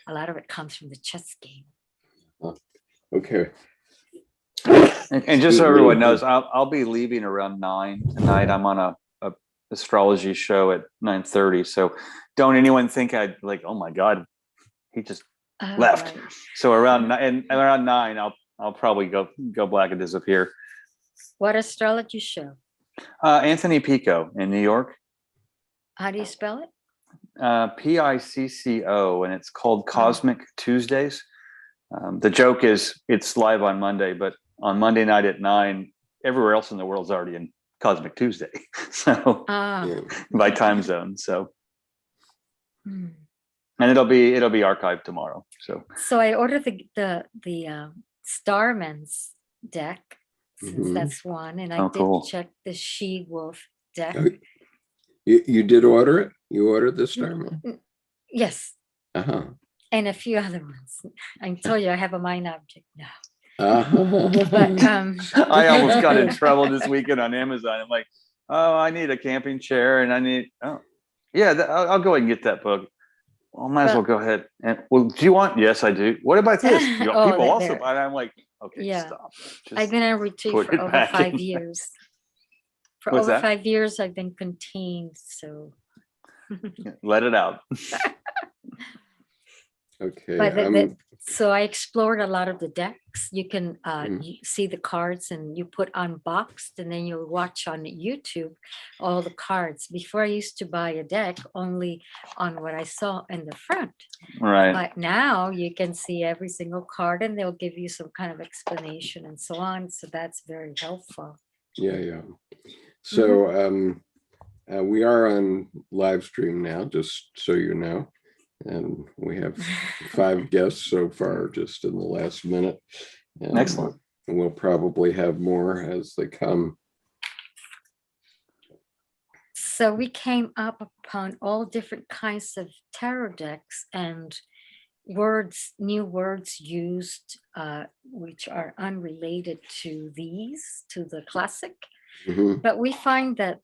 a lot of it comes from the chess game. Okay. And just so everyone knows, I'll be leaving around 9 tonight. I'm on a astrology show at 9:30. So don't anyone think I'd like, oh my God, he just left. Right. So around 9, I'll probably go black and disappear. What astrology show? Anthony Pico in New York. How do you spell it? Picco, and it's called Cosmic Tuesdays. The joke is it's live on Monday, but on Monday night at 9, everywhere else in the world's already in Cosmic Tuesday. So by time zone. So and it'll be archived tomorrow. So I ordered the Starman's deck, since that's one, and I did check the She-Wolf deck. You did order it? You ordered the Starman? Yes. And a few other ones. I told you I have a mind object now. But I almost got in trouble this weekend on Amazon. I'm like, oh, I need a camping chair, and I need I'll go ahead and get that book. Well, might as well go ahead. And well, do you want? Yes, I do. What about this? People also buy it. I'm like, okay, stop. I've been on retreat for over 5 years. For What's over that? 5 years, I've been contained. So let it out. Okay. But so I explored a lot of the decks. You can you see the cards, and you put unboxed, and then you'll watch on YouTube all the cards. Before, I used to buy a deck only on what I saw in the front. Right. But now you can see every single card, and they'll give you some kind of explanation and so on. So that's very helpful. Yeah. So we are on live stream now, just so you know. And we have 5 guests so far, just in the last minute. And excellent. We'll probably have more as they come. So we came up upon all different kinds of tarot decks and new words used, which are unrelated to the classic. But we find that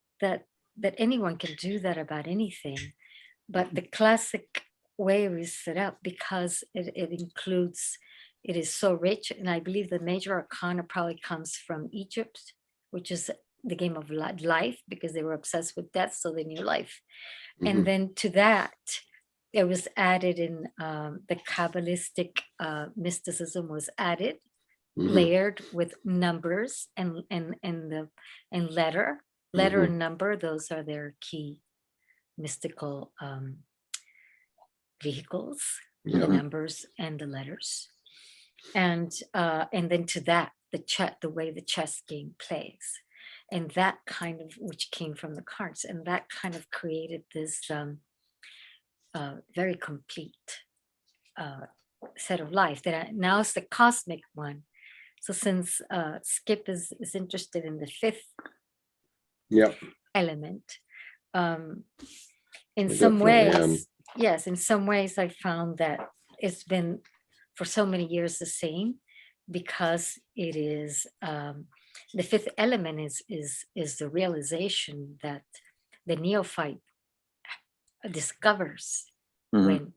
anyone can do that about anything. But the classic way we set up, because it is so rich, and I believe the major arcana probably comes from Egypt, which is the game of life, because they were obsessed with death, so they knew life. And then to that, it was added in the Kabbalistic mysticism was added, layered with numbers and letter and number. Those are their key mystical vehicles, the numbers and the letters, and then to that, the way the chess game plays, and that kind of, which came from the cards, and that kind of created this very complete set of life that now is the cosmic one. So since Skip is interested in the 5th element, in some ways, yes, in some ways I found that it's been for so many years the same, because it is the 5th element is the realization that the neophyte discovers when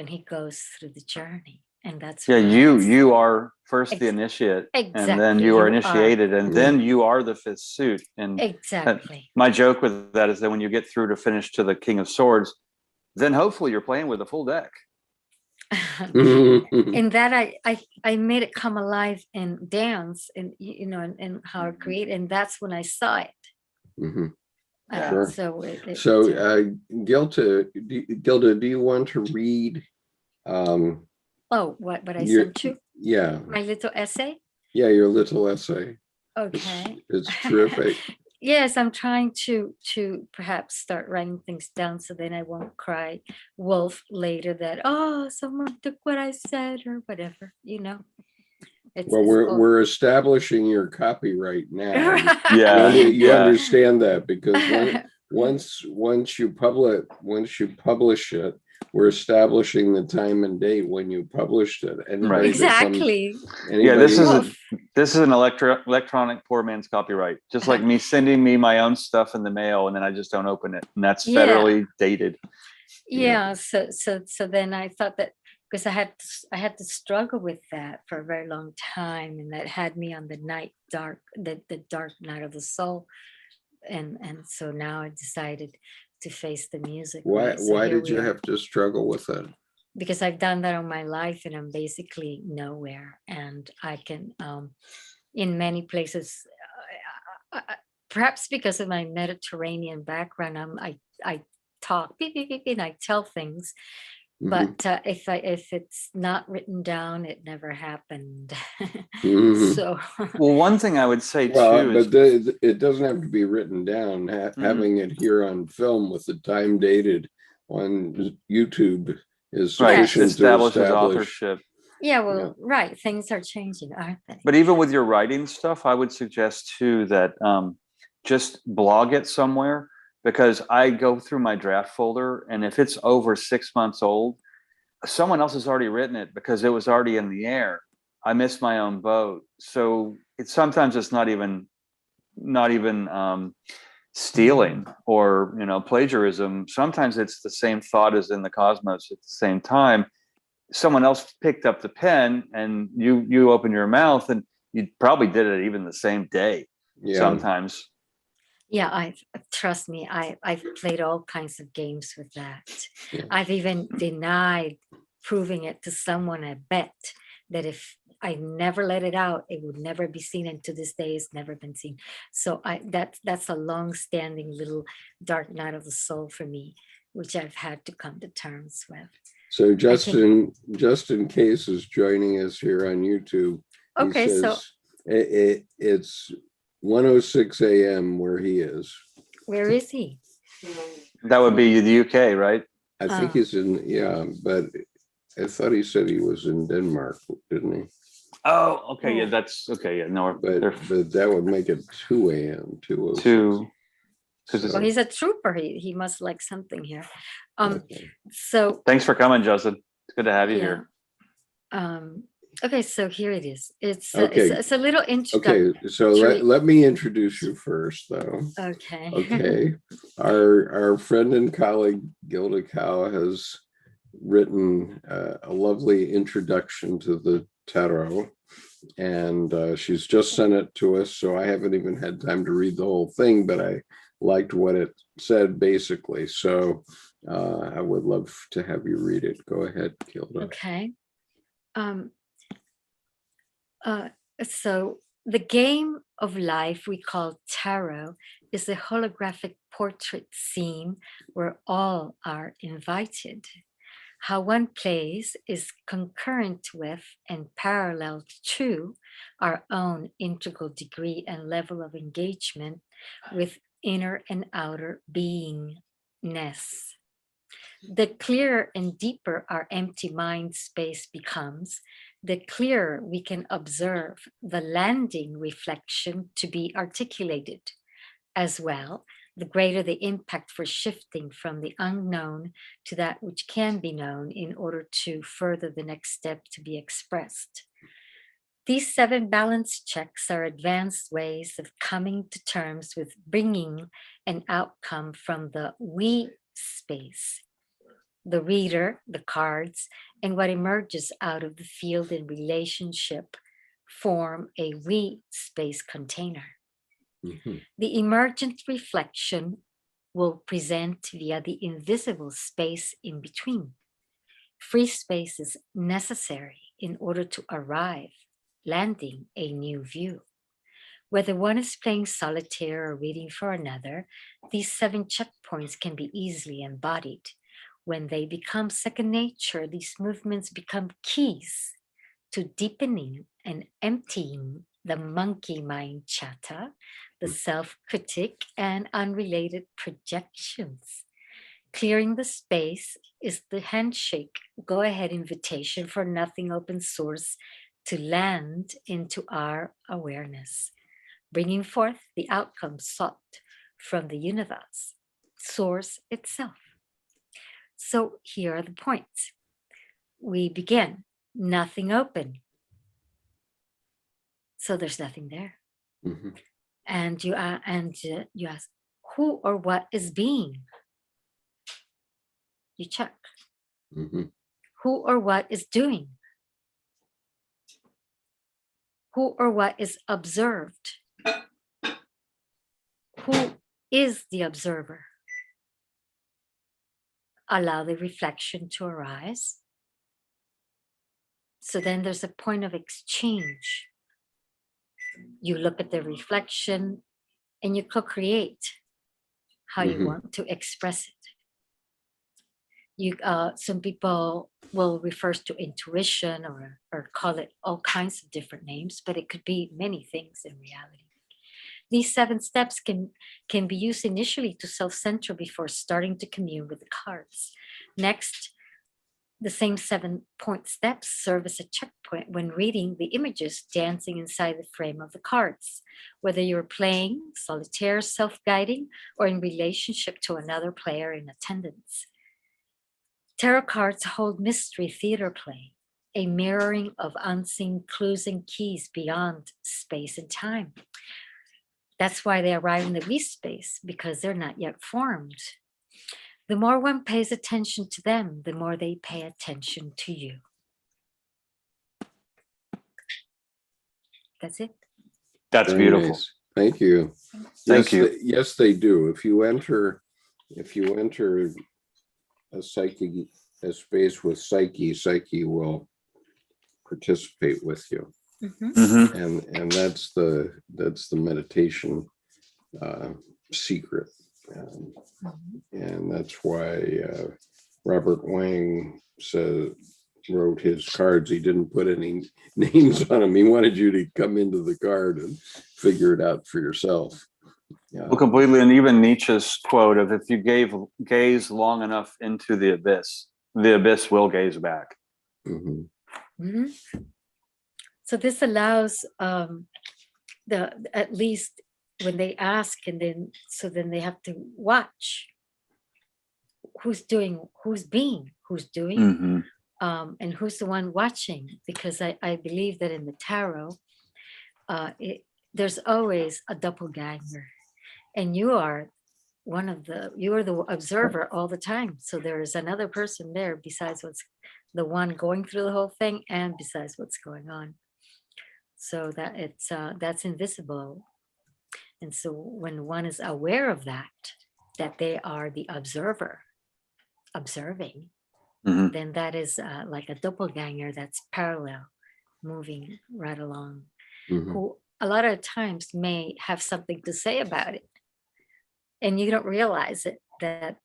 he goes through the journey. And that's you are first the initiate, exactly, and then you are initiated, and then you are the 5th suit. And exactly, my joke with that is that when you get through to finish to the King of Swords, then hopefully you're playing with a full deck. And that I made it come alive and dance, and and how I create, and that's when I saw it. Sure. So Gilda, do you want to read what I sent you? Yeah. My little essay? Yeah, your little essay. Okay. It's terrific. Yes, I'm trying to perhaps start writing things down, so then I won't cry wolf later that, oh, someone took what I said or whatever, Well, we're establishing your copyright now. Yeah. You understand that, because once you publish it, we're establishing the time and date when you published it. Right. Exactly. This is an electronic poor man's copyright. Just like me sending me my own stuff in the mail, and then I just don't open it, and that's federally dated. Yeah. So then I thought that because I had to struggle with that for a very long time, and that had me on the dark night of the soul. And so now I decided to face the music way. So Why here did we you are. have to struggle with that? Because I've done that all my life and I'm basically nowhere. And I can, in many places, perhaps because of my Mediterranean background, I talk, beep, beep, beep, and I tell things. Mhm. But if it's not written down, it never happened. Mhm. So Well, one thing I would say Well, too is, but it doesn't have to be written down. Having it here on film with the time dated on YouTube is right, sufficient to establishes establish. authorship. yeah, well, right, things are changing, aren't they? But even with your writing stuff, I would suggest too that just blog it somewhere, because I go through my draft folder, and if it's over 6 months old, someone else has already written it because it was already in the air. I missed my own boat. So sometimes it's not even stealing or plagiarism. Sometimes it's the same thought as in the cosmos at the same time. Someone else picked up the pen and you open your mouth, and you probably did it even the same day. Yeah. Sometimes. Yeah, trust me, I've played all kinds of games with that. Yeah. I've even denied proving it to someone. I bet that if I never let it out, it would never be seen, and to this day it's never been seen. So that's a long-standing little dark night of the soul for me, which I've had to come to terms with. So Justin Case is joining us here on YouTube. Okay, he says so it's 1:06 a.m. where he is. where is he? That would be the UK, right? I think he's in, yeah, but I thought he said he was in Denmark, didn't he? Oh, okay. Yeah, that's okay. Yeah, no, But that would make it 2 a.m. 2:06. Because Well, he's a trooper. He must like something here. Okay. So thanks for coming, Justin. It's good to have you yeah. here. Okay, so here it is. It's Okay. it's a little introduction. Okay, so let me introduce you first, though. Okay. Okay. Our friend and colleague Gilda Cow has written a lovely introduction to the tarot, and she's just sent it to us, so I haven't even had time to read the whole thing, but I liked what it said basically. So I would love to have you read it. Go ahead, Gilda. Okay. So the game of life we call tarot is a holographic portrait scene where all are invited. How one plays is concurrent with and parallel to our own integral degree and level of engagement with inner and outer beingness. The clearer and deeper our empty mind space becomes, the clearer we can observe the landing reflection to be articulated. As well, the greater the impact for shifting from the unknown to that which can be known in order to further the next step to be expressed. These 7 balance checks are advanced ways of coming to terms with bringing an outcome from the we space. The reader, the cards, and what emerges out of the field in relationship form a we space container. Mhm. The emergent reflection will present via the invisible space in between. Free space is necessary in order to arrive, landing a new view. Whether one is playing solitaire or reading for another, these 7 checkpoints can be easily embodied. When they become second nature, these movements become keys to deepening and emptying the monkey mind chatter, the self-critic, and unrelated projections. Clearing the space is the handshake, go-ahead invitation for nothing open source to land into our awareness, bringing forth the outcome sought from the universe, source itself. So here are the points. We begin, nothing open. So there's nothing there. Mhm. And you ask, who or what is being? you check. Mhm. Who or what is doing? Who or what is observed? Who is the observer? Allow the reflection to arise. So then there's a point of exchange. You look at the reflection and you co-create how you Mhm. want to express it. Some people will refer to intuition or call it all kinds of different names, but it could be many things in reality. These 7 steps can be used initially to self-center before starting to commune with the cards. Next, the same 7-point steps serve as a checkpoint when reading the images dancing inside the frame of the cards, whether you're playing solitaire, self-guiding, or in relationship to another player in attendance. Tarot cards hold mystery theater play, a mirroring of unseen clues and keys beyond space and time. That's why they arrive in the least space, because they're not yet formed. The more one pays attention to them, the more they pay attention to you. That's it. That's Very beautiful. nice. Thank you. Thank you. Yes, they do. If you enter a space with Psyche will participate with you. Mhm. And that's the meditation secret. Mhm. And that's why Robert Wang wrote his cards. He didn't put any names on them. He wanted you to come into the card and figure it out for yourself. Well, completely. And even Nietzsche's quote of, if you gaze long enough into the abyss will gaze back. Mhm. Mhm. So this allows at least when they ask, and then they have to watch who's doing, Mhm. And who's the one watching, because I believe that in the tarot there's always a doppelganger, and you are the observer all the time. So there is another person there besides what's the one going through the whole thing, and besides what's going on. So that that's invisible. And so when one is aware of that they are the observer observing, Mhm. then that is like a doppelganger that's parallel, moving right along, Mhm. who a lot of times may have something to say about it, and you don't realize it, that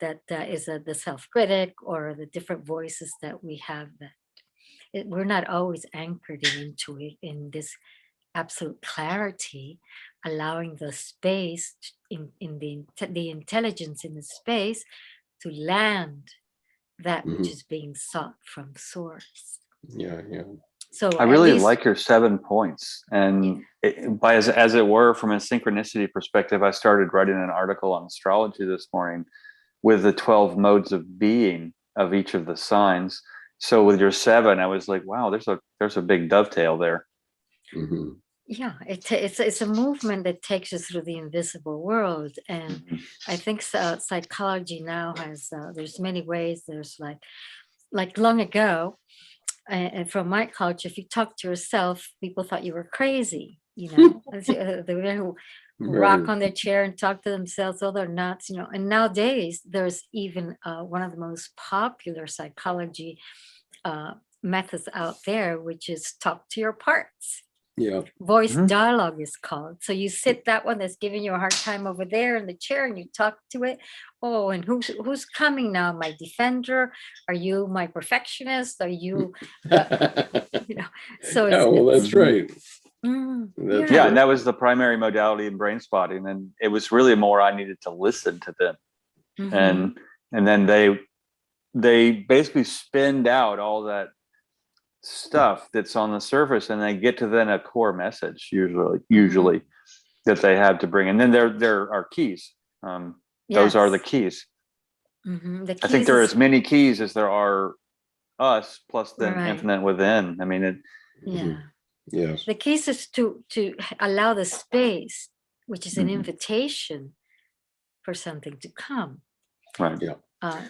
is the self-critic or the different voices that we have, that we're not always anchored into it in this absolute clarity, allowing the space in the intelligence in the space to land that which Mhm. is being sought from source. Yeah. So I at really least, like your 7 points. And as it were, from a synchronicity perspective, I started writing an article on astrology this morning with the 12 modes of being of each of the signs. So with your 7, I was like, wow, there's a big dovetail there. Mhm. yeah, it's a movement that takes us through the invisible world, and I think psychology now has there's many ways. There's like long ago, and from my culture, if you talk to yourself, people thought you were crazy. The women who rock Right. on their chair and talk to themselves, oh, they're nuts. And nowadays there's even one of the most popular psychology methods out there, which is talk to your parts. Yeah. Voice dialogue is called. So you sit that one that's giving you a hard time over there in the chair, and you talk to it. Oh, and who's coming now? My defender? Are you my perfectionist? Are you, So Yeah, well, that's right. That's Yeah, right. and that was the primary modality in brain spotting. And it was really more I needed to listen to them. Mhm. And then they basically spend out all that stuff that's on the surface, and they get to then a core message usually that they have to bring. And then there are keys. Those are the Yes. keys. The I think keys there are is as many keys as there are us, plus then right. infinite within. I mean, Yeah. Yes. The keys is to allow the space, which is an invitation for something to come. right. Yeah.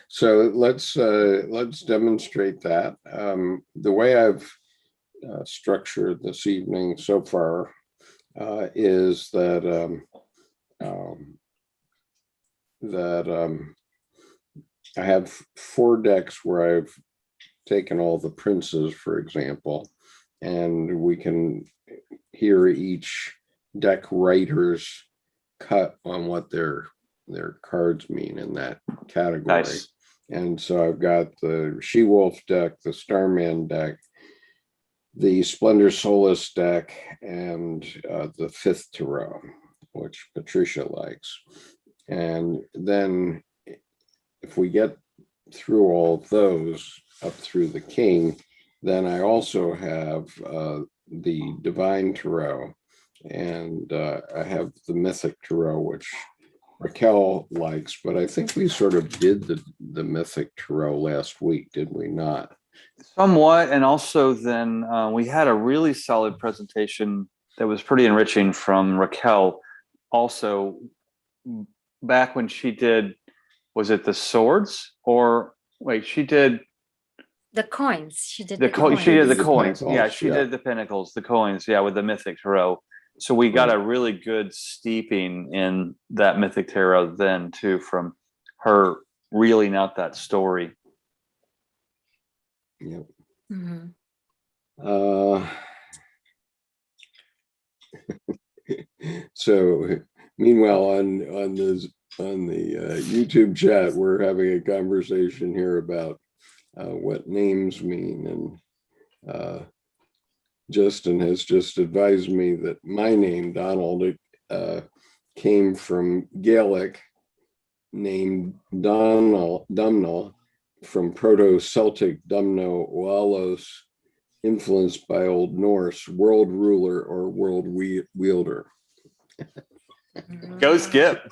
So let's demonstrate that. The way I've structured this evening so far is that I have 4 decks where I've taken all the princes, for example, and we can hear each deck writer's cut on what their cards mean in that category. Nice. And so I've got the She-Wolf deck, the Starman deck, the Splendor Solace deck, and the 5th Tarot, which Patricia likes. And then if we get through all of those up through the King, then I also have the Divine Tarot, and I have the Mythic Tarot, which Raquel likes, but I think we sort of did the Mythic Tarot last week, did we not? Somewhat, and also then we had a really solid presentation that was pretty enriching from Raquel. Also, back when she did, was it the swords or wait? She did the coins. She did the coins. She did the coins. Pinnacles, Yeah, she did the pinnacles, the coins. Yeah, with the Mythic Tarot. So we got a really good steeping in that Mythic Tarot then too, from her reeling out that story. Yep. Mm-hmm. So meanwhile, on the YouTube chat, we're having a conversation here about what names mean, and Justin has just advised me that my name, Donald, came from Gaelic, named Dumnall, from Proto-Celtic Dumno Walos, influenced by Old Norse, world ruler or world wielder. Go Skip.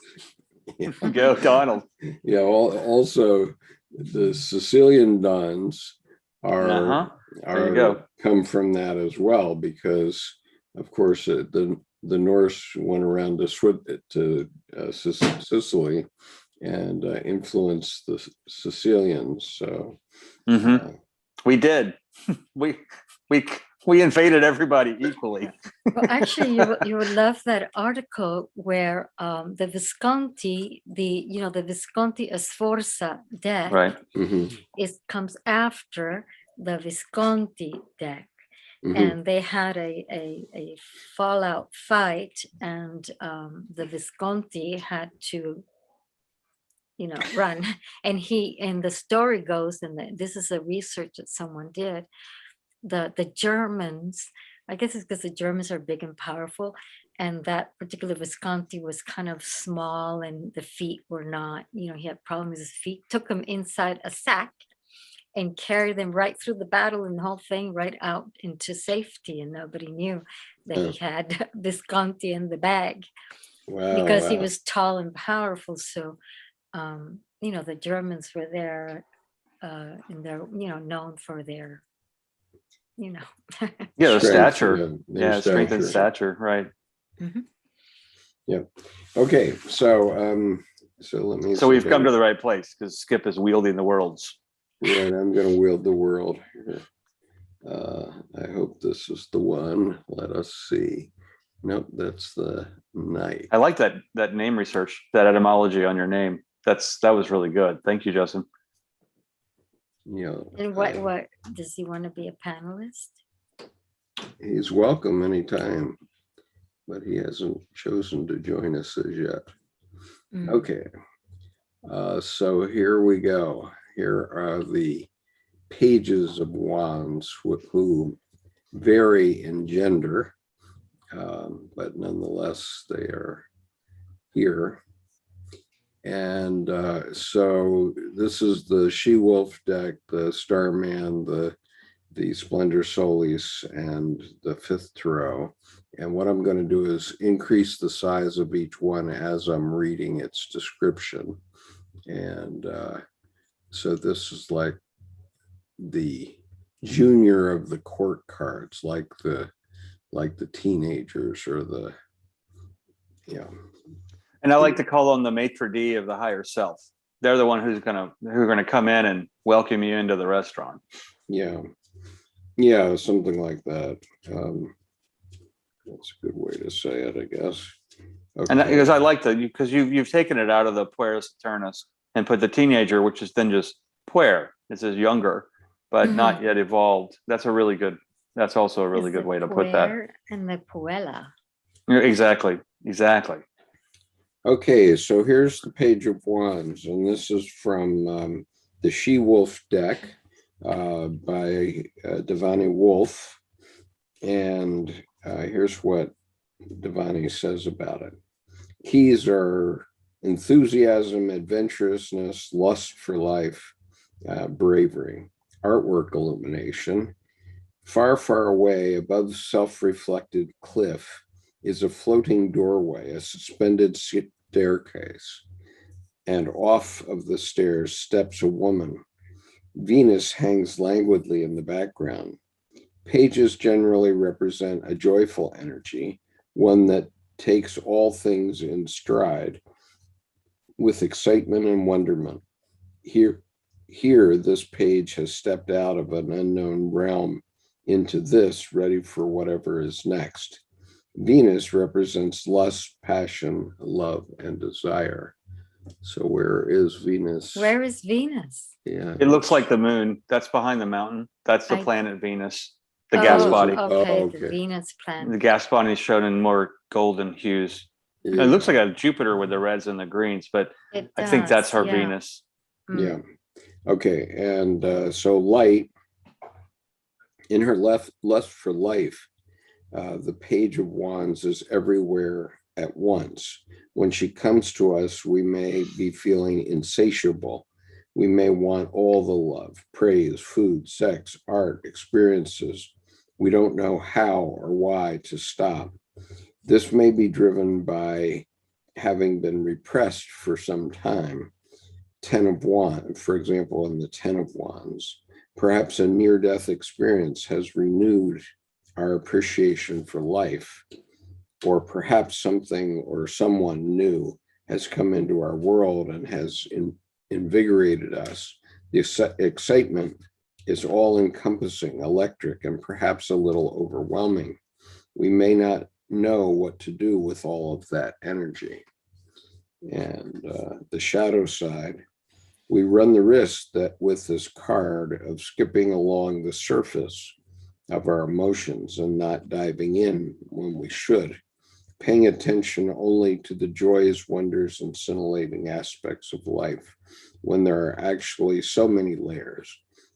Go Donald. Yeah, also the Sicilian Dons are come from that as well, because of course the Norse went around to Sicily and influenced the Sicilians. So we did. We invaded everybody equally. Well, actually, you would love that article where the Visconti, the Visconti Sforza deck, right, comes after the Visconti deck, and they had a fallout fight, and the Visconti had to run, and the story goes, and this is a research that someone did, the Germans, I guess it's because the Germans are big and powerful, and that particular Visconti was kind of small, and the feet were not, he had problems with his feet, took him inside a sack and carried them right through the battle and the whole thing right out into safety, and nobody knew that he had Visconti in the bag. Wow, because he was tall and powerful. So the Germans were there, and they're known for their the stature, strength and stature, right. Yeah. Okay, so let me. So we've come to the right place, because Skip is wielding the worlds. Right, I'm going to wield the world here. I hope this is the one. Let us see. Nope, that's the Knight. I like that name research, that etymology on your name. That was really good. Thank you, Justin. Yeah. And what does he want to be a panelist? He's welcome anytime, but he hasn't chosen to join us as yet. Okay. So here we go. Here are the pages of wands who vary in gender, but nonetheless they are here. And so this is the She-Wolf deck, the Starman, the Splendor Solis, and the 5th Tarot. And what I'm going to do is increase the size of each one as I'm reading its description. And so this is like the junior of the court cards, like the teenagers or and I like to call on the maitre d' of the higher self. they're the one who's gonna come in and welcome you into the restaurant. Yeah, something like that. That's a good way to say it, I guess. Okay. And because I like that, because you've taken it out of the puer saturnus and put the teenager, which is then just puer. It says younger, but not yet evolved. That's also a really good way to put that. And the puella. Exactly. Okay, so here's the Page of Wands, and this is from the She-Wolf deck by Devani Wolf. And here's what Devani says about it. Keys are enthusiasm, adventurousness, lust for life, bravery, artwork illumination. Far, far away above the self-reflected cliff is a floating doorway, a suspended staircase. And off of the stairs steps a woman. Venus hangs languidly in the background. Pages generally represent a joyful energy, one that takes all things in stride with excitement and wonderment. Here, this page has stepped out of an unknown realm into this, ready for whatever is next. Venus represents lust, passion, love, and desire. So where is Venus? Where is Venus? Yeah. It looks like the moon. That's behind the mountain. That's the planet Venus, the Oh, gas body. Okay, the Venus planet. The gas body is shown in more golden hues. Yeah. It looks like a Jupiter with the reds and the greens, but I think that's her Venus. Yeah. Okay. And so light, in her lust for life, the Page of Wands is everywhere at once. When she comes to us, we may be feeling insatiable. We may want all the love, praise, food, sex, art, experiences. We don't know how or why to stop. This may be driven by having been repressed for some time. Ten of Wands, for example, in the Ten of Wands, perhaps a near-death experience has renewed our appreciation for life, or perhaps something or someone new has come into our world and has invigorated us. The excitement is all-encompassing, electric, and perhaps a little overwhelming. We may not know what to do with all of that energy. And the shadow side, we run the risk that with this card of skipping along the surface of our emotions and not diving in when we should, paying attention only to the joys, wonders, and scintillating aspects of life, when there are actually so many layers.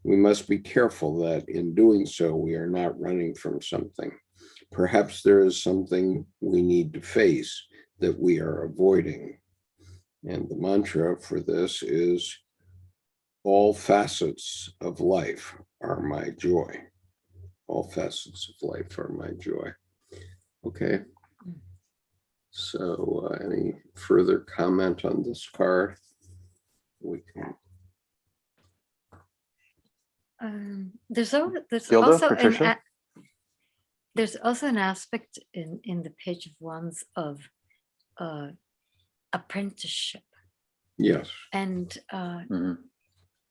We must be careful that in doing so, we are not running from something. Perhaps there is something we need to face that we are avoiding. And the mantra for this is, all facets of life are my joy. All facets of life are my joy. Okay. So any further comment on this card? We can. There's Gilda, also Patricia? there's also an aspect in the Page of Wands of apprenticeship. Yes. And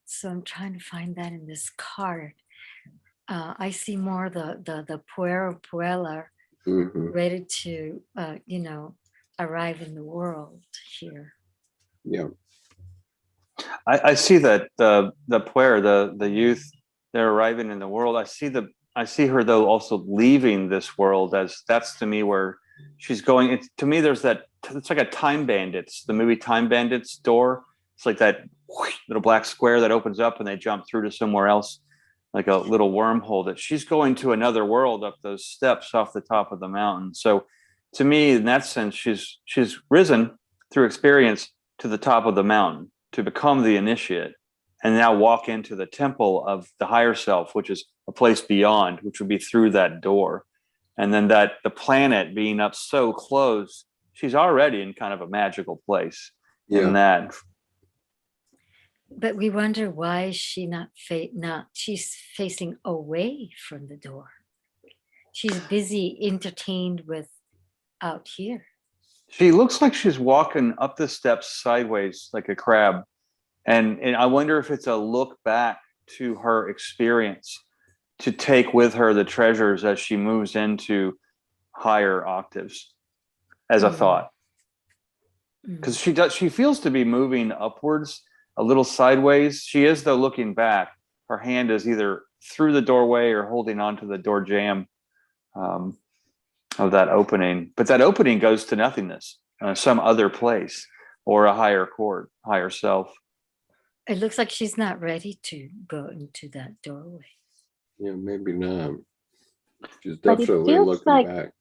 so I'm trying to find that in this card. I see more the puer puella ready to arrive in the world here. Yeah. I see that the puer, the youth, they're arriving in the world. I see her though also leaving this world, as that's to me where she's going. To me, there's it's like a Time Bandits, the movie Time Bandits door. It's like that little black square that opens up and they jump through to somewhere else, like a little wormhole, that she's going to another world up those steps off the top of the mountain. So to me, in that sense, she's risen through experience to the top of the mountain to become the initiate, and now walk into the temple of the higher self, which is a place beyond, which would be through that door. And then that the planet being up so close, she's already in kind of a magical place in that. But we wonder why she's facing away from the door. She's busy entertained with out here. She looks like she's walking up the steps sideways like a crab, And I wonder if it's a look back to her experience to take with her the treasures as she moves into higher octaves, as a thought. Because she feels to be moving upwards, a little sideways. She is, though, looking back. Her hand is either through the doorway or holding onto the door jamb of that opening. But that opening goes to nothingness, some other place, or a higher chord, higher self. It looks like she's not ready to go into that doorway. Yeah, maybe not. She's But it definitely feels looking like back.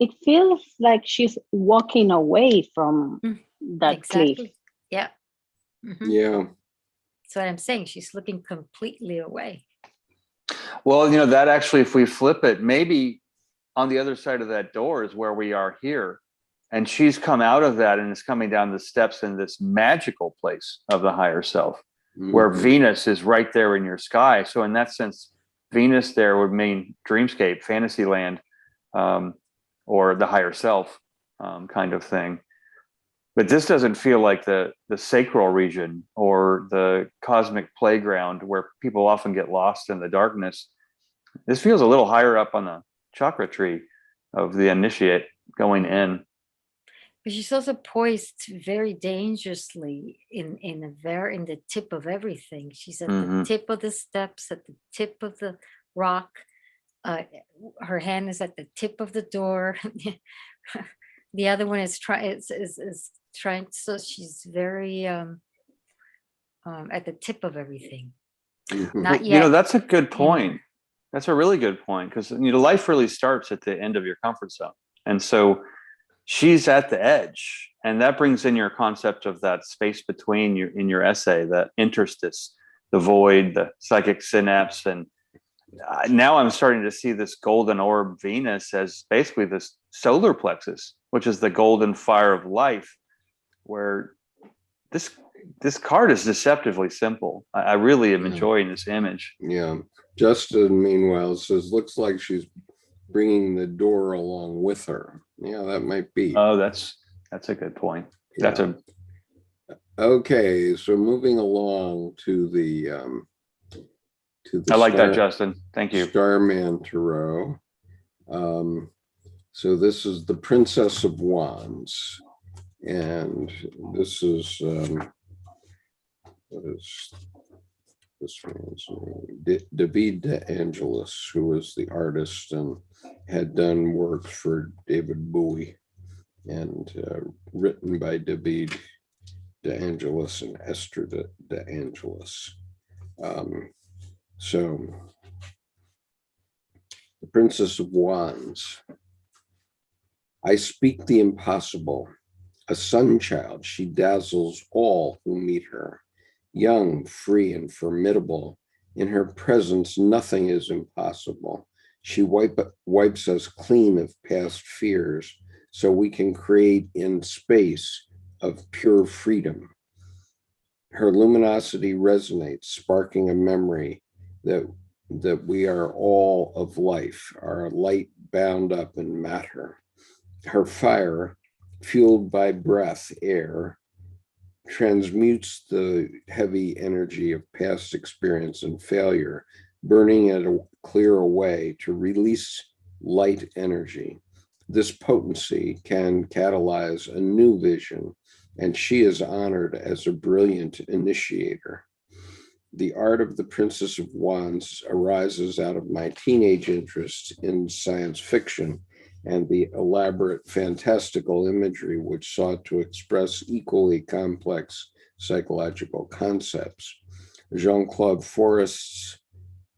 it feels like she's walking away from that cliff. Yeah. Yeah. That's what I'm saying. She's looking completely away. Well, that actually, if we flip it, maybe on the other side of that door is where we are here. And she's come out of that and is coming down the steps in this magical place of the higher self, where Venus is right there in your sky. So in that sense, Venus there would mean dreamscape, fantasy land, or the higher self kind of thing. But this doesn't feel like the sacral region or the cosmic playground where people often get lost in the darkness. This feels a little higher up on the chakra tree of the initiate going in. But she's also poised very dangerously in the tip of everything. She's at the tip of the steps, at the tip of the rock. Her hand is at the tip of the door. The other one is trying. So she's very at the tip of everything. Not yet. That's a good point. That's a really good point, because life really starts at the end of your comfort zone, and so she's at the edge, and that brings in your concept of that space between you in your essay, that interstice, the void, the psychic synapse. And now I'm starting to see this golden orb Venus as basically this solar plexus, which is the golden fire of life, where this card is deceptively simple. I really am enjoying this image. Yeah. Justin, meanwhile, says, looks like she's bringing the door along with her. Yeah, that might be. Oh, that's a good point. Yeah. Okay, so moving along to the I like that, Justin. Thank you. Starman Tarot. So this is the Princess of Wands, and this is what is this man's name? David De Angelis, who was the artist and had done work for David Bowie, and written by David De Angelis and Esther De Angelis. So the Princess of Wands. I speak the impossible. A sun child, she dazzles all who meet her. Young, free, and formidable, in her presence nothing is impossible. She wipes us clean of past fears, so we can create in space of pure freedom. Her luminosity resonates, sparking a memory that we are all of life, our light bound up in matter. Her fire, fueled by breath, air, transmutes the heavy energy of past experience and failure, burning it clear away to release light energy. This potency can catalyze a new vision, and she is honored as a brilliant initiator. The art of the Princess of Wands arises out of my teenage interest in science fiction and the elaborate fantastical imagery which sought to express equally complex psychological concepts. Jean-Claude Forest's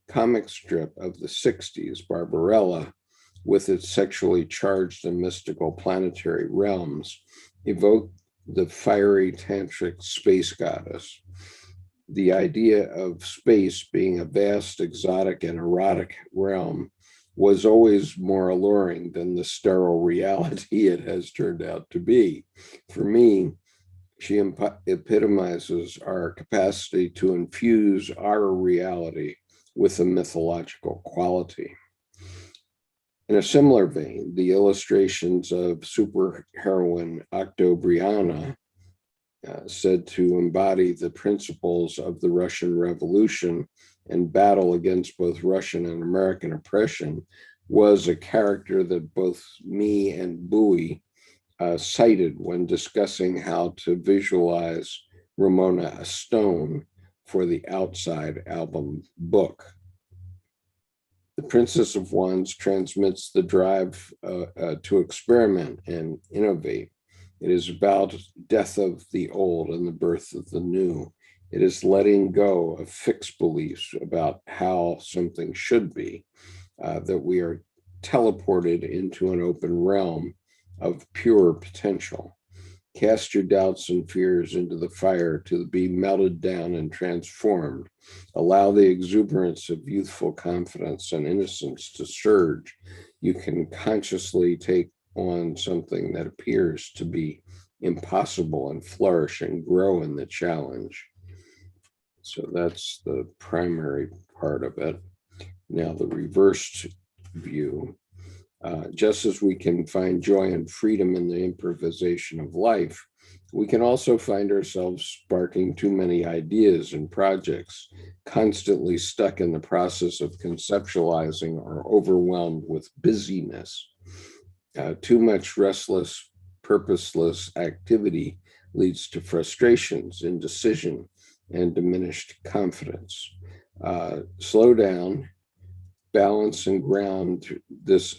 comic strip of the 60s, Barbarella, with its sexually charged and mystical planetary realms, evoked the fiery tantric space goddess. The idea of space being a vast, exotic, and erotic realm was always more alluring than the sterile reality it has turned out to be. For me, she epitomizes our capacity to infuse our reality with a mythological quality. In a similar vein, the illustrations of superheroine Octobriana said to embody the principles of the Russian Revolution and battle against both Russian and American oppression, was a character that both me and Bowie cited when discussing how to visualize Ramona a Stone for the Outside album book. The Princess of Wands transmits the drive to experiment and innovate. It is about death of the old and the birth of the new. It is letting go of fixed beliefs about how something should be, that we are teleported into an open realm of pure potential. Cast your doubts and fears into the fire to be melted down and transformed. Allow the exuberance of youthful confidence and innocence to surge. You can consciously take on something that appears to be impossible and flourish and grow in the challenge. So that's the primary part of it. Now, the reversed view. Just as we can find joy and freedom in the improvisation of life, we can also find ourselves sparking too many ideas and projects, constantly stuck in the process of conceptualizing or overwhelmed with busyness. Too much restless, purposeless activity leads to frustrations, indecision, and diminished confidence. Slow down, balance, and ground this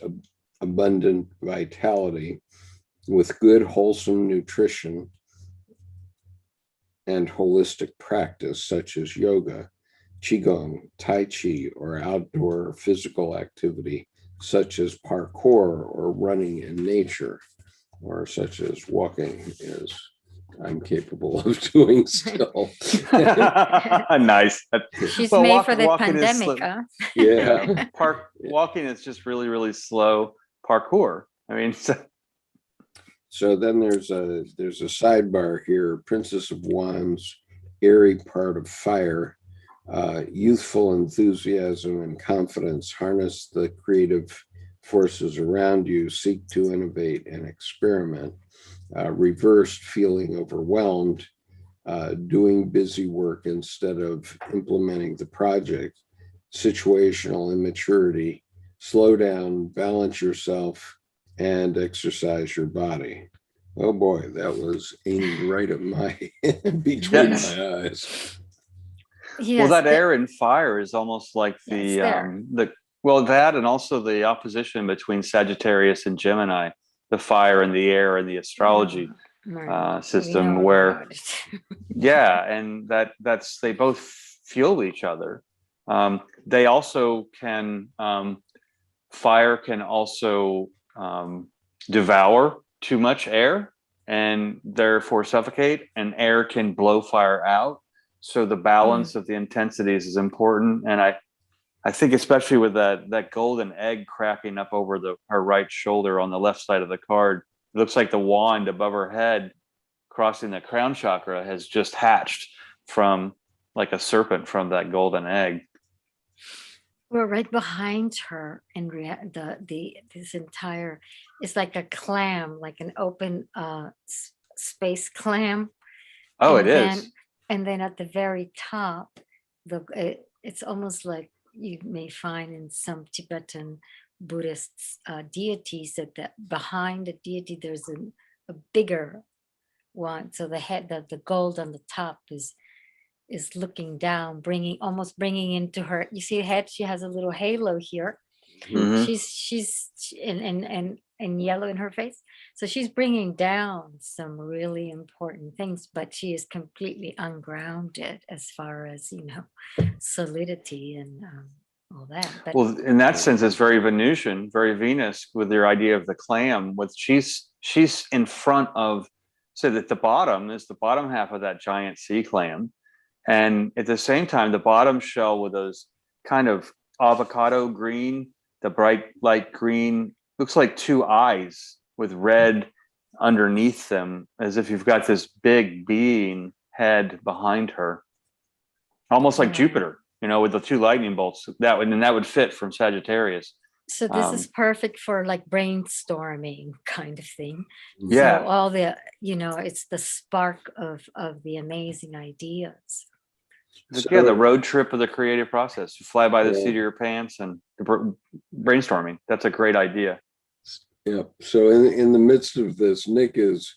abundant vitality with good, wholesome nutrition and holistic practice such as yoga, qigong, tai chi, or outdoor physical activity such as parkour or running in nature, or such as walking, as I'm capable of doing still. Nice. She's made for the walking pandemic, huh? Yeah. Walking is just really, really slow parkour. I mean, So then there's a sidebar here. Princess of Wands, airy part of fire, youthful enthusiasm and confidence. Harness the creative forces around you. Seek to innovate and experiment. Reversed, feeling overwhelmed, doing busy work instead of implementing the project. Situational immaturity. Slow down, balance yourself, and exercise your body. Oh boy, that was aimed right at my between Yes. my eyes. Yes, well, that air and fire is almost like it's there. that, and also the opposition between Sagittarius and Gemini, the fire and the air and the astrology Right. system, We know where about it. yeah, and that's they both fuel each other. They also can fire can also devour too much air and therefore suffocate, and air can blow fire out. So the balance of the intensities is important. And I think especially with that golden egg cracking up over her right shoulder on the left side of the card, it looks like the wand above her head crossing the crown chakra has just hatched from like a serpent from that golden egg. We're right behind her, and this entire is like a clam, like an open space clam. Oh, And it then, is. And then at the very top, it's almost like you may find in some Tibetan Buddhist deities that behind the deity there's a bigger one. So the head, the gold on the top is looking down, almost bringing into her. You see, head. She has a little halo here. Mhm. She's and yellow in her face. So she's bringing down some really important things, but she is completely ungrounded as far as, solidity and all that. But Well, in that sense, it's very Venusian, very Venus, with your idea of the clam. With she's in front of, so that the bottom is the bottom half of that giant sea clam, and at the same time, the bottom shell with those kind of avocado green, the bright light green, looks like two eyes with red underneath them, as if you've got this big being head behind her, almost like Jupiter, with the two lightning bolts. That would fit from Sagittarius. So this is perfect for like brainstorming kind of thing. Yeah. So all the, it's the spark of the amazing ideas. Yeah, the road trip of the creative process. You fly by the Yeah. seat of your pants and brainstorming. That's a great idea. Yeah. So in the midst of this, Nick is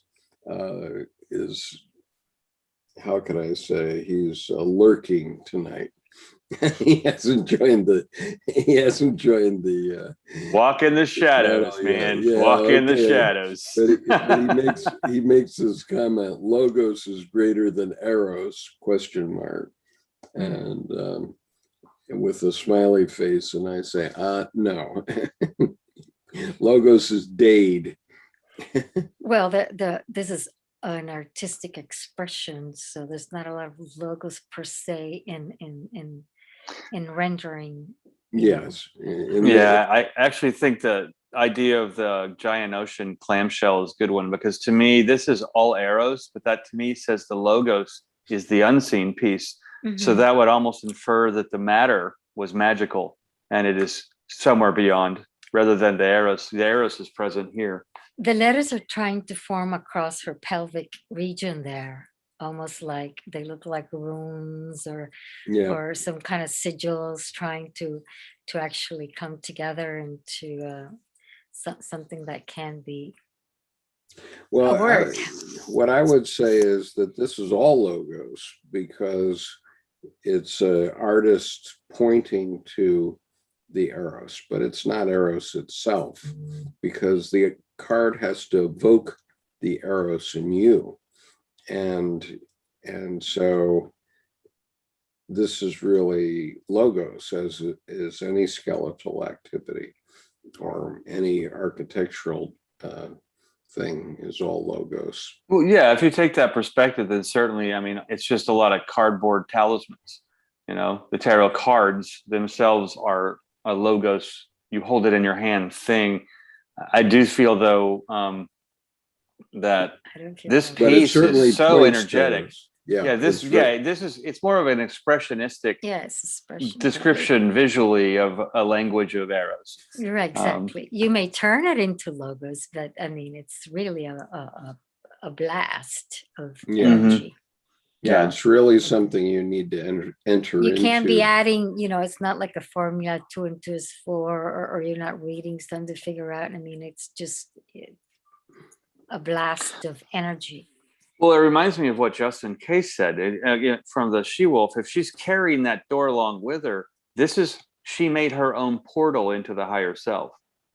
how can I say, he's lurking tonight. He hasn't joined the Walk in the shadows, man. Yeah, Walk in the okay. shadows. But he makes this comment: logos is greater than eros? And with a smiley face, and I say, no. Logos is dade. Well, this is an artistic expression, so there's not a lot of logos per se in rendering. Yes. Yeah, I actually think the idea of the giant ocean clamshell is a good one, because to me, this is all arrows, but that to me says the logos is the unseen piece. So that would almost infer that the matter was magical and it is somewhere beyond, rather than the arrows. The arrows is present here. The letters are trying to form across her pelvic region there, almost like they look like runes or some kind of sigils trying to actually come together into something that can be a word. What I would say is that this is all logos, because it's an artist pointing to the Eros, but it's not Eros itself, because the card has to evoke the Eros in you. And so this is really logos, as is any skeletal activity or any architectural thing is all logos. Well, yeah, if you take that perspective, then certainly, I mean, it's just a lot of cardboard talismans. The tarot cards themselves are a logos. You hold it in your hand thing. I do feel, though, that this piece is so energetic. It's more of an expressionistic description visually of a language of arrows. Right, exactly. You may turn it into logos, but I mean, it's really a blast of energy. Yeah, it's really something you need to enter into. You can't be adding, it's not like a formula 2 and 2 is 4, or you're not reading something to figure out. I mean, it's just a blast of energy. Well, it reminds me of what Justin Case said from the She-Wolf. If she's carrying that door along with her, she made her own portal into the higher self.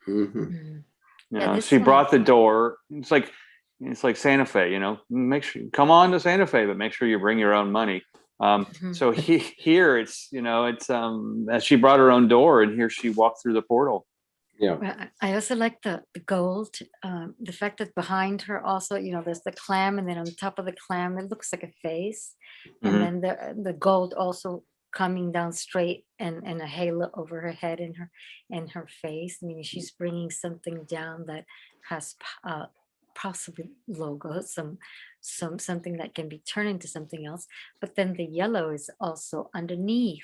She brought the door. It's like Santa Fe, make sure come on to Santa Fe, but make sure you bring your own money. So here it's as she brought her own door, and here she walked through the portal. Yeah. Well, I also like the gold, the fact that behind her also, there's the clam, and then on top of the clam, it looks like a face. And then the gold also coming down straight and a halo over her head and her face. I mean, she's bringing something down that has possibly logos, something that can be turned into something else. But then the yellow is also underneath,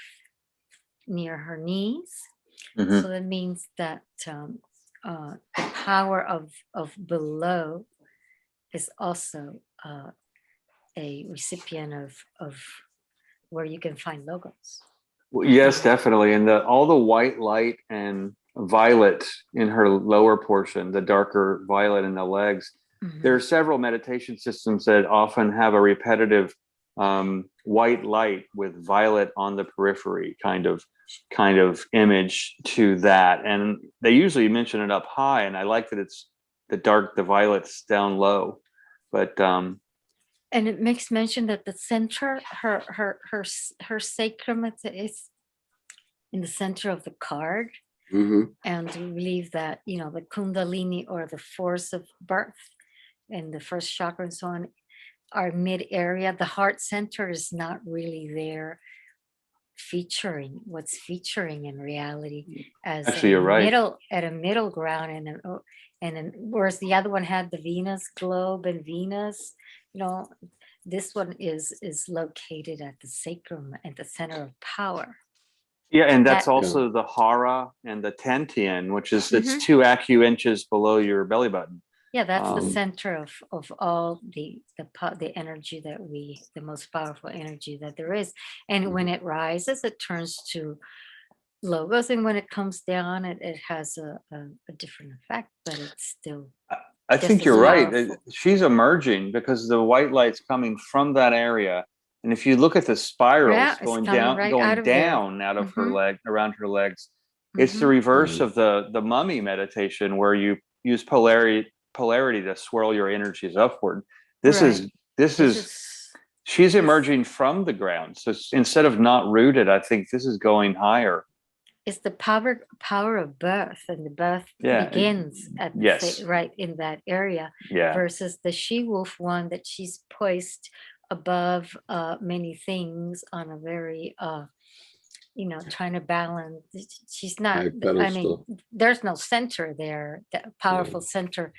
near her knees. So that means that the power of below is also a recipient of where you can find logos. Well, yes, definitely. And all the white light and violet in her lower portion, the darker violet in the legs. There are several meditation systems that often have a repetitive white light with violet on the periphery kind of image to that. And they usually mention it up high. And I like that it's the violet's down low. But and it makes mention that the center, her sacrum is in the center of the card. And we believe that, the Kundalini, or the force of birth, and the first chakra and so on, are mid area. The heart center is not really there featuring. What's featuring in reality as actually, you're right, at a middle ground, and whereas the other one had the Venus globe and Venus, this one is located at the sacrum, at the center of power. Yeah, and that's That also the hara and the Tantian, which is Mhm. it's 2 acu inches below your belly button. yeah, that's the Um, center of all the energy that the most powerful energy that there is. And when it rises, it turns to logos, and when it comes down, it has a different effect, but it's still I just think as you're right. powerful. She's emerging because the white light's coming from that area. And if you look at the spirals Yeah, it's coming right out going of there. down out of her Mhm, leg, around her legs, it's the mhm. reverse of the mummy meditation where you use polarity to swirl your energies upward. This Right. is this This is is she's this emerging from the ground. So instead of not rooted, I think this is going higher. is the power of birth, and the birth Yeah. begins at Yes. right in that area, Yeah. versus the she wolf one that she's poised above many things on a very trying to balance. She's not, high I mean, pedestal. there's no center there, that powerful center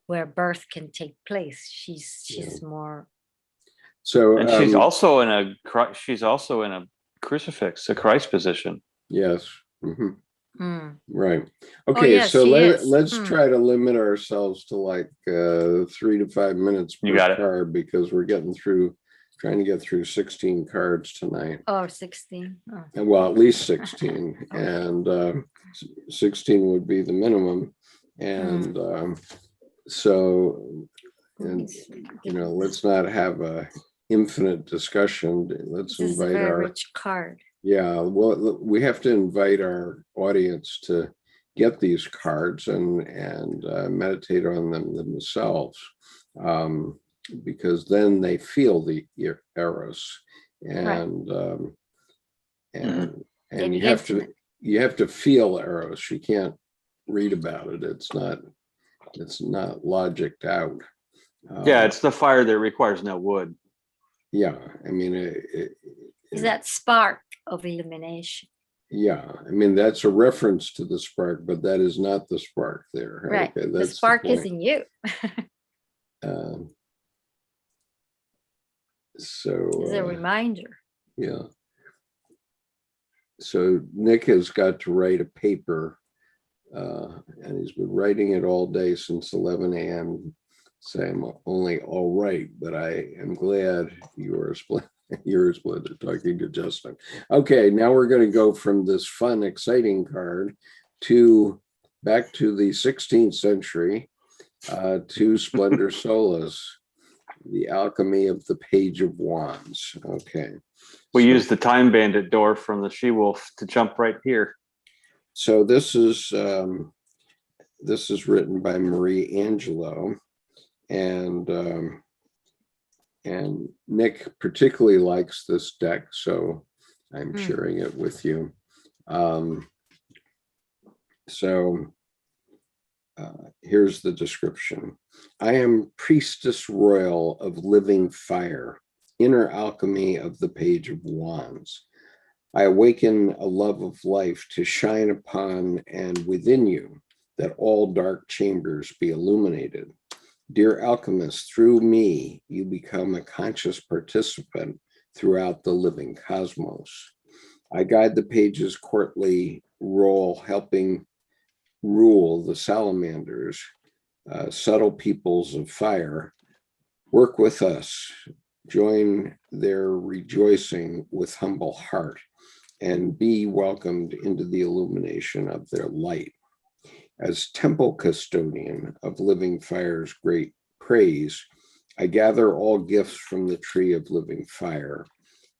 where birth can take place. She's more So And she's also in a crucifix, a Christ position. yes. Mhm. mm. Right. Oh Okay, yeah, so she is. let's try to limit ourselves to like 3 to 5 minutes You per got it. card, because we're trying to get through 16 cards tonight. Oh, 16. Oh. And well, at least 16, and 16 would be the minimum. And so, Let me and see. let's not have a infinite discussion. Let's This is a invite very our rich card. Yeah, well, we have to invite our audience to get these cards and meditate on them themselves, because then they feel the eros, Right. and and They you begin have to feel eros. You can't read about it. It's not logicked out. Yeah, it's the fire that requires no wood. Yeah, I mean, is that spark of illumination. yeah, I mean, that's a reference to the spark, but that is not the spark there. Right. Okay, The that's spark the is point. in you. So It's a reminder. yeah. So Nick has got to write a paper, and he's been writing it all day since 11 a.m. So I'm only all right, but I am glad you're splendid talking to Justin. Okay, now we're going to go from this fun, exciting card to back to the 16th century, to Splendor Solas, the alchemy of the Page of Wands. Okay. We so, use the time bandit door from the she-wolf to jump right here. So this is written by Marie Angelo, and Nick particularly likes this deck, so I'm sharing it with you. Here's the description. I am priestess royal of living fire, inner alchemy of the Page of Wands. I awaken a love of life to shine upon and within you, that all dark chambers be illuminated. Dear alchemist, through me, you become a conscious participant throughout the living cosmos. I guide the page's courtly role, helping rule the salamanders, subtle peoples of fire. Work with us, join their rejoicing with humble heart, and be welcomed into the illumination of their light. As temple custodian of living fire's great praise, I gather all gifts from the tree of living fire.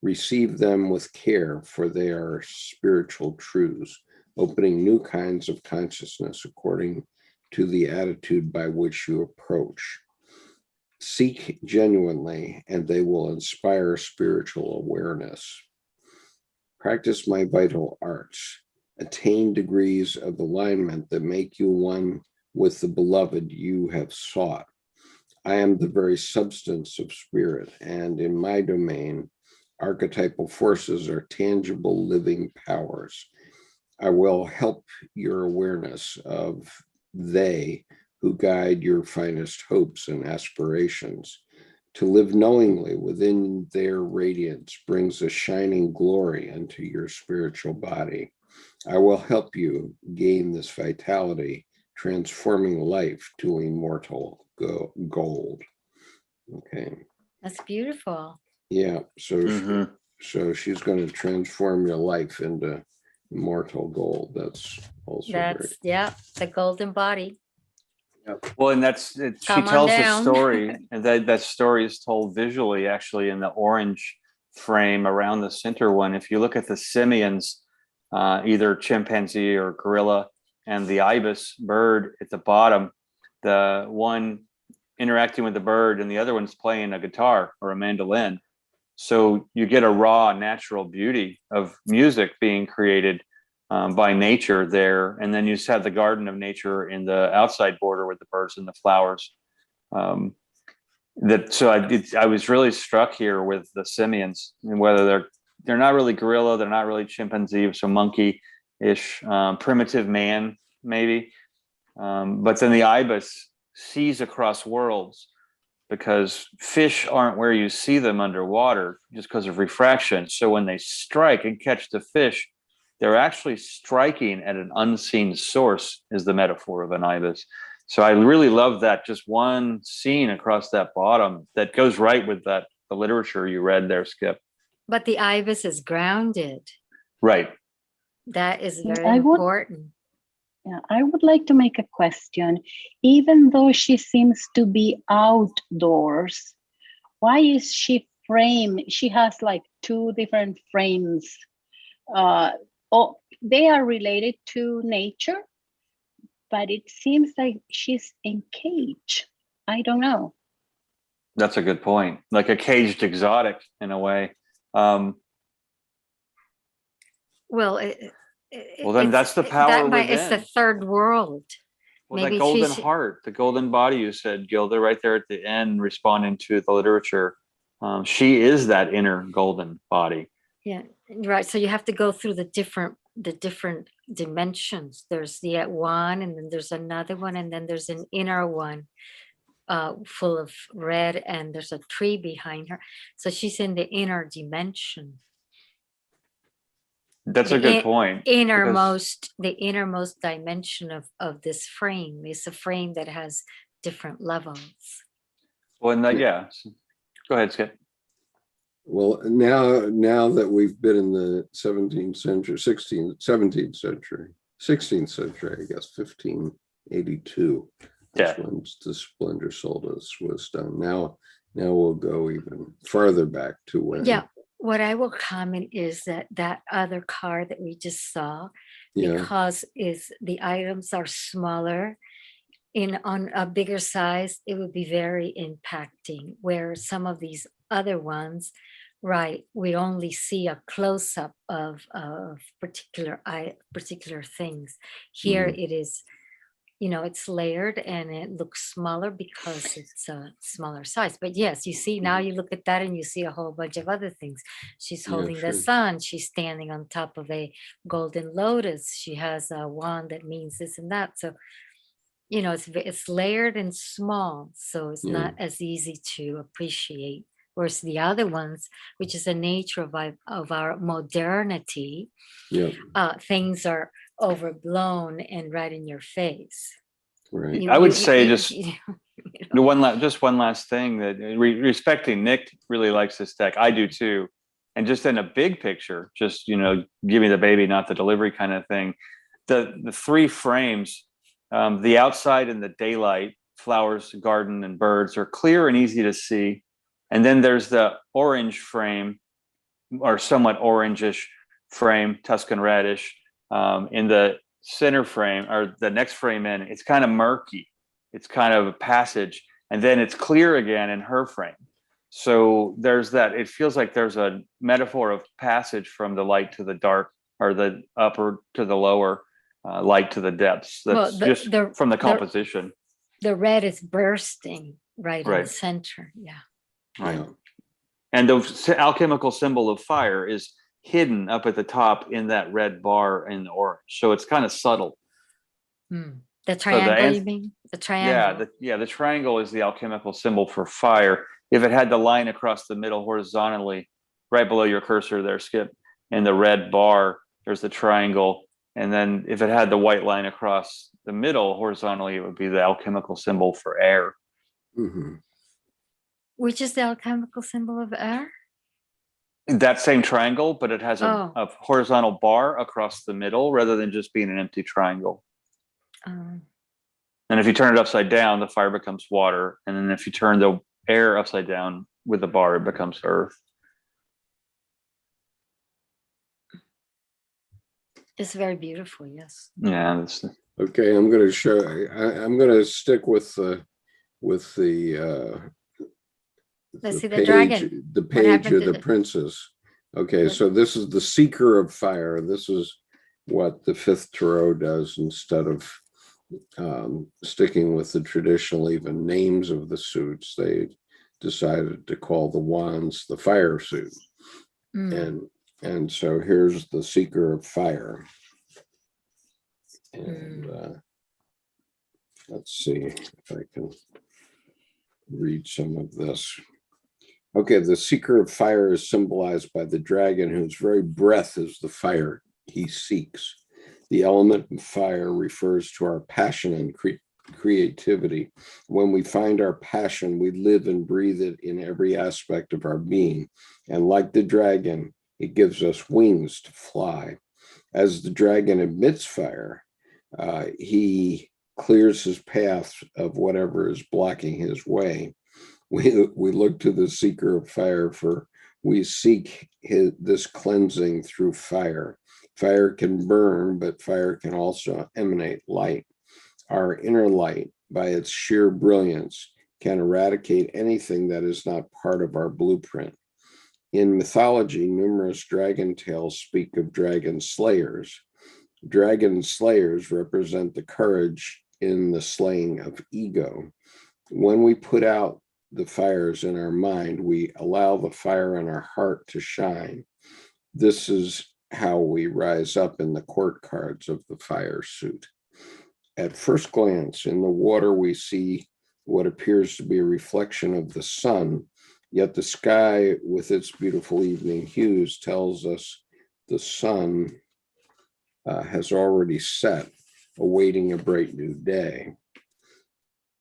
Receive them with care, for they are spiritual truths, opening new kinds of consciousness according to the attitude by which you approach. Seek genuinely, and they will inspire spiritual awareness. Practice my vital arts. Attain degrees of alignment that make you one with the beloved you have sought. I am the very substance of spirit, and in my domain, archetypal forces are tangible living powers. I will help your awareness of they who guide your finest hopes and aspirations. To live knowingly within their radiance brings a shining glory into your spiritual body. I will help you gain this vitality, transforming life to immortal gold. Okay. That's beautiful. Yeah. So, Mhm. so she's going to transform your life into immortal gold. That's also That's, yeah, the golden body. Well, and that's it, she Come on tells the down. story, and that story is told visually, actually, in the orange frame around the center one. If you look at the simians, either chimpanzee or gorilla, and the ibis bird at the bottom, the one interacting with the bird, and the other one's playing a guitar or a mandolin. So you get a raw, natural beauty of music being created by nature there. And then you just have the garden of nature in the outside border with the birds and the flowers. I was really struck here with the simians, and whether they're not really gorilla, they're not really chimpanzee, so monkey-ish, primitive man maybe. But then the ibis sees across worlds, because fish aren't where you see them underwater just because of refraction. So when they strike and catch the fish, they're actually striking at an unseen source, is the metaphor of an ibis. So I really love that, just one scene across that bottom that goes right with the literature you read there, Skip. But the ibis is grounded. Right. That is very I would, important. yeah, I would like to make a question. Even though she seems to be outdoors, why is she framed? She has like two different frames. They are related to nature, but it seems like she's in cage. I don't know. That's a good point. Like a caged exotic in a way. Well, Well, then that's the power it's the within. third world. Well, Maybe that golden heart, the golden body you said, Gilda, right there at the end, responding to the literature. She is that inner golden body. Yeah, right. So you have to go through the different dimensions. There's the one, and then there's another one, and then there's an inner one full of red, and there's a tree behind her. So she's in the inner dimension. That's a good point. The innermost dimension of this frame is a frame that has different levels. Well, yeah. Go ahead, Skip. Well, now that we've been in the 17th century, 17th century, 16th century, I guess, 1582. Yeah. When the Splendor Solstice was done. Now we'll go even farther back to when. Yeah. What I will comment is that other card that we just saw, because the items are smaller, on a bigger size, it would be very impacting. Where some of these other ones, right, we only see a close up of particular things. Here it is. It's layered and it looks smaller because it's a smaller size. But yes, you see, now you look at that and you see a whole bunch of other things. She's holding the sun. She's standing on top of a golden lotus. She has a wand that means this and that. So, it's layered and small. So it's not as easy to appreciate. Whereas the other ones, which is the nature of our modernity, things are overblown and right in your face. Right. I would say just one last thing, that respecting Nick really likes this deck. I do too. And just in a big picture, just, give me the baby, not the delivery kind of thing. The three frames, the outside and the daylight, flowers, garden, and birds are clear and easy to see. And then there's the orange frame, or somewhat orangish frame, Tuscan reddish, in the center frame, or the next frame in, it's kind of murky. It's kind of a passage, and then it's clear again in her frame. So there's that. It feels like there's a metaphor of passage from the light to the dark, or the upper to the lower, light to the depths. That's from the composition. The red is bursting right in the center. Yeah. Right. Yeah. And the alchemical symbol of fire is hidden up at the top in that red bar in the orange. So it's kind of subtle. The So triangle, you mean? The triangle. the triangle is the alchemical symbol for fire. If it had the line across the middle horizontally, right below your cursor there, Skip, and the red bar, there's the triangle. And then if it had the white line across the middle horizontally, it would be the alchemical symbol for air. Mm-hmm. Which is the alchemical symbol of air? That same triangle, but it has Oh. a horizontal bar across the middle rather than just being an empty triangle. Um, And if you turn it upside down, the fire becomes water. And then if you turn the air upside down with the bar, it becomes earth. it's very beautiful, yes. Yeah. That's, Okay, I'm going to show. I'm going to stick with the Let's see the page, dragon. the What page happened of to the princess. Okay, What- so this is the seeker of fire. This is what the fifth tarot does instead of sticking with the traditional even names of the suits. They decided to call the wands the fire suit. Mm. And so here's the seeker of fire. And let's see if I can read some of this. Okay, the seeker of fire is symbolized by the dragon, whose very breath is the fire he seeks. The element of fire refers to our passion and creativity. When we find our passion, we live and breathe it in every aspect of our being. And like the dragon, it gives us wings to fly. As the dragon emits fire, he clears his path of whatever is blocking his way. We look to the seeker of fire, for we seek this cleansing through fire. Fire can burn, but fire can also emanate light. Our inner light, by its sheer brilliance, can eradicate anything that is not part of our blueprint. In mythology, numerous dragon tales speak of dragon slayers. Dragon slayers represent the courage in the slaying of ego. When we put out the fires in our mind, we allow the fire in our heart to shine. This is how we rise up in the court cards of the fire suit. At first glance, in the water, we see what appears to be a reflection of the sun, yet the sky with its beautiful evening hues tells us the sun has already set, awaiting a bright new day.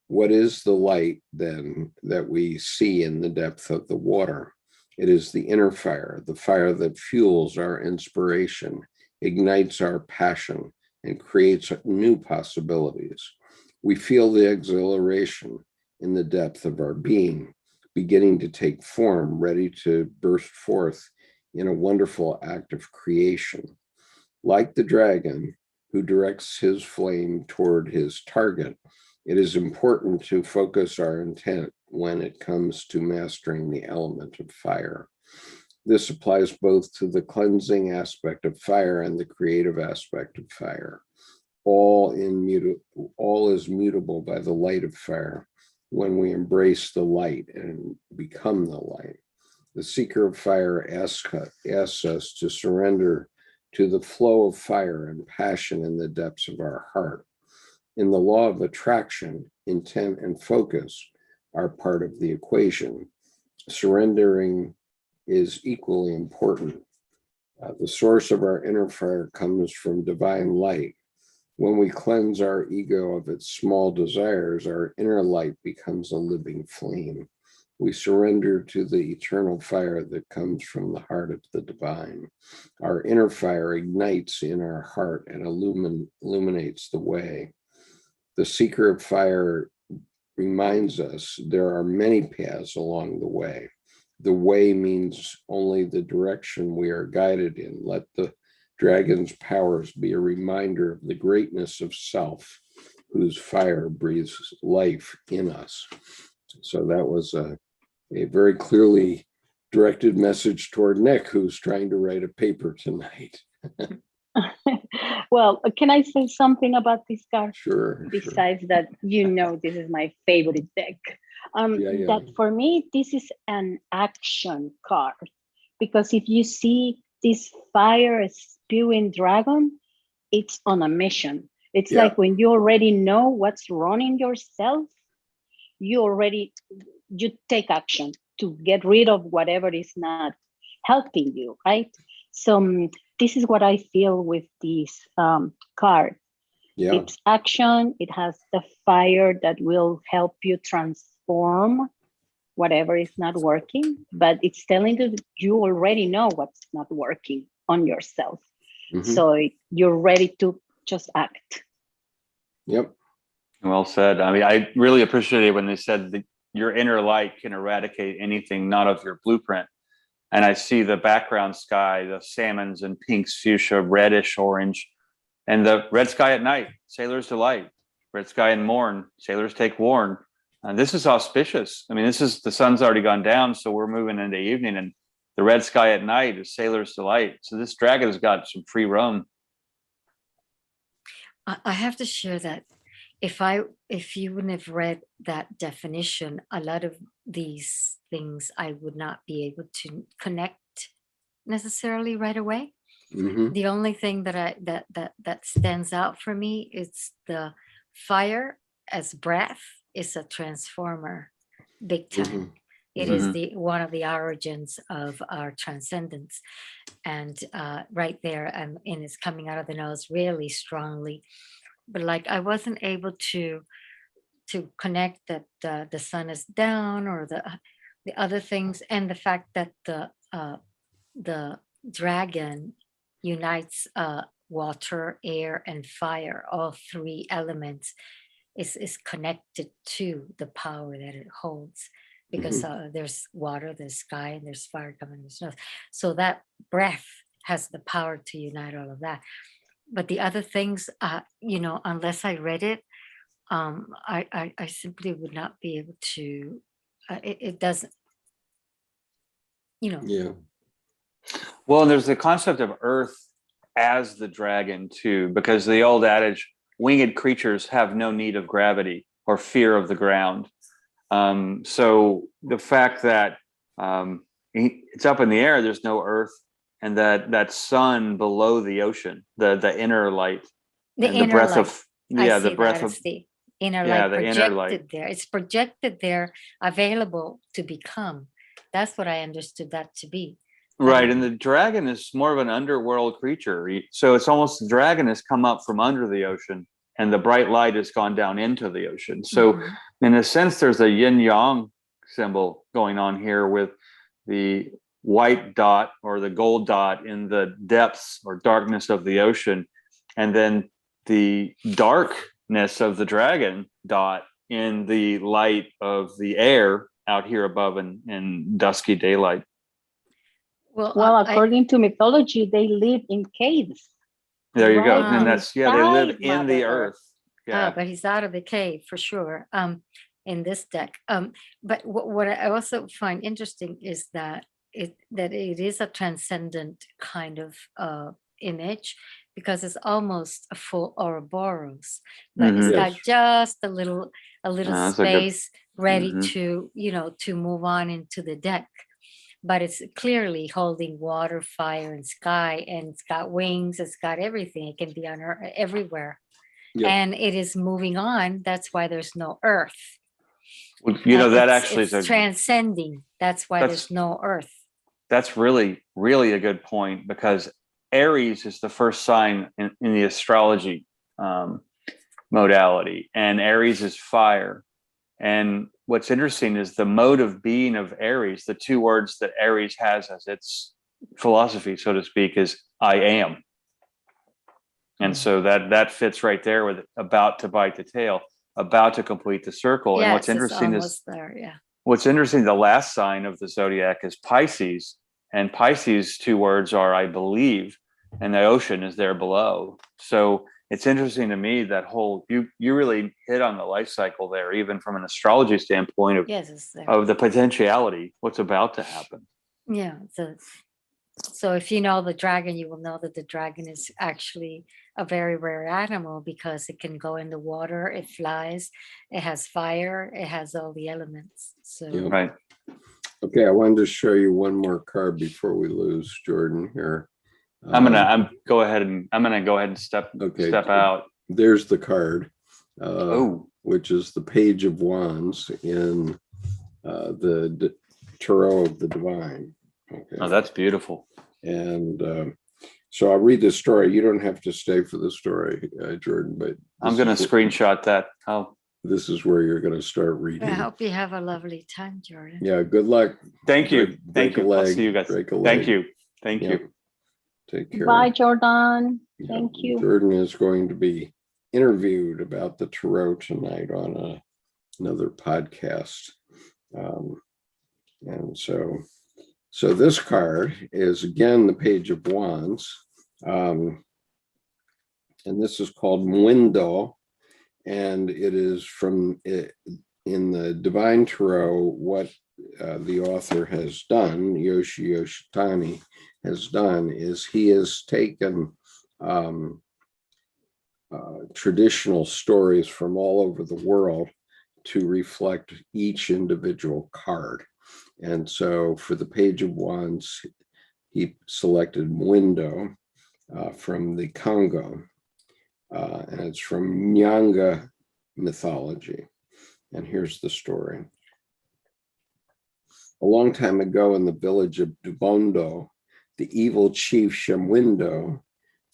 What is the light then that we see in the depth of the water? It is the inner fire, the fire that fuels our inspiration, ignites our passion, and creates new possibilities. We feel the exhilaration in the depth of our being, beginning to take form, ready to burst forth in a wonderful act of creation. Like the dragon who directs his flame toward his target, it is important to focus our intent when it comes to mastering the element of fire. This applies both to the cleansing aspect of fire and the creative aspect of fire. All is mutable by the light of fire when we embrace the light and become the light. The seeker of fire asks us to surrender to the flow of fire and passion in the depths of our heart. In the law of attraction, intent and focus are part of the equation. Surrendering is equally important. The source of our inner fire comes from divine light. When we cleanse our ego of its small desires, our inner light becomes a living flame. We surrender to the eternal fire that comes from the heart of the divine. Our inner fire ignites in our heart and illuminates the way. The seeker of fire reminds us there are many paths along the way. The way means only the direction we are guided in. Let the dragon's powers be a reminder of the greatness of self, whose fire breathes life in us. So that was a very clearly directed message toward Nick, who's trying to write a paper tonight. Well, can I say something about this card? Sure. Besides that, this is my favorite deck. That for me, this is an action card, because if you see this fire spewing dragon, it's on a mission. It's Yeah. like when you already know what's wrong in yourself, you take action to get rid of whatever is not helping you, right? So this is what I feel with this card. Yeah. It's action. It has the fire that will help you transform whatever is not working, but it's telling you that you already know what's not working on yourself. So you're ready to just act. Yep. Well said. I mean, I really appreciated when they said that your inner light can eradicate anything not of your blueprint. And I see the background sky, the salmons and pinks, fuchsia, reddish orange, and the red sky at night, sailor's delight. Red sky in morn, sailors take warn. And this is auspicious. I mean, the sun's already gone down, so we're moving into evening, and the red sky at night is sailor's delight. So this dragon has got some free roam. I have to share that if you wouldn't have read that definition, a lot of these things I would not be able to connect necessarily right away. The only thing that stands out for me is the fire as breath is a transformer, big time. It is the one of the origins of our transcendence, and right there, and it's coming out of the nose really strongly. But like I wasn't able to connect that the sun is down or the other things, and the fact that the dragon unites water, air, and fire. All three elements is connected to the power that it holds, because there's water, there's sky, and there's fire coming from the snow. So that breath has the power to unite all of that. But the other things, unless I read it, I simply would not be able to. It doesn't, Yeah. Well, and there's the concept of earth as the dragon too, because the old adage, winged creatures have no need of gravity or fear of the ground. So the fact that it's up in the air, there's no earth, and that sun below the ocean, the inner light, the inner breath light. of the breath of the inner yeah, light the projected inner light. there. It's projected there, available to become. That's what I understood that to be. Right, and the dragon is more of an underworld creature. So it's almost the dragon has come up from under the ocean, and the bright light has gone down into the ocean. So in a sense, there's a yin-yang symbol going on here with the white dot or the gold dot in the depths or darkness of the ocean, and then the darkness of the dragon dot in the light of the air out here above in dusky daylight. Well, according to mythology, they live in caves. There you go. And that's, they live in the earth. Yeah. But he's out of the cave for sure. In this deck. But what I also find interesting is that it is a transcendent kind of image, because it's almost a full Ouroboros, but it's got just a little space ready to to move on into the deck. But it's clearly holding water, fire, and sky, and it's got wings, it's got everything. It can be on earth, everywhere. And it is moving on. That's why there's no earth. Well, that actually is transcending. That's why there's no earth. That's really, really a good point, because Aries is the first sign in the astrology modality, and Aries is fire. And what's interesting is the mode of being of Aries, the two words that Aries has as its philosophy, so to speak, is I am. And so that fits right there with about to bite the tail, about to complete the circle. Yes, and what's interesting is there, what's interesting, the last sign of the zodiac is Pisces, and Pisces' two words are I believe, and the ocean is there below. So it's interesting to me that whole you really hit on the life cycle there, even from an astrology standpoint of the potentiality, what's about to happen. Yeah. So if you know the dragon, you will know that the dragon is actually a very rare animal, because it can go in the water, it flies, it has fire, it has all the elements. So right. Okay, I wanted to show you one more card before we lose Jordan here. I'm gonna go ahead and step out. there's the card, Oh, which is the Page of Wands in the Tarot of the Divine. Okay. oh, that's beautiful. And so I'll read the story. You don't have to stay for the story, Jordan, but I'm going to screenshot that. this is where you're going to start reading. I hope you have a lovely time, Jordan. Yeah, good luck. Thank you. Break Thank a you. I'll leg, see you guys. break a Thank leg. you. Thank Yep. you. Take care. Bye, Jordan. Yeah, Thank you. Jordan is going to be interviewed about the tarot tonight on another podcast. And so this card is again the Page of Wands. And this is called Mundo. And it is from it, in the Divine Tarot, what the author has done, Yoshitani has done, is he has taken traditional stories from all over the world to reflect each individual card. And so for the Page of Wands, he selected Mundo from the Congo. And it's from Nyanga mythology. And here's the story. A long time ago in the village of Dubondo, the evil chief Shemwindo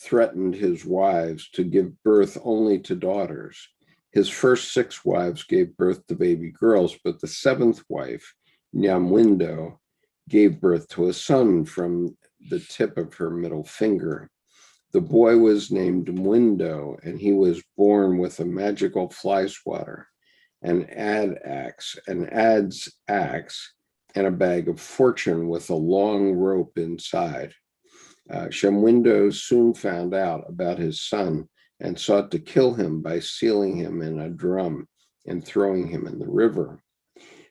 threatened his wives to give birth only to daughters. His first 6 wives gave birth to baby girls, but the 7th wife, Nyamwindo, gave birth to a son from the tip of her middle finger. The boy was named Mwindo, and he was born with a magical fly swatter, an ad's axe, and a bag of fortune with a long rope inside. Shemwindo soon found out about his son and sought to kill him by sealing him in a drum and throwing him in the river.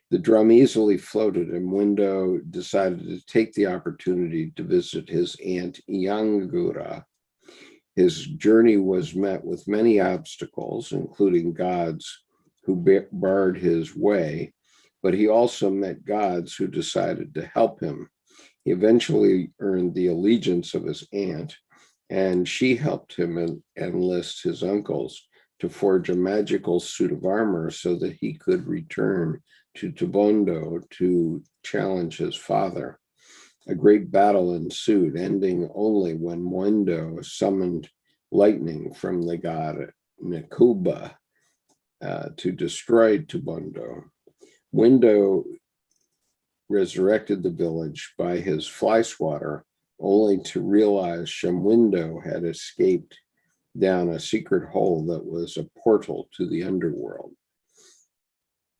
The drum easily floated, and Mwindo decided to take the opportunity to visit his aunt Yangura. His journey was met with many obstacles, including gods who barred his way, but he also met gods who decided to help him. He eventually earned the allegiance of his aunt, and she helped him enlist his uncles to forge a magical suit of armor so that he could return to Tubondo to challenge his father. A great battle ensued, ending only when Mwendo summoned lightning from the god Nakuba to destroy Tubondo. Mwendo resurrected the village by his fly swatter, only to realize Shemwindo had escaped down a secret hole that was a portal to the underworld.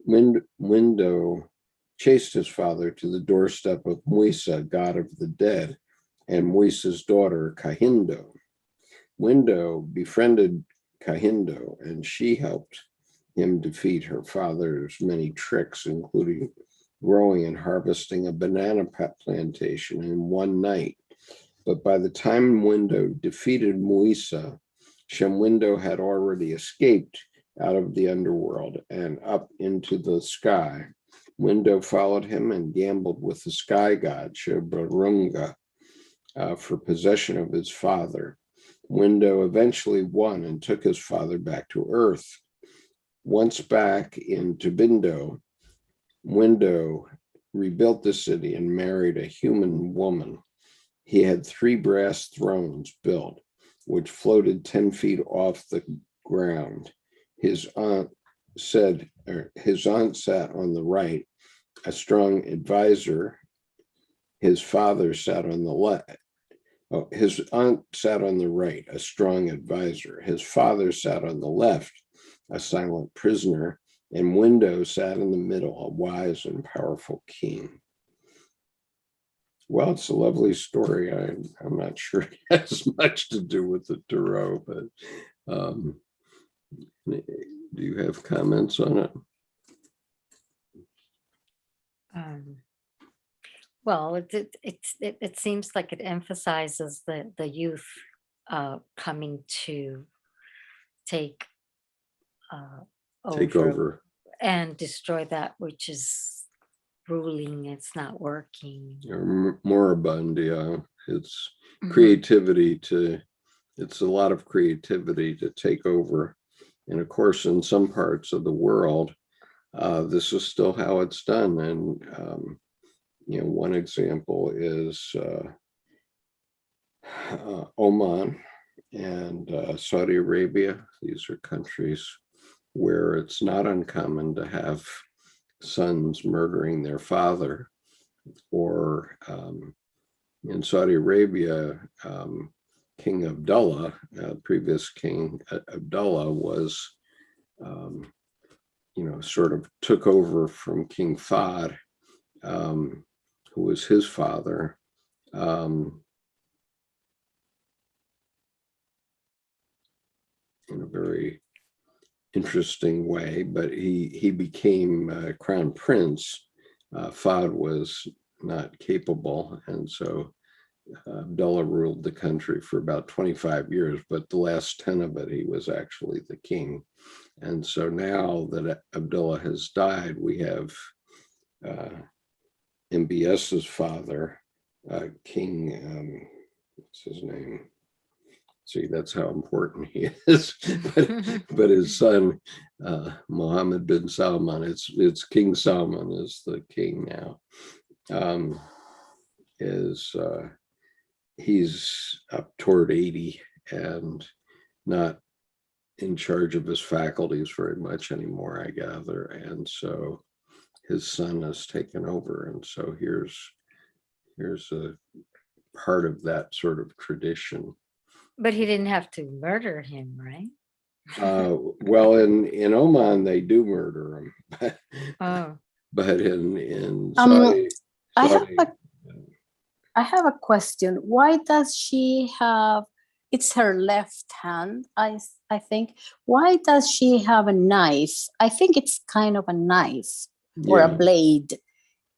Mwendo chased his father to the doorstep of Mwisa, god of the dead, and Mwisa's daughter, Kahindo. Mwendo befriended Kahindo, and she helped him defeat her father's many tricks, including growing and harvesting a banana plantation in one night. But by the time Mwendo defeated Mwisa, Shemwindo had already escaped out of the underworld and up into the sky. Mwendo followed him and gambled with the sky god Shebarunga for possession of his father. Mwendo eventually won and took his father back to Earth. Once back in Tubindo, Mwendo rebuilt the city and married a human woman. He had 3 brass thrones built, which floated 10 feet off the ground. His aunt sat on the right, a strong advisor. His father sat on the left. Oh, his aunt sat on the right, a strong advisor. His father sat on the left, a silent prisoner, and Mwendo sat in the middle, a wise and powerful king. Well, it's a lovely story. I'm not sure it has much to do with the tarot, but do you have comments on it? Well, it seems like it emphasizes the youth coming to take over and destroy that which is ruling. It's not working. Or moribund, yeah. It's creativity to it's a lot of creativity to take over. And of course, in some parts of the world, this is still how it's done. And, one example is Oman and Saudi Arabia. These are countries where it's not uncommon to have sons murdering their father. Or in Saudi Arabia, King Abdullah, previous King Abdullah was, sort of took over from King Fahd, who was his father. In a very interesting way, but he became crown prince. Fahd was not capable, and so Abdullah ruled the country for about 25 years, but the last 10 of it, he was actually the king. And so now that Abdullah has died, we have MBS's father, King, what's his name? See, that's how important he is. but his son, Mohammed bin Salman, it's King Salman is the king now. He's up toward 80 and not in charge of his faculties very much anymore, I gather. And so his son has taken over. And so here's a part of that sort of tradition. But he didn't have to murder him, right? Well, in Oman, they do murder him. Oh. But in Saudi, I have a question. Why does she have, it's her left hand, I think. Why does she have a knife? I think it's kind of a knife or a blade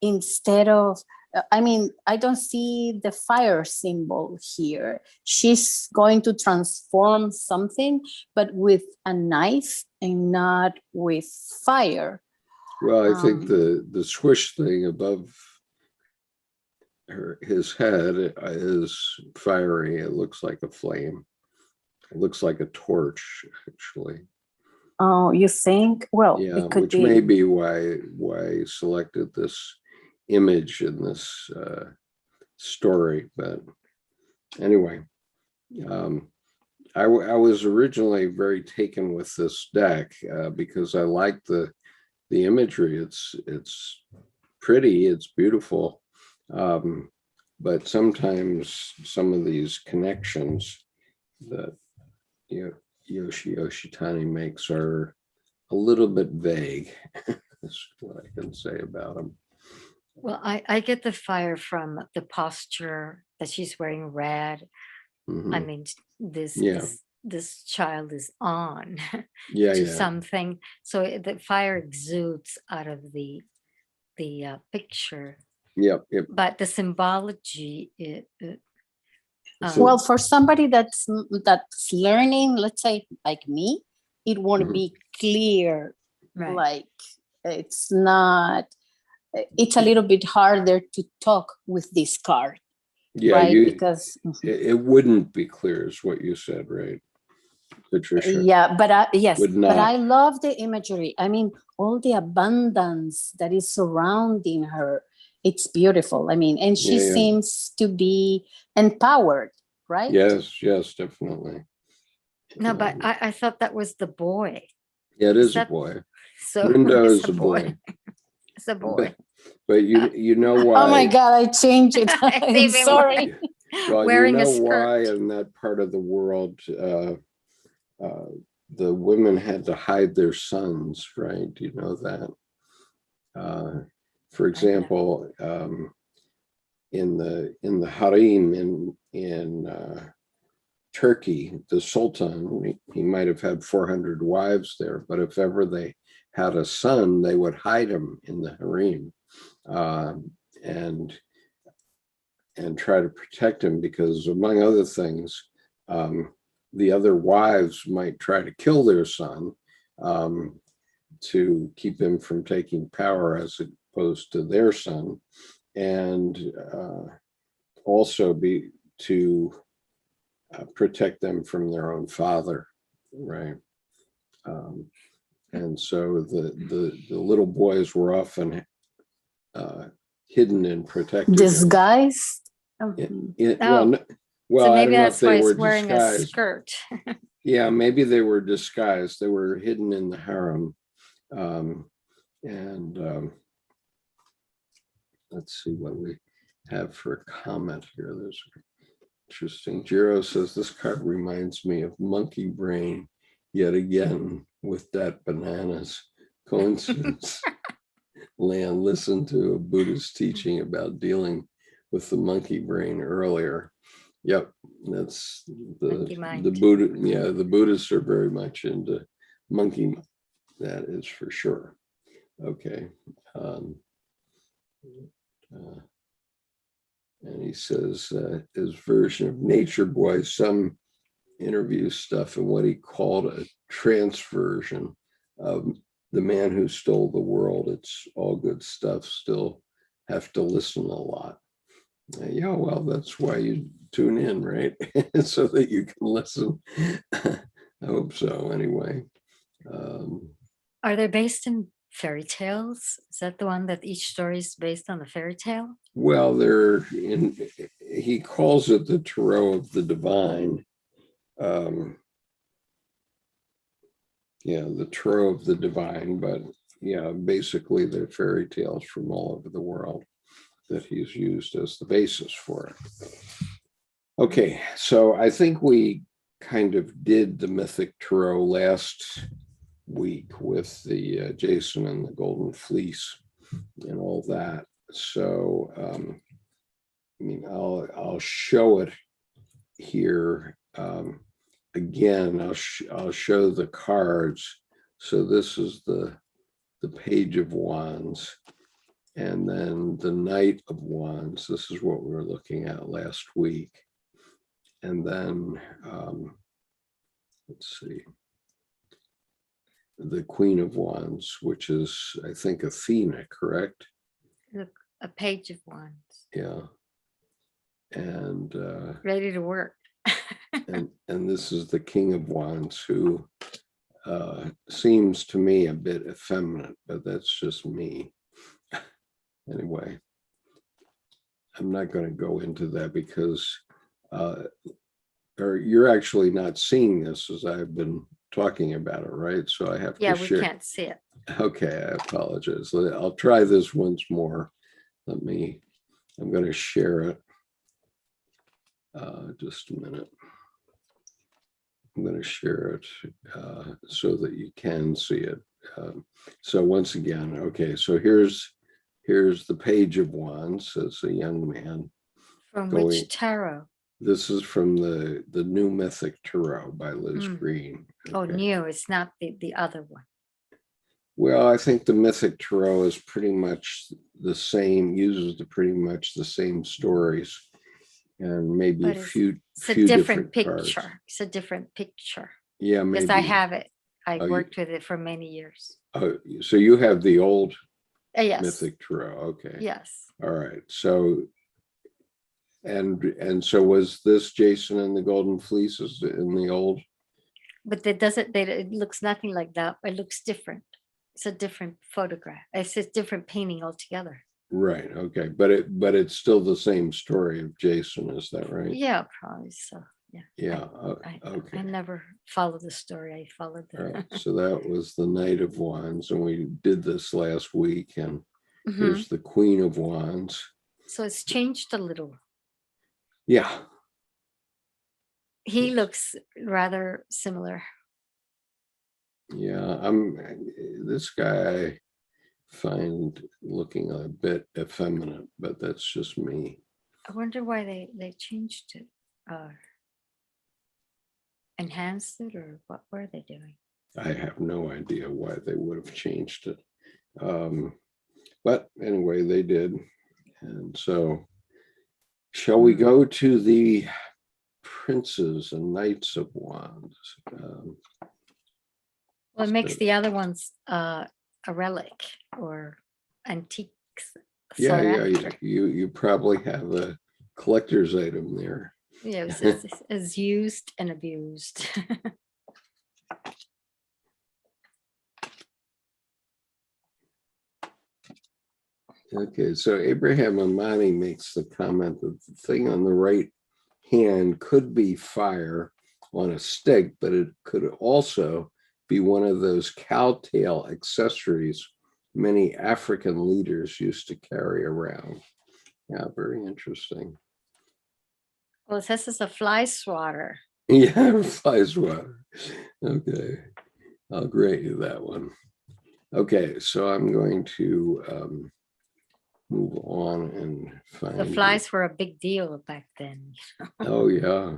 instead of, I don't see the fire symbol here. She's going to transform something, but with a knife and not with fire. Well, I think the swish thing above his head is fiery. It looks like a flame. It looks like a torch, actually. Oh, you think? Well, yeah, it could which be. may be why I selected this image in this story. But anyway, I was originally very taken with this deck because I like the imagery. It's pretty, it's beautiful. But sometimes some of these connections that Yoshitani makes are a little bit vague. That's what I can say about them. Well, I get the fire from the posture that she's wearing red. Mm-hmm. I mean, this child is on to something. So the fire exudes out of the picture. Yep. But the symbology, well, for somebody that's learning, let's say like me, it won't be clear. Right. Like it's not. It's a little bit harder to talk with this card. Yeah, right? Because it wouldn't be clear, is what you said, right, Patricia? Yeah, but I love the imagery. I mean, all the abundance that is surrounding her. It's beautiful. I mean, and she seems to be empowered, right? Yes, definitely. No, but I thought that was the boy. Yeah, it is a boy. So Window is a boy. It's a boy. But you know why? Oh my God, I changed it. I'm sorry. Well, wearing you know a skirt. why in that part of the world the women had to hide their sons, right? Do you know that? For example, in the harem in Turkey, the Sultan, he might have had 400 wives there, but if ever they had a son, they would hide him in the harem and try to protect him, because among other things, the other wives might try to kill their son to keep him from taking power as opposed to their son, and also be to protect them from their own father, right? And so the little boys were often hidden and protected. Disguised? Well, So I maybe don't know if that's why they were he's wearing a disguised. skirt. Yeah, maybe they were disguised. They were hidden in the harem. Let's see what we have for a comment here. There's interesting. Jiro says this card reminds me of monkey brain yet again with that bananas. Coincidence. Lan listened to a Buddhist teaching about dealing with the monkey brain earlier. Yep, that's the Buddha. Yeah, the Buddhists are very much into monkey. That is for sure. Okay. And he says his version of Nature Boy, some interview stuff, and what he called a transversion of The Man Who Stole the World. It's all good stuff. Still have to listen a lot. Yeah, well, that's why you tune in, right? So that you can listen. I hope so. Anyway. Are they based in fairy tales? Is that the one that each story is based on a fairy tale? Well, he calls it the Tarot of the Divine. Yeah, the Tarot of the Divine, but yeah, basically they're fairy tales from all over the world that he's used as the basis for it. Okay, so I think we kind of did the Mythic Tarot last week with the Jason and the Golden Fleece and all that. So, I mean, I'll show it here. Again, I'll show the cards. So this is the Page of Wands, and then the Knight of Wands. This is what we were looking at last week. And then, let's see, the Queen of Wands, which is, I think, Athena, correct? A Page of Wands. Yeah. And ready to work. and this is the King of Wands, who seems to me a bit effeminate, but that's just me. Anyway, I'm not going to go into that because or you're actually not seeing this as I've been talking about it, right? So I have to share. We can't see it. Okay, I apologize. I'll try this once more. I'm going to share it. Just a minute. I'm going to share it so that you can see it. So once again, okay, so here's the Page of Wands as a young man. From which tarot? This is from the New Mythic Tarot by Liz Green. Okay. Oh, new. It's not the other one. Well, I think the Mythic Tarot is pretty much the same, uses pretty much the same stories, and maybe But a few it's a different picture. Cards. It's a different picture. Yeah, maybe. Because I have it. I worked with it for many years. Oh, so you have the old yes. Mythic Tarot. Okay. Yes. All right. So, and so was this Jason and the Golden Fleeces in the old? But it looks nothing like that. It looks different. It's a different photograph. It's a different painting altogether. Right. Okay. But it's still the same story of Jason. Is that right? Yeah, probably so. Yeah. Yeah. Okay. I never followed the story. I followed the. All right. So that was the Knight of Wands, and we did this last week. And here's the Queen of Wands. So it's changed a little. Yeah. He looks rather similar. Yeah, this guy I find looking a bit effeminate, but that's just me. I wonder why they changed it, enhanced it, or what were they doing? I have no idea why they would have changed it. But anyway, they did. And so shall we go to the Princes and Knights of Wands? Well, it makes the other ones a relic or antiques. Yeah. You probably have a collector's item there. Yeah, it's used and abused. Okay, so Abraham Amani makes the comment that the thing on the right hand could be fire on a stick, but it could also be one of those cowtail accessories many African leaders used to carry around. Yeah, very interesting. Well, it says it's a fly swatter. Yeah, fly swatter. Okay, I'll grant you that one. Okay, so I'm going to move on and find The flies were a big deal back then. Oh yeah,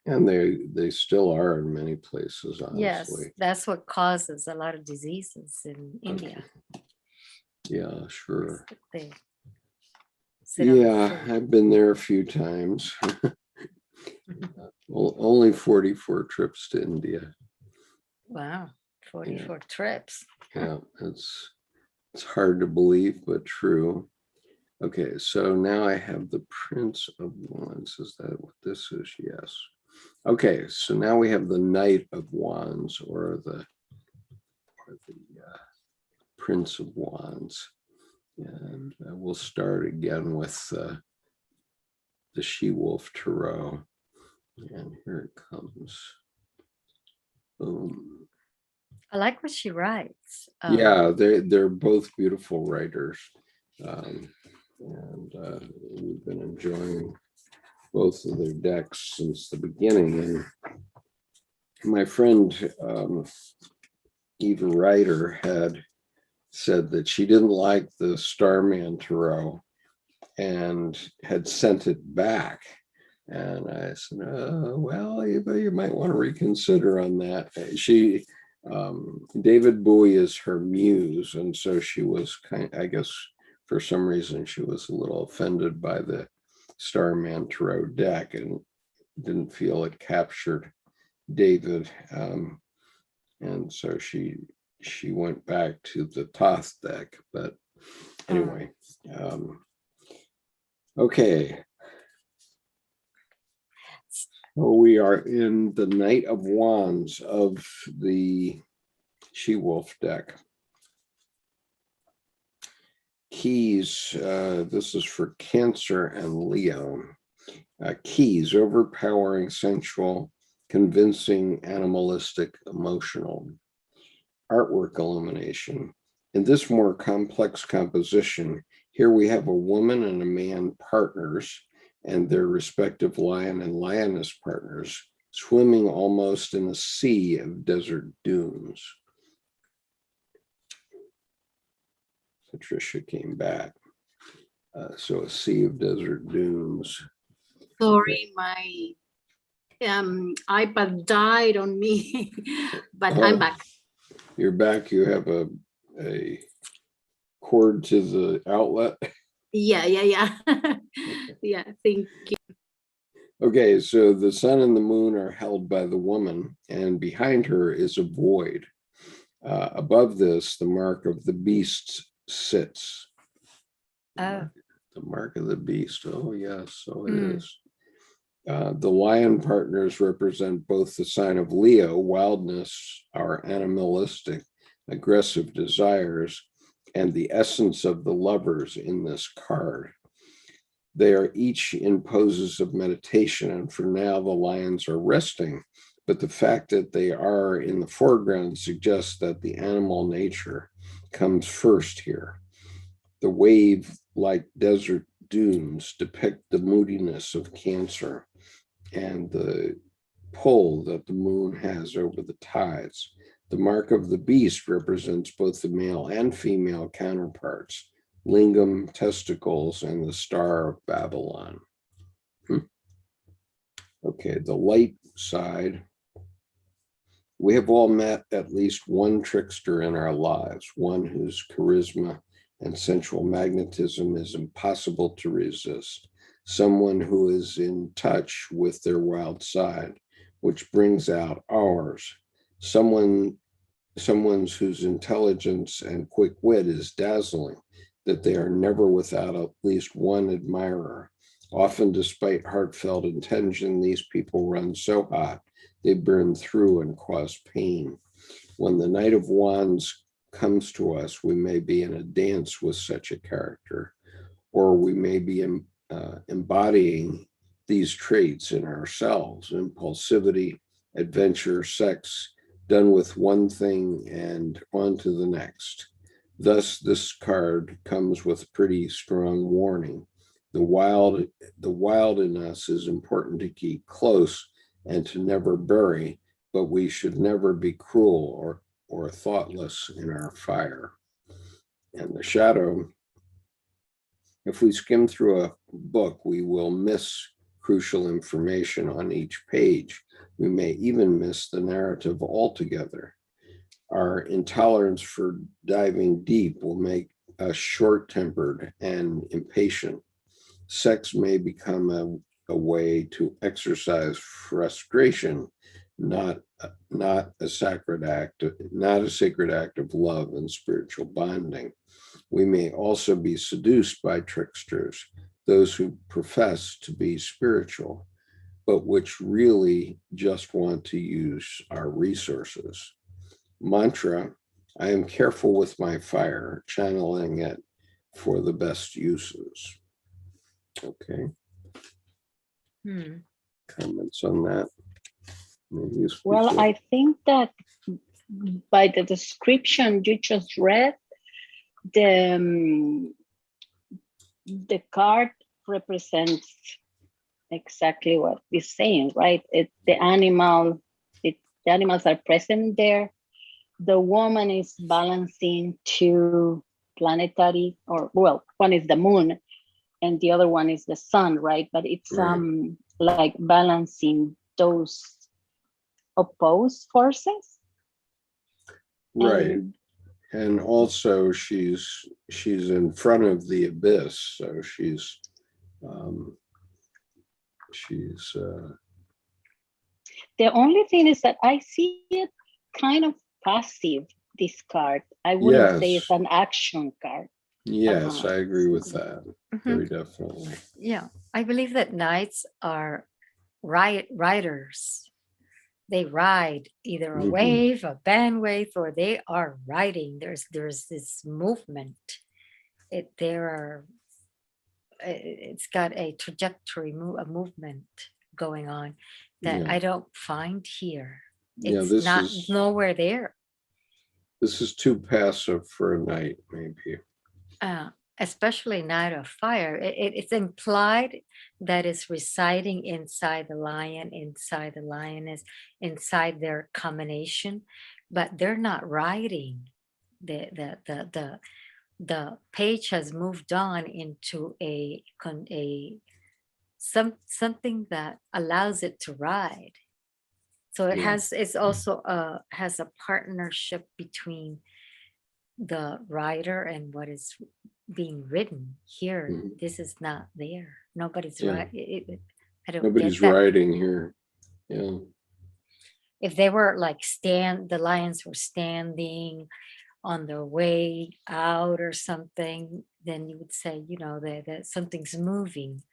and they still are in many places, Yes, honestly. that's what causes a lot of diseases in India. Yeah, sure. They sit on the Yeah, food. I've been there a few times. Well, only 44 trips to India. Wow, 44 trips. Yeah, it's hard to believe, but true. Okay, so now I have the Prince of Wands. Is that what this is? Yes. Okay, so now we have the Knight of Wands, or the Prince of Wands. And we'll start again with the She-Wolf Tarot. And here it comes. Boom. I like what she writes. Yeah, they're both beautiful writers. And we've been enjoying both of their decks since the beginning. And my friend Eva Ryder had said that she didn't like the Starman Tarot and had sent it back. And I said, well, you might want to reconsider on that. She, David Bowie is her muse. And so she was I guess for some reason, she was a little offended by the Starman Tarot deck and didn't feel it captured David. And so she went back to the Thoth deck. But anyway, okay. So we are in the Knight of Wands of the She-Wolf deck. Keys, this is for Cancer and Leo. Keys, overpowering, sensual, convincing, animalistic, emotional. Artwork illumination. In this more complex composition, here we have a woman and a man partners and their respective lion and lioness partners swimming almost in a sea of desert dunes. Patricia came back. So a sea of desert dunes. Sorry, my iPad died on me, but I'm back. You're back. You have a cord to the outlet. Yeah. Yeah, thank you. Okay, so the sun and the moon are held by the woman, and behind her is a void. Above this, the mark of the beast sits. Oh. The mark of the beast. Oh, yes, so it is. The lion partners represent both the sign of Leo, wildness, our animalistic, aggressive desires, and the essence of the lovers in this card. They are each in poses of meditation, and for now the lions are resting, but the fact that they are in the foreground suggests that the animal nature comes first here. The wave-like desert dunes depict the moodiness of Cancer and the pull that the moon has over the tides. The mark of the beast represents both the male and female counterparts, lingam, testicles, and the Star of Babylon. Okay, the light side. We have all met at least one trickster in our lives, one whose charisma and sensual magnetism is impossible to resist, someone who is in touch with their wild side, which brings out ours, someone's whose intelligence and quick wit is dazzling, that they are never without at least one admirer, Often, despite heartfelt intention, these people run so hot they burn through and cause pain. When the Knight of Wands comes to us, we may be in a dance with such a character, or we may be embodying these traits in ourselves: impulsivity, adventure, sex, done with one thing and on to the next. Thus, this card comes with pretty strong warning. The wild in us is important to keep close and to never bury, but we should never be cruel or thoughtless in our fire. And the shadow, if we skim through a book, we will miss crucial information on each page. We may even miss the narrative altogether. Our intolerance for diving deep will make us short-tempered and impatient. Sex may become a way to exercise frustration, not a sacred act of love and spiritual bonding. We may also be seduced by tricksters, those who profess to be spiritual, but which really just want to use our resources. Mantra: I am careful with my fire, channeling it for the best uses. Okay. Comments on that? Well, I think that by the description you just read, the card represents exactly what we're saying, right? The animals are present there. The woman is balancing two planetary, or well, one is the moon and the other one is the sun, right? But it's Right. like balancing those opposed forces. Right. And also she's in front of the abyss, so she's the only thing is that I see it kind of passive, this card. I wouldn't say it's an action card. Yes, I agree with that. Very definitely. Yeah, I believe that knights are riders. They ride either a wave, a band wave, or they are riding. There's this movement. It's got a trajectory, a movement going on that I don't find here. It's not nowhere there. This is too passive for a knight, maybe. Especially Knight of Fire. It's implied that it's residing inside the lion, inside the lioness, inside their combination, but they're not riding. The page has moved on into something that allows it to ride. So it's also has a partnership between the writer and what is being written here. This is not there. Nobody's right. I don't Nobody's get that. riding here. Yeah. If they were like the lions were standing on their way out or something, then you would say, that something's moving.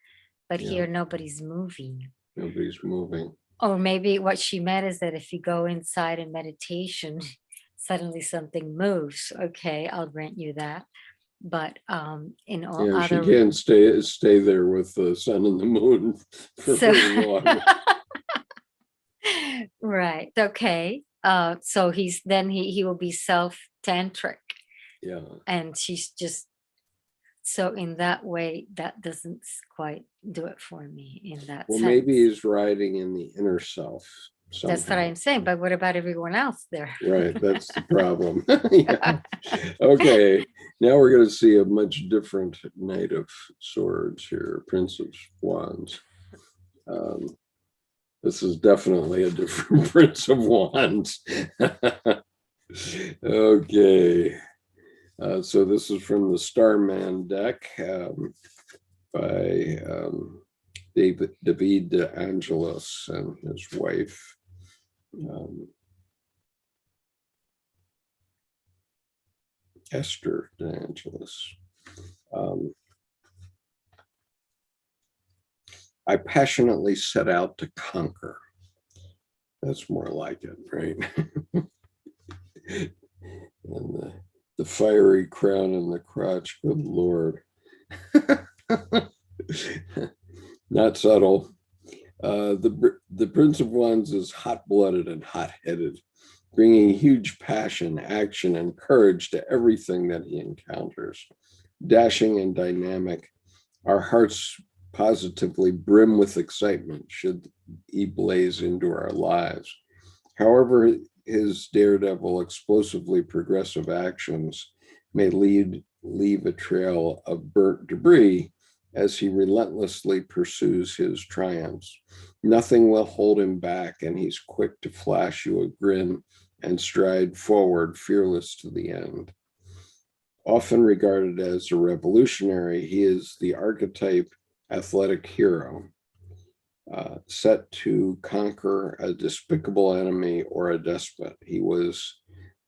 But here nobody's moving. Nobody's moving. Or maybe what she meant is that if you go inside in meditation, suddenly something moves. Okay, I'll grant you that. But in all other, she can't stay there with the sun and the moon for very long. Right. Okay. So he will be self-tantric. Yeah. And she's just, so in that way, that doesn't quite do it for me in that sense. Maybe he's riding in the inner self. Somehow. That's what I'm saying. But what about everyone else there? Right. That's the problem. Okay. Now we're going to see a much different Knight of Swords here, Prince of Wands. This is definitely a different Prince of Wands. Okay. So this is from the Starman deck by David De Angelis and his wife. Esther De Angelis. I passionately set out to conquer. That's more like it, right? And the fiery crown in the crotch, good Lord. Not subtle. The Prince of Wands is hot-blooded and hot-headed, bringing huge passion, action, and courage to everything that he encounters. Dashing and dynamic, our hearts positively brim with excitement should he blaze into our lives. However, his daredevil, explosively progressive actions may leave a trail of burnt debris as he relentlessly pursues his triumphs. Nothing will hold him back, and he's quick to flash you a grin and stride forward, fearless to the end. Often regarded as a revolutionary, he is the archetype athletic hero, set to conquer a despicable enemy or a despot. He was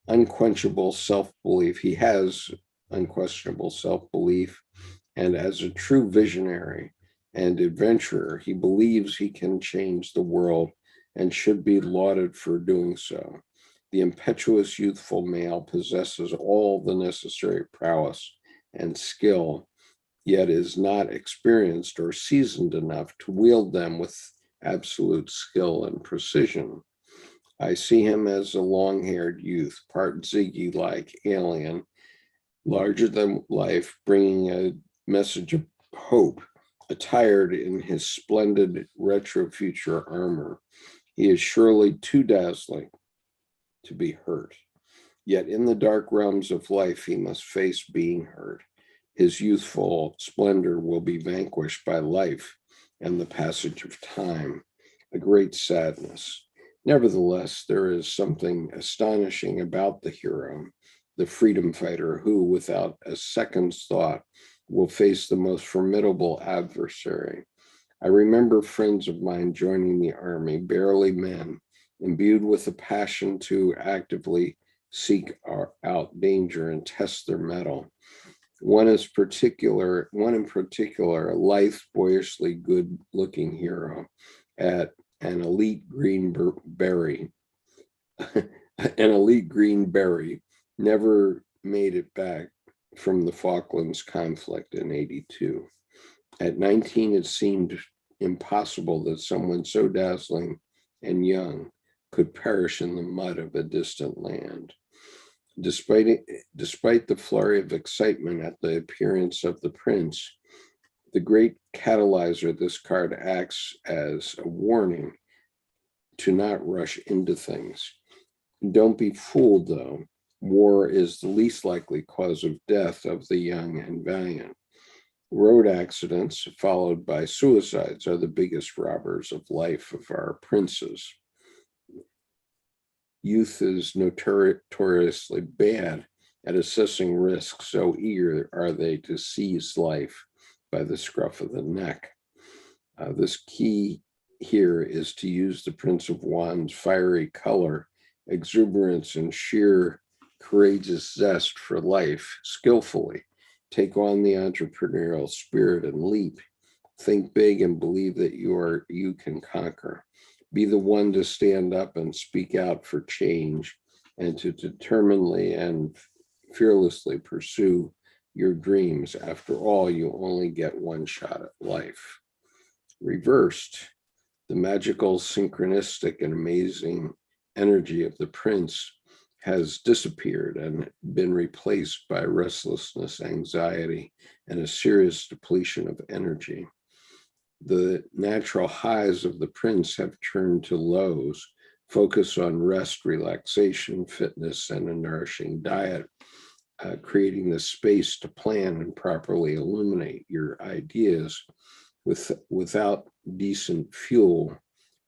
unquenchable self-belief. He has unquestionable self-belief, and as a true visionary and adventurer, he believes he can change the world and should be lauded for doing so. The impetuous youthful male possesses all the necessary prowess and skill, yet is not experienced or seasoned enough to wield them with absolute skill and precision. I see him as a long-haired youth, part Ziggy-like alien, larger than life, bringing a message of hope, attired in his splendid retro-future armor. He is surely too dazzling to be hurt. Yet in the dark realms of life, he must face being hurt. His youthful splendor will be vanquished by life and the passage of time, a great sadness. Nevertheless, there is something astonishing about the hero, the freedom fighter who, without a second's thought, will face the most formidable adversary. I remember friends of mine joining the army, barely men, imbued with a passion to actively seek out danger and test their mettle. One in particular, a lithe, boyishly good-looking hero at an elite green berry, never made it back from the Falklands conflict in '82. At 19, it seemed impossible that someone so dazzling and young could perish in the mud of a distant land. Despite the flurry of excitement at the appearance of the prince, the great catalyzer, this card acts as a warning to not rush into things. Don't be fooled, though. War is the least likely cause of death of the young and valiant. Road accidents, followed by suicides, are the biggest robbers of life of our princes. Youth is notoriously bad at assessing risk, so eager are they to seize life by the scruff of the neck. This key here is to use the Prince of Wands' fiery color, exuberance, and sheer courageous zest for life skillfully. Take on the entrepreneurial spirit and leap. Think big and believe that you can conquer. Be the one to stand up and speak out for change, and to determinedly and fearlessly pursue your dreams. After all, you only get one shot at life. Reversed, the magical, synchronistic, and amazing energy of the prince has disappeared and been replaced by restlessness, anxiety, and a serious depletion of energy. The natural highs of the prince have turned to lows. Focus on rest, relaxation, fitness, and a nourishing diet, creating the space to plan and properly illuminate your ideas. Without decent fuel,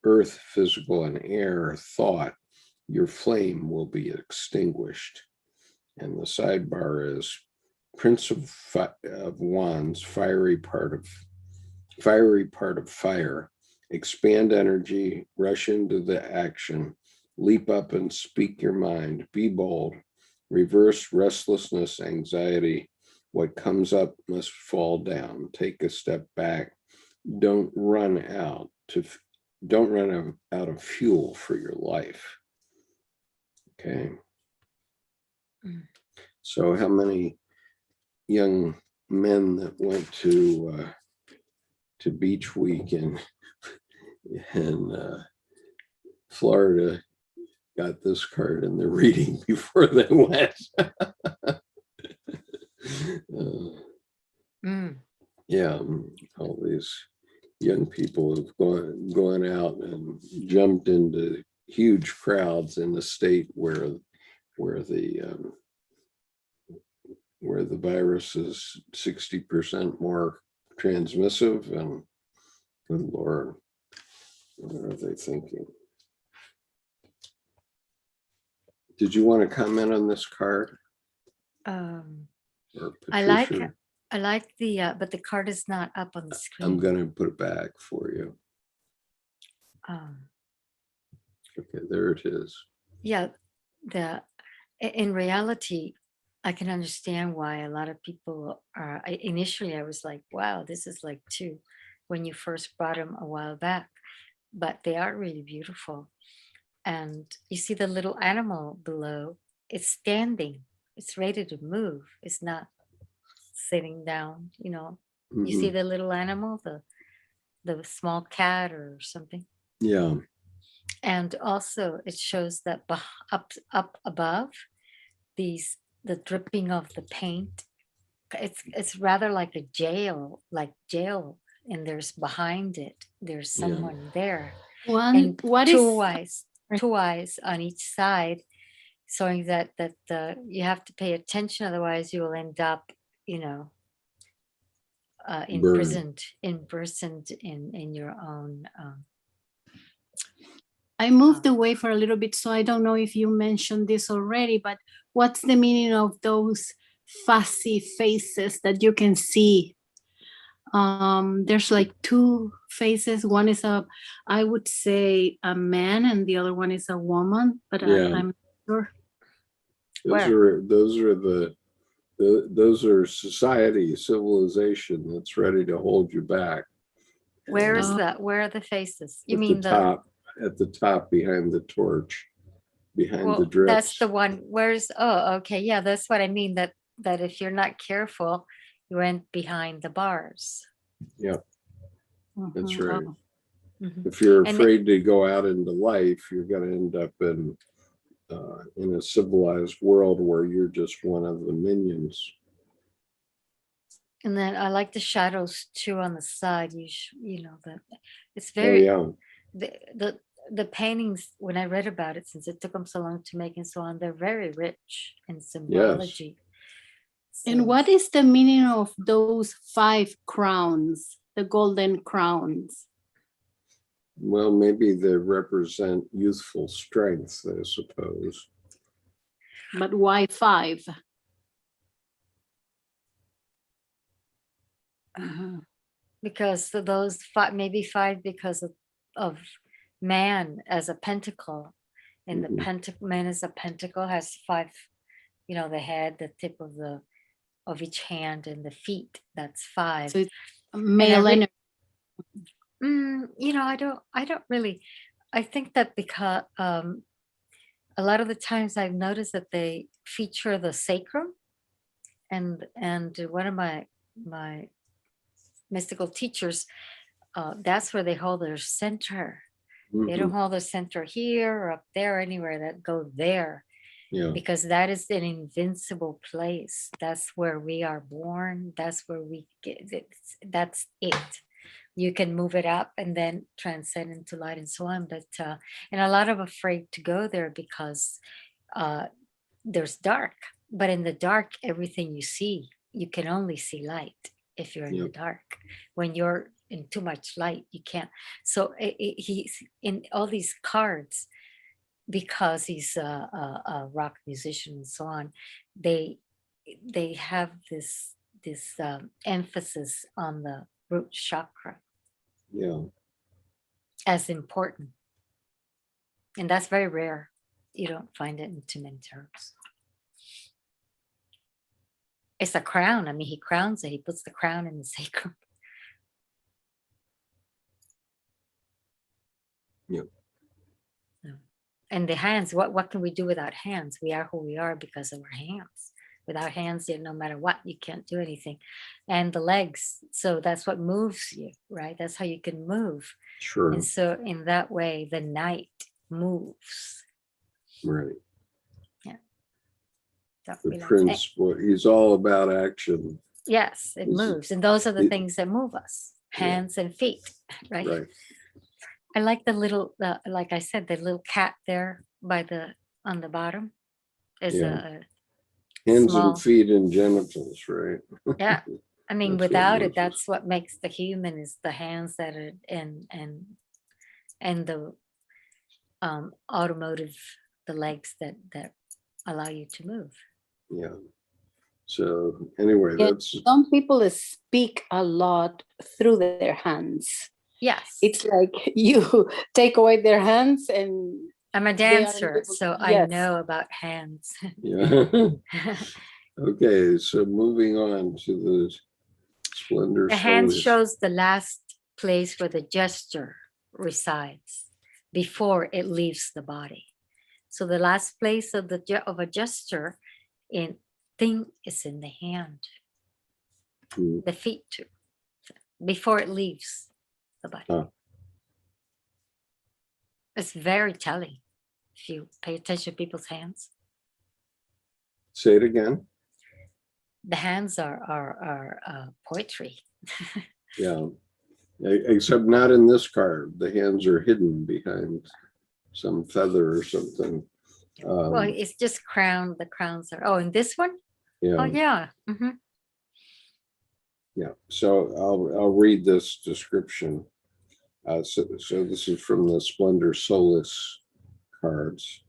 earth, physical, and air thought, your flame will be extinguished. And the sidebar is Prince of Wands, fiery part of fire. Expand energy, rush into the action, leap up and speak your mind, be bold, reverse restlessness, anxiety. What comes up must fall down. Take a step back, don't run out of fuel for your life. Okay. Mm. So how many young men that went to Beach Week in Florida got this card in the reading before they went? Yeah, all these young people have gone out and jumped into huge crowds in the state where the virus is 60% more transmissive, and good Lord, what are they thinking? Did you want to comment on this card? Or Patricia? I like the, but the card is not up on the screen. I'm going to put it back for you. Okay, there it is. Yeah, in reality, I can understand why a lot of people are. Initially, I was like, "Wow, this is like two," when you first brought them a while back, but they are really beautiful. And you see the little animal below. It's standing. It's ready to move. It's not sitting down. You know. Mhm. You see the little animal, the small cat or something. Yeah. And also it shows that up above the dripping of the paint, it's rather like a jail, and there's behind it, there's someone there. And What two is eyes on each side, showing that you have to pay attention, otherwise you will end up, you know, imprisoned in your own. I moved away for a little bit, so I don't know if you mentioned this already, but what's the meaning of those fussy faces that you can see? There's like two faces. One is I would say a man, and the other one is a woman, but Yeah. I'm not sure. Those are society, civilization that's ready to hold you back. Where is Oh. that? Where are the faces? You At mean the top, at the top behind the torch, behind the drips. That's the one. Where's, oh, okay. Yeah, that's what I mean. That if you're not careful, you went behind the bars. Yeah, that's Mhm. right. Oh. Mhm. If you're And afraid to go out into life, you're going to end up in a civilized world where you're just one of the minions. And then I like the shadows too on the side. You know that it's Oh very yeah, the paintings. When I read about it, since it took them so long to make and so on, they're very rich in symbology. And So- what is the meaning of those 5 crowns, the golden crowns? well, maybe they represent youthful strength, I suppose. But why 5? Because those five, maybe 5, because of man as a pentacle, and the man as a pentacle has 5, you know, the head, the tip of each hand, and the feet. That's 5. So it's male energy. You know, I don't really. I think that because a lot of the times I've noticed that they feature the sacrum, and one of my mystical teachers, that's where they hold their center. They don't hold their center here or up there, anywhere. That go there. Yeah. Because that is an invincible place. That's where we are born. That's where we get it. That's it. You can move it up and then transcend into light and so on. But and a lot of afraid to go there because there's dark. But in the dark, everything you see, you can only see light if you're in the dark. When you're in too much light, you can't. So he's in all these cards, because he's a rock musician and so on. They have this emphasis on the root chakra. Yeah. As important, and that's very rare. You don't find it in too many tarots. It's a crown. I mean, he crowns it. He puts the crown in the sacrum. Yep. And the hands, what can we do without hands? We are who we are because of our hands. Without hands, no matter what, you can't do anything. And the legs, so that's what moves you, right? That's how you can move. Sure. And so in that way, the night moves. Right. That The we like. prince, well, he's all about action. Yes, it Is it- moves. And those are the it- things that move us, Yeah. hands and feet, right? Right. I like the little, like I said, the little cat there on the bottom is Yeah. a Hands small, and feet and genitals, right? yeah. I mean, That's what without moves it, us. that's what makes the human is the hands that are and the automotive, the legs that allow you to move. Yeah. So anyway, Yeah, that's some people speak a lot through their hands. Yes, It's like you take away their hands and I'm a they are dancer, able- so I yes. know about hands. yeah. Okay, so moving on to the Splendor The hand Solis. shows the last place where the gesture resides before it leaves the body. So the last place of a gesture in thing is in the hand, Mm. the feet too, before it leaves the body. Huh. It's very telling if you pay attention to people's hands. Say it again. The hands are poetry. Yeah. Except not in this card. The hands are hidden behind some feather or something. Well, it's just crown. The crowns are. Oh, and this one. Yeah. Oh, yeah. Mhm. Yeah. So I'll read this description. So this is from the Splendor Solis cards.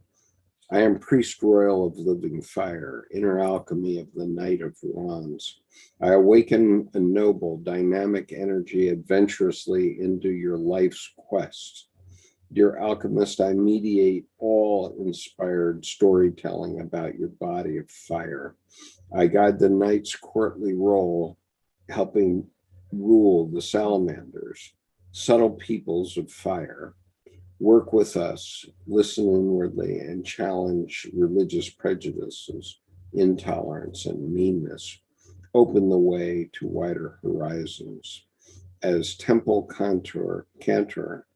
I am priest royal of living fire, inner alchemy of the night of Juan'S. I awaken a noble, dynamic energy adventurously into your life's quest. Dear alchemist, I mediate all inspired storytelling about your body of fire. I guide the night's courtly role, helping rule the salamanders, subtle peoples of fire. Work with us, listen inwardly, and challenge religious prejudices, intolerance, and meanness. Open the way to wider horizons. As temple cantor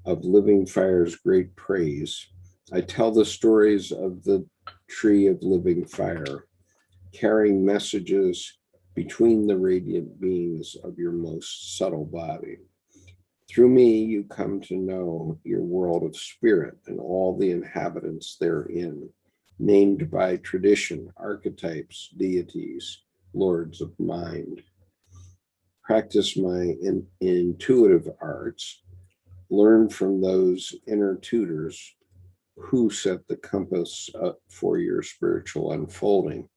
of living fire's great praise, I tell the stories of the tree of living fire, carrying messages between the radiant beings of your most subtle body. Through me, you come to know your world of spirit and all the inhabitants therein, named by tradition, archetypes, deities, lords of mind. Practice my intuitive arts, learn from those inner tutors who set the compass up for your spiritual unfolding.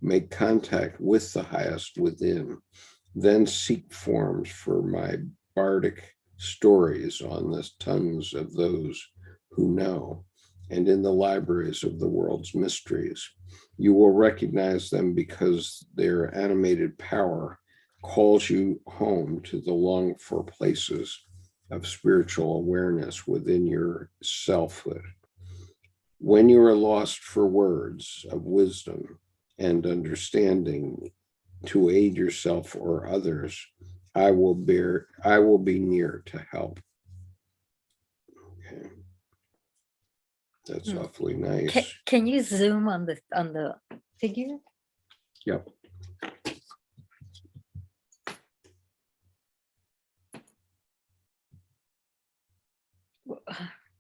Make contact with the highest within, then seek forms for my bardic stories on the tongues of those who know, and in the libraries of the world's mysteries. You will recognize them because their animated power calls you home to the longed for places of spiritual awareness within your selfhood. When you are lost for words of wisdom and understanding to aid yourself or others, I will be near to help. Okay. That's awfully nice. Can you zoom on the figure? Yep.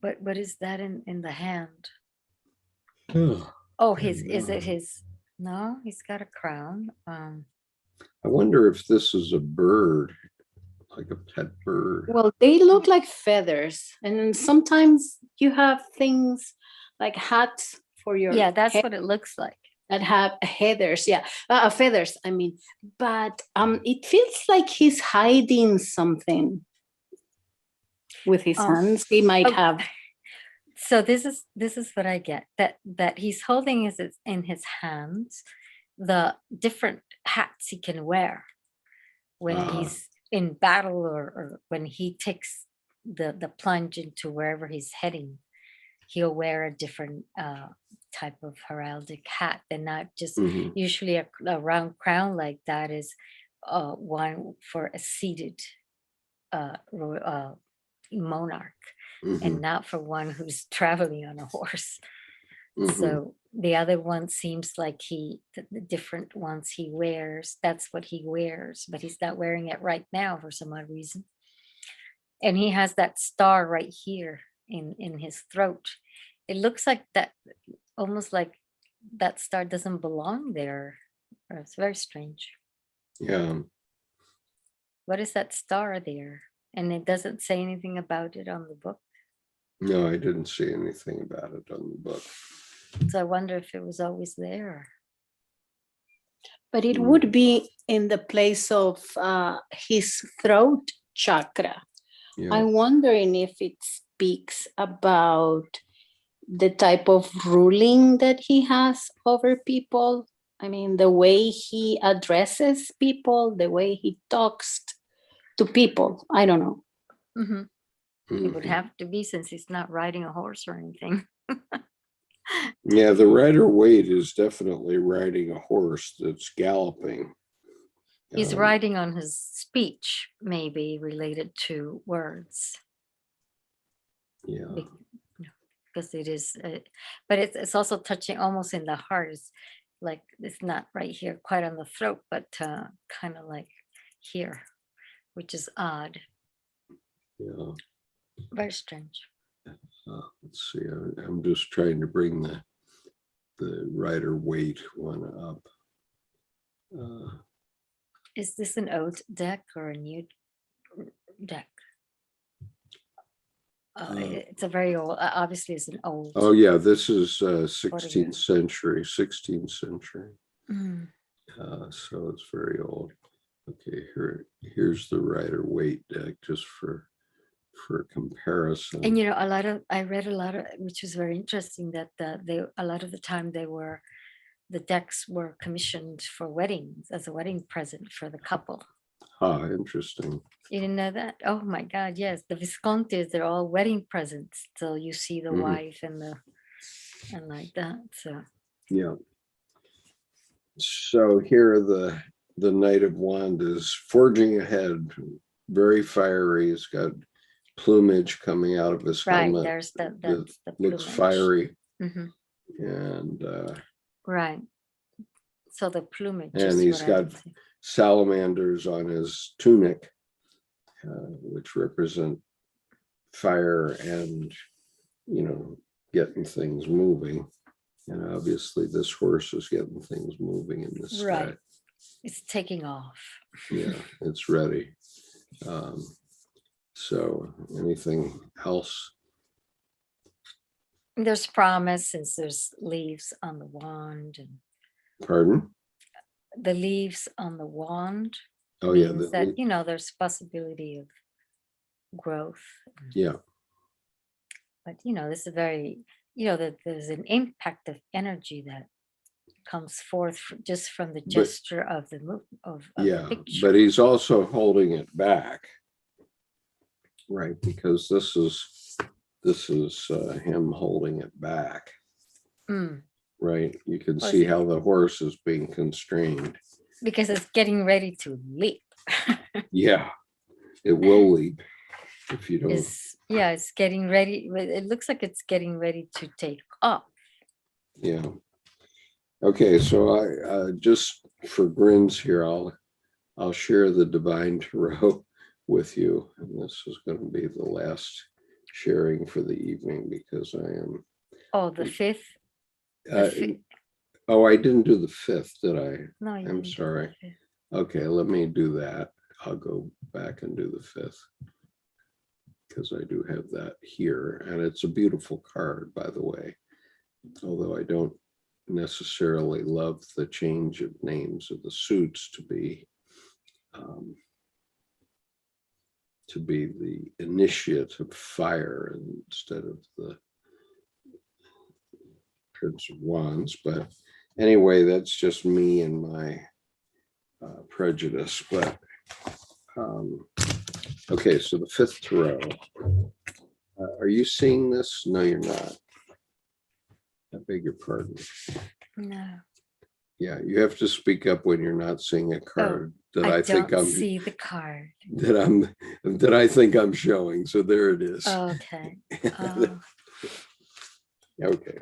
But what is that in the hand? Oh, Oh, is it his? No, he's got a crown. I wonder if this is a bird, like a pet bird. Well, they look like feathers, and then sometimes you have things like hats for your Yeah, that's head what it looks like. that have feathers. Yeah, feathers. I mean, but it feels like he's hiding something with his Oh. hands. He might Oh. have. So this is what I get, that he's holding in his hands the different hats he can wear when he's in battle or when he takes the plunge into wherever he's heading, he'll wear a different type of heraldic hat, and not just Mhm. usually a round crown like that is one for a seated monarch, Mhm. and not for one who's traveling on a horse. Mhm. So the other one seems like the different ones he wears, that's what he wears, but he's not wearing it right now for some odd reason. And he has that star right here in his throat. It looks like that, almost like that star doesn't belong there. It's very strange. Yeah. What is that star there? And it doesn't say anything about it on the book. No, I didn't see anything about it on the book. So I wonder if it was always there. But it would be in the place of his throat chakra. Yeah. I'm wondering if it speaks about the type of ruling that he has over people. I mean, the way he addresses people, the way he talks to people. I don't know. It would Mhm. have to be, since he's not riding a horse or anything. Yeah, the Rider-Waite is definitely riding a horse that's galloping. He's Um, riding on his speech, maybe related to words, Yeah. because it is, but it's also touching almost in the heart. It's like, it's not right here, quite on the throat, but kind of like here, which is odd, Yeah. very strange. Let's see. I'm just trying to bring the Rider-Waite one up. Is this an old deck or a new deck? It's a very old, obviously it's an old. Oh yeah, this is 16th century. Mm. So it's very old. Okay, here's the Rider-Waite deck, just for comparison. And I read a lot of, which was very interesting, that a lot of the time the decks were commissioned for weddings, as a wedding present for the couple. Ah, interesting. You didn't know that? Oh my God, yes. The Viscontis, they're all wedding presents. So you see the wife and like that. So yeah. So here the Knight of Wands is forging ahead, very fiery. He's got plumage coming out of his helmet. There's that's the looks plumage. fiery. And And right. So the plumage. And he's got salamanders on his tunic, which represent fire and, getting things moving. And obviously this horse is getting things moving in the sky. Right. It's taking off. Yeah, it's ready. So anything else? There's promise, since there's leaves on the wand. And Pardon? the leaves on the wand. Oh yeah. Means that, there's possibility of growth. Yeah. But, this is very, that there's an impact of energy that comes forth just from the gesture of the move of the picture. But he's also holding it back, right? Because this is him holding it back, right? You can see how the horse is being constrained because it's getting ready to leap. Yeah, it will leap if you don't. It's getting ready. It looks like it's getting ready to take off. Yeah. Okay, so I just for grins here, I'll share the Divine Tarot with you, and this is going to be the last sharing for the evening, because I am. Oh, the fifth. Oh, I didn't do the fifth, did I? No, I'm sorry. Okay, let me do that. I'll go back and do the fifth, because I do have that here, and it's a beautiful card, by the way, although I don't necessarily love the change of names of the suits to be the initiate of fire instead of the Prince of Wands. But anyway, that's just me and my prejudice. But Okay, so the fifth tarot. Are you seeing this? No, you're not. I beg your pardon. No, Yeah, you have to speak up when you're not seeing a card that I I think don't I'm see the card. that I think I'm showing. So there it is. Okay. Oh, Okay.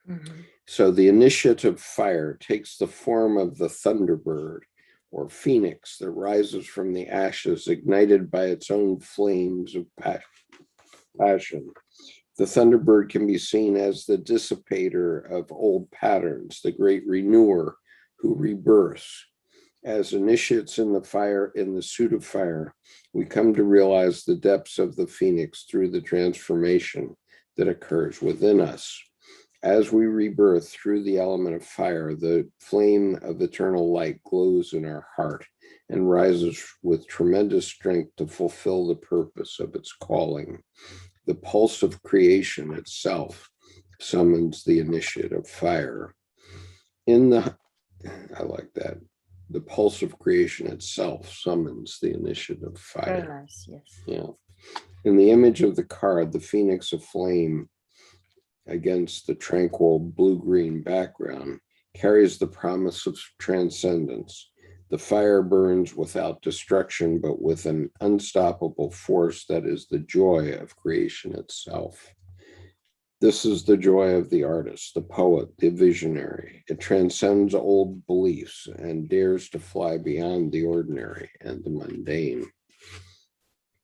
mhm. So the initiative fire takes the form of the thunderbird or phoenix that rises from the ashes, ignited by its own flames of passion. The thunderbird can be seen as the dissipator of old patterns, the great renewer who rebirths. As initiates in the suit of fire, we come to realize the depths of the phoenix through the transformation that occurs within us. As we rebirth through the element of fire, the flame of eternal light glows in our heart and rises with tremendous strength to fulfill the purpose of its calling. The pulse of creation itself summons the initiate of fire. I like that. The pulse of creation itself summons the initiate of Very fire. nice. Yes. Yeah. In the image of the card, the phoenix of flame against the tranquil blue-green background carries the promise of transcendence. The fire burns without destruction, but with an unstoppable force that is the joy of creation itself. This is the joy of the artist, the poet, the visionary. It transcends old beliefs and dares to fly beyond the ordinary and the mundane.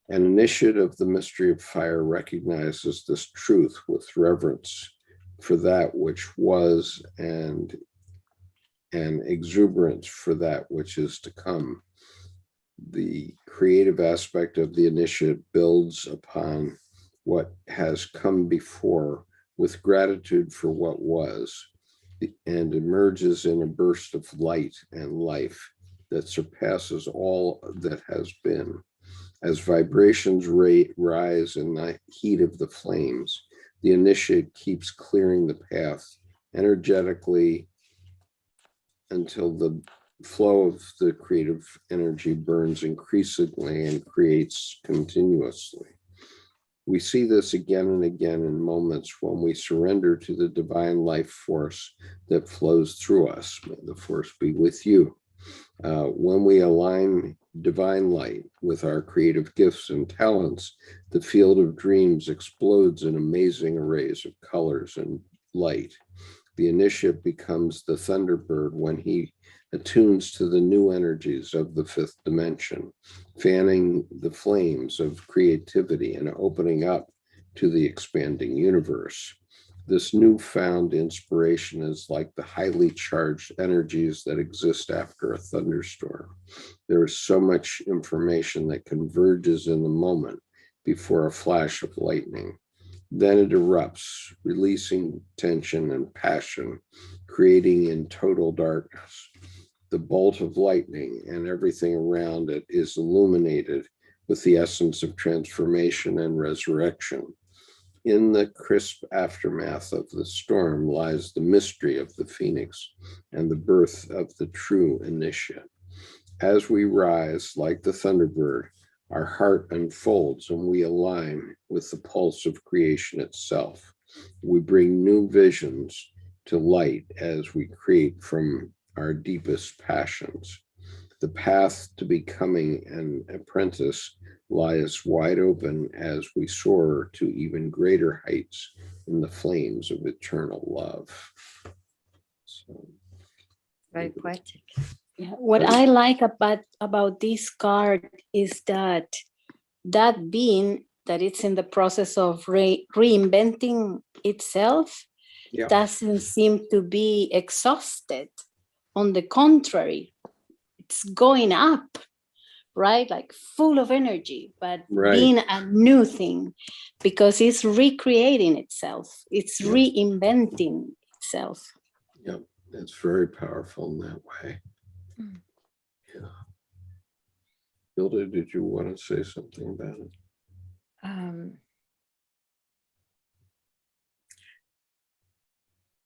An initiate of the mystery of fire recognizes this truth with reverence for that which was and an exuberance for that which is to come. The creative aspect of the initiate builds upon what has come before with gratitude for what was and emerges in a burst of light and life that surpasses all that has been. As vibrations rise in the heat of the flames, the initiate keeps clearing the path energetically until the flow of the creative energy burns increasingly and creates continuously. We see this again and again in moments when we surrender to the divine life force that flows through us. May the force be with you. When we align divine light with our creative gifts and talents, the field of dreams explodes in amazing arrays of colors and light. The initiate becomes the thunderbird when he attunes to the new energies of the fifth dimension, fanning the flames of creativity and opening up to the expanding universe. This newfound inspiration is like the highly charged energies that exist after a thunderstorm. There is so much information that converges in the moment before a flash of lightning. Then it erupts, releasing tension and passion, creating in total darkness. The bolt of lightning and everything around it is illuminated with the essence of transformation and resurrection. In the crisp aftermath of the storm lies the mystery of the phoenix and the birth of the true initiate. As we rise like the thunderbird, our heart unfolds and we align with the pulse of creation itself. We bring new visions to light as we create from our deepest passions. The path to becoming an apprentice lies wide open as we soar to even greater heights in the flames of eternal love. So, Very poetic. Yeah, what I like about this card is that being that it's in the process of reinventing itself yeah, doesn't seem to be exhausted. On the contrary, it's going up, right? Like full of energy, but right. being a new thing because it's recreating itself. It's Yeah. reinventing itself. Yep, it's very powerful in that way. Mm. Yeah. Hilda, did you want to say something about it?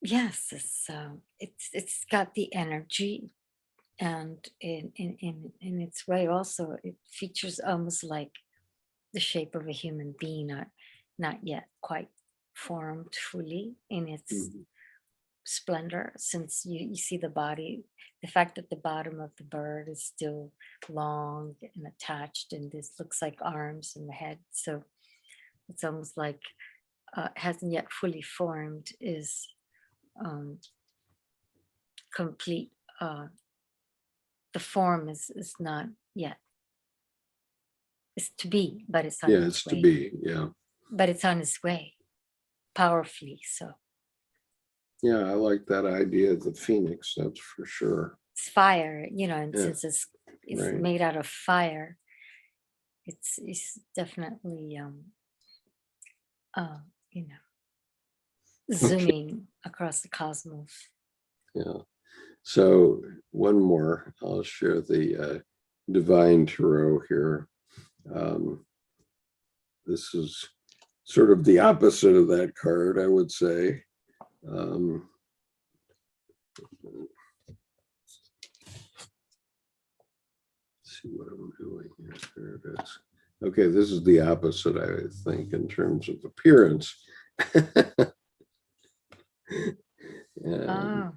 Yes, it's got the energy, And in its way also, it features almost like the shape of a human being, not yet quite formed fully in its splendor, since you see the body, the fact that the bottom of the bird is still long and attached, and this looks like arms and the head. So it's almost like hasn't yet fully formed, is complete. The form is not yet. It's to be, but it's on Yeah, its it's way. to be. Yeah. But it's on its way, powerfully so. Yeah, I like that idea of the phoenix, that's for sure. It's fire, you know, and Yeah, since it's right. made out of fire, it's definitely you know, zooming across the cosmos. Yeah. So one more, I'll share the Divine Tarot here. This is sort of the opposite of that card, I would say. See what I'm doing here. There it is. Okay, this is the opposite, I think, in terms of appearance. Oh.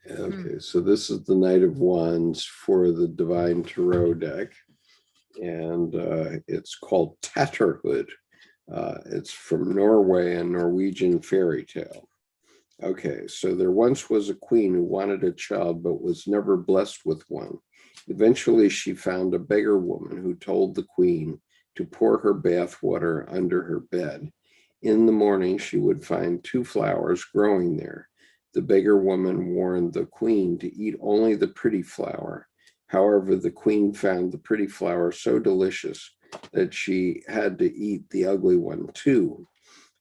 Okay, so this is the Knight of Wands for the Divine Tarot deck, and it's called Tatterhood. It's from Norway, a Norwegian fairy tale. Okay, so there once was a queen who wanted a child but was never blessed with one. Eventually, she found a beggar woman who told the queen to pour her bath water under her bed. In the morning, she would find 2 flowers growing there. The beggar woman warned the queen to eat only the pretty flower. However, the queen found the pretty flower so delicious that she had to eat the ugly one too.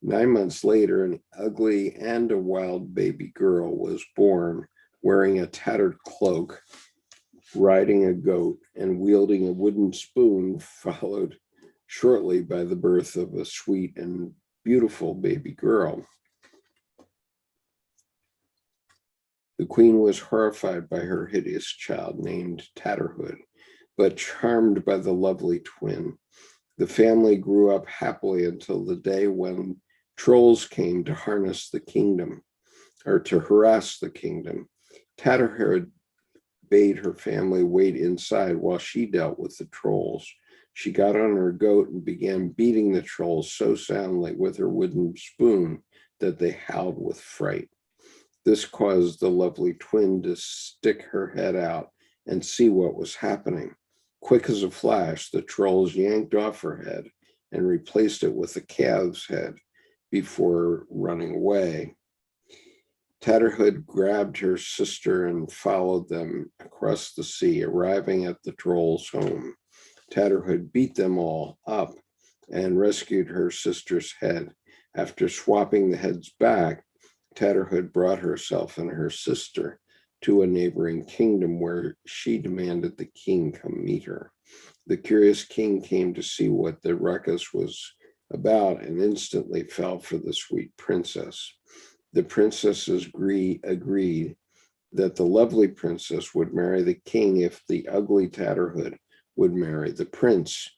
9 months later, an ugly and a wild baby girl was born, wearing a tattered cloak, riding a goat, and wielding a wooden spoon, followed shortly by the birth of a sweet and beautiful baby girl. The queen was horrified by her hideous child named Tatterhood, but charmed by the lovely twin. The family grew up happily until the day when trolls came to harness the kingdom, or to harass the kingdom. Tatterhood bade her family wait inside while she dealt with the trolls. She got on her goat and began beating the trolls so soundly with her wooden spoon that they howled with fright. This caused the lovely twin to stick her head out and see what was happening. Quick as a flash, the trolls yanked off her head and replaced it with a calf's head before running away. Tatterhood grabbed her sister and followed them across the sea, arriving at the trolls' home. Tatterhood beat them all up and rescued her sister's head. After swapping the heads back, Tatterhood brought herself and her sister to a neighboring kingdom where she demanded the king come meet her. The curious king came to see what the ruckus was about and instantly fell for the sweet princess. The princesses agreed that the lovely princess would marry the king if the ugly Tatterhood would marry the prince.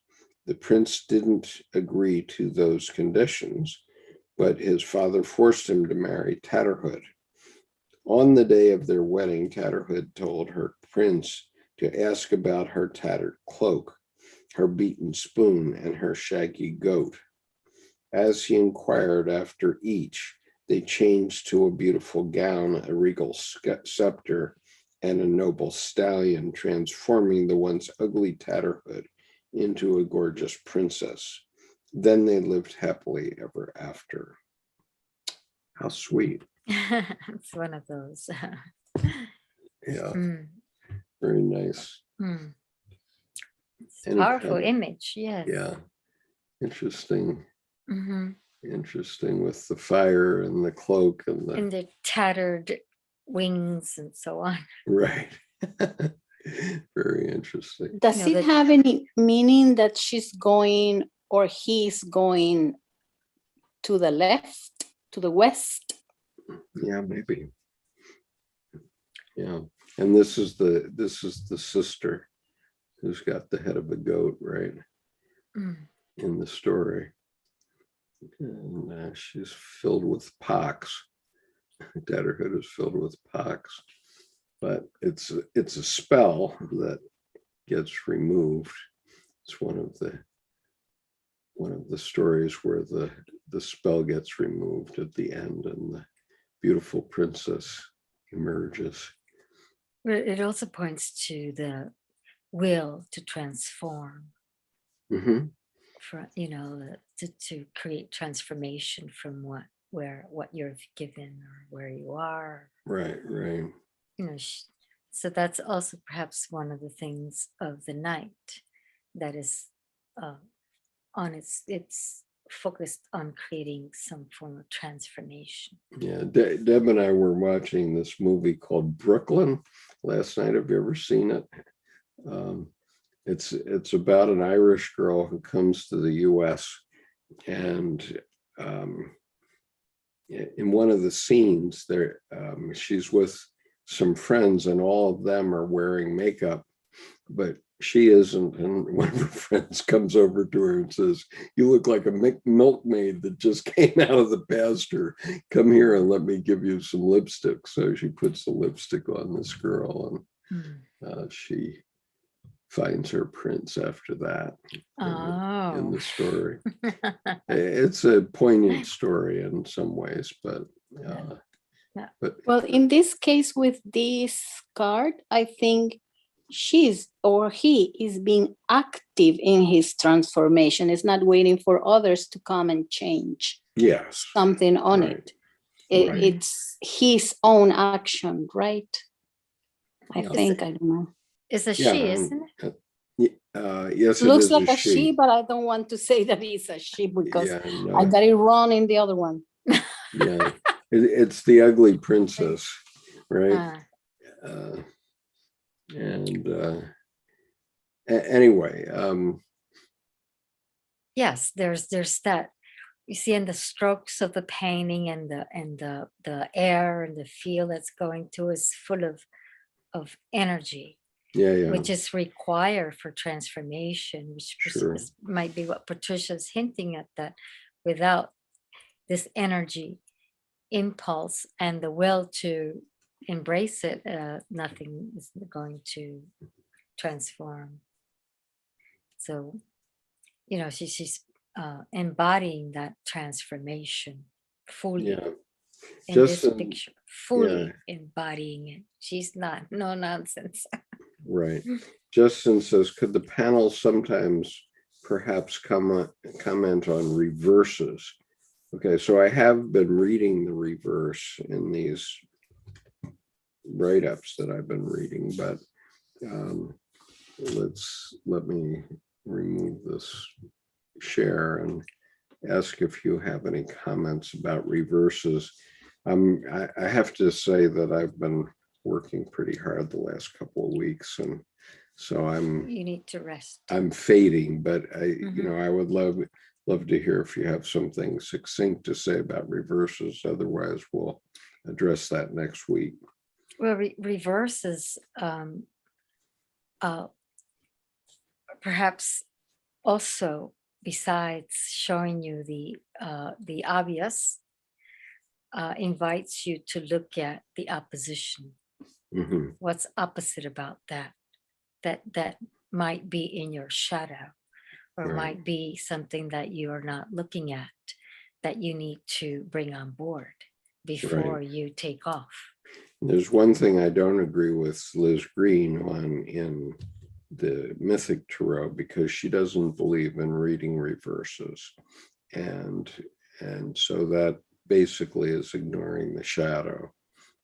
The prince didn't agree to those conditions, but his father forced him to marry Tatterhood. On the day of their wedding, Tatterhood told her prince to ask about her tattered cloak, her beaten spoon, and her shaggy goat. As he inquired after each, they changed to a beautiful gown, a regal scepter, and a noble stallion, transforming the once ugly Tatterhood into a gorgeous princess. Then they lived happily ever after. How sweet. It's one of those. Yeah, very nice. It's a powerful image, yes. Yeah, interesting. Mm-hmm. Interesting with the fire and the cloak and the tattered wings and so on. Right. Very interesting. Does it have any meaning that she's going or he's going to the left, to the west? Yeah, maybe. Yeah. And this is the sister who's got the head of a goat, right? In the story. And she's filled with pox. Dadderhood is filled with pox. But it's a spell that gets removed. It's one of the stories where the spell gets removed at the end and the beautiful princess emerges. But it also points to the will to transform, Mm-hmm. to create transformation from what you're given or where you are. Right. So that's also perhaps one of the things of the night that is on it's focused on creating some form of transformation. Yeah, Deb and I were watching this movie called Brooklyn last night. Have you ever seen it? It's about an Irish girl who comes to the U.S. and in one of the scenes there, she's with some friends and all of them are wearing makeup, but she isn't. And one of her friends comes over to her and says, "You look like a milkmaid that just came out of the pasture. Come here and let me give you some lipstick." So she puts the lipstick on this girl and she finds her prince after that in the story. It's a poignant story in some ways, but well, in this case with this card, I think she's or he is being active in his transformation. It's not waiting for others to come and change something on it. It's his own action, right? I think, I don't know. It's a she, isn't it? Yes, Looks like a she, but I don't want to say that it's a she because I got it wrong in the other one. Yeah, it's the ugly princess, right? Anyway, yes, there's that. You see in the strokes of the painting and the air and the feel that's going to is full of energy. Which is required for transformation, which might be what Patricia's hinting at, that without this energy impulse and the will to embrace it, nothing is going to transform. So, she's embodying that transformation fully. In this picture, fully embodying it. She's not, no nonsense. Right. Justin says, could the panel sometimes perhaps comment on reverses? Okay, so I have been reading the reverse in these write-ups that I've been reading, but let me remove this share and ask if you have any comments about reverses. I have to say that I've been working pretty hard the last couple of weeks, and so you need to rest. I'm fading, but I would love to hear if you have something succinct to say about reverses. Otherwise, we'll address that next week. Well, reverses perhaps also, besides showing you the obvious, invites you to look at the opposition. What's opposite about that might be in your shadow, or might be something that you are not looking at, that you need to bring on board before you take off. There's one thing I don't agree with Liz Green on in the Mythic Tarot, because she doesn't believe in reading reverses, and so that basically is ignoring the shadow.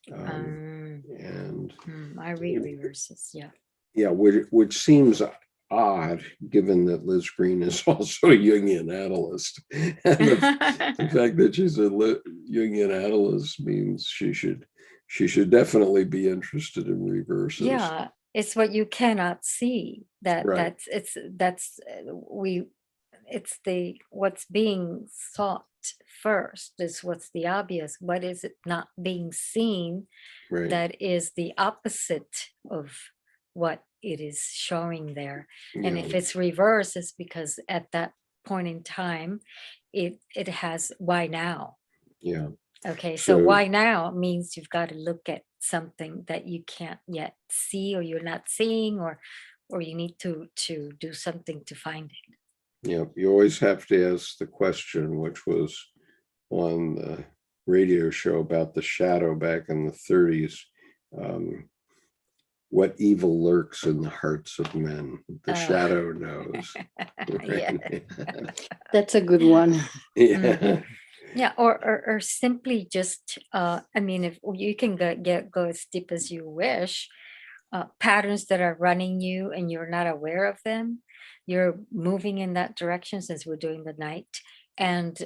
And I read reverses, which seems odd, given that Liz Green is also a Jungian analyst, and the fact that she's a Jungian analyst means she should definitely be interested in reverses. Yeah, it's what you cannot see. It's what's being sought first? Is what's the obvious? What is it not being seen Right. that is the opposite of what it is showing there? And if Yeah. it's reverse, it's because at that point in time, it has why now? Yeah. Okay, so So- why now means you've got to look at something that you can't yet see, or you're not seeing, or you need to do something to find it. Yeah. You always have to ask the question, which was on the radio show about the shadow back in the 30s. What evil lurks in the hearts of men? The shadow knows. Yeah. That's a good one. Yeah. Yeah, or simply just, I mean, if you can go as deep as you wish, patterns that are running you and you're not aware of them, you're moving in that direction since we're doing the night, and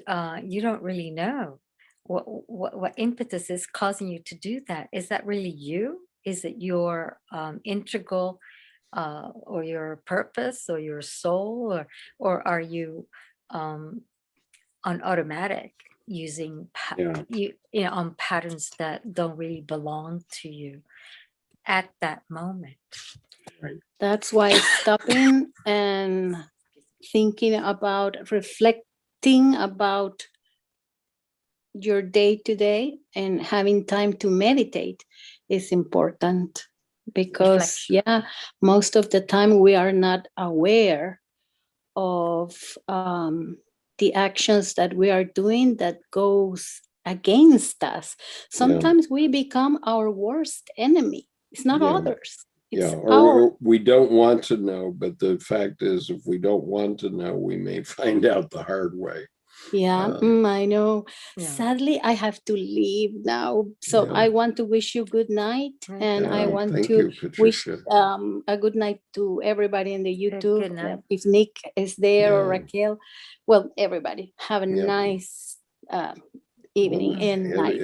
you don't really know what impetus is causing you to do that. Is that really you? Is it your integral or your purpose or your soul, or are you on automatic using Yeah. you know, on patterns that don't really belong to you at that moment? That's why stopping and thinking about, reflecting about your day to day and having time to meditate is important, because Reflection. yeah, most of the time we are not aware of the actions that we are doing that goes against us. Sometimes we become our worst enemy. It's not Yeah. others. It's Yeah, our, or we don't want to know, but the fact is, if we don't want to know, we may find out the hard way. yeah, I know. Yeah. Sadly, I have to leave now. So Yeah. I want to wish you good night. Right. And I want Thank to you, wish Patricia. a good night to everybody in the YouTube. Good night. If Nick is there or Yeah. Raquel, well, everybody have a Yeah. nice evening Well, and night.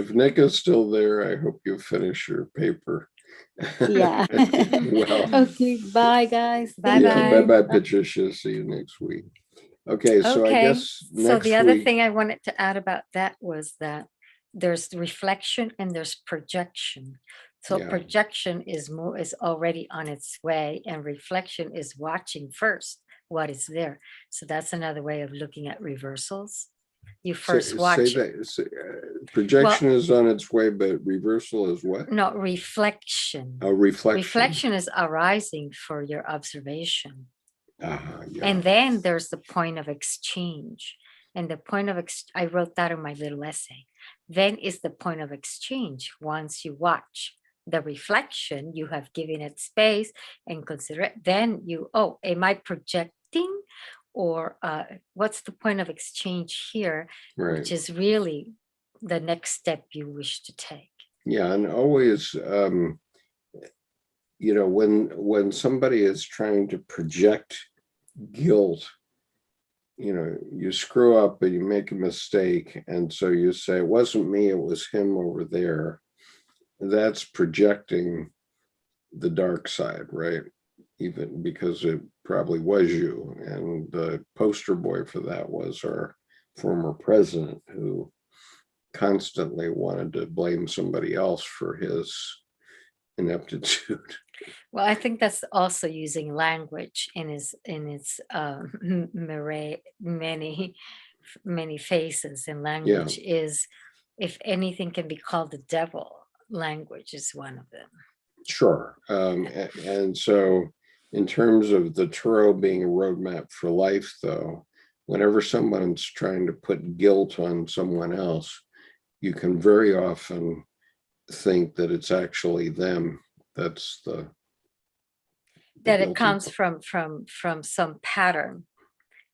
if Nick is still there, I hope you finish your paper. Yeah. Well, Okay, bye guys. Bye Thank yeah, you. bye, Patricia. See you next week. Okay, so I Okay, guess so next the other week. thing I wanted to add about that was that there's reflection and there's projection. So Yeah. projection is already on its way, and reflection is watching first what is there. So that's another way of looking at reversals. You first watch it. Projection is on its way, but reversal is what? No, reflection. A reflection. Reflection is arising for your observation. Yeah. And then there's the point of exchange. And the point of I wrote that in my little essay. Then is the point of exchange. Once you watch the reflection, you have given it space and consider it. Then you, oh, am I projecting? Or what's the point of exchange here? Right. Which is really the next step you wish to take. Yeah, and always, you know, when somebody is trying to project guilt, you know, you screw up and you make a mistake, and so you say, it wasn't me, it was him over there. That's projecting the dark side, right? Even because it probably was you. And the poster boy for that was our former president, who constantly wanted to blame somebody else for his ineptitude. Well, I think that's also using language in its many faces. And language is, if anything can be called the devil, language is one of them. Sure. And so in terms of the tarot being a roadmap for life, though, whenever someone's trying to put guilt on someone else, you can very often think that it's actually them. That's that it comes from some pattern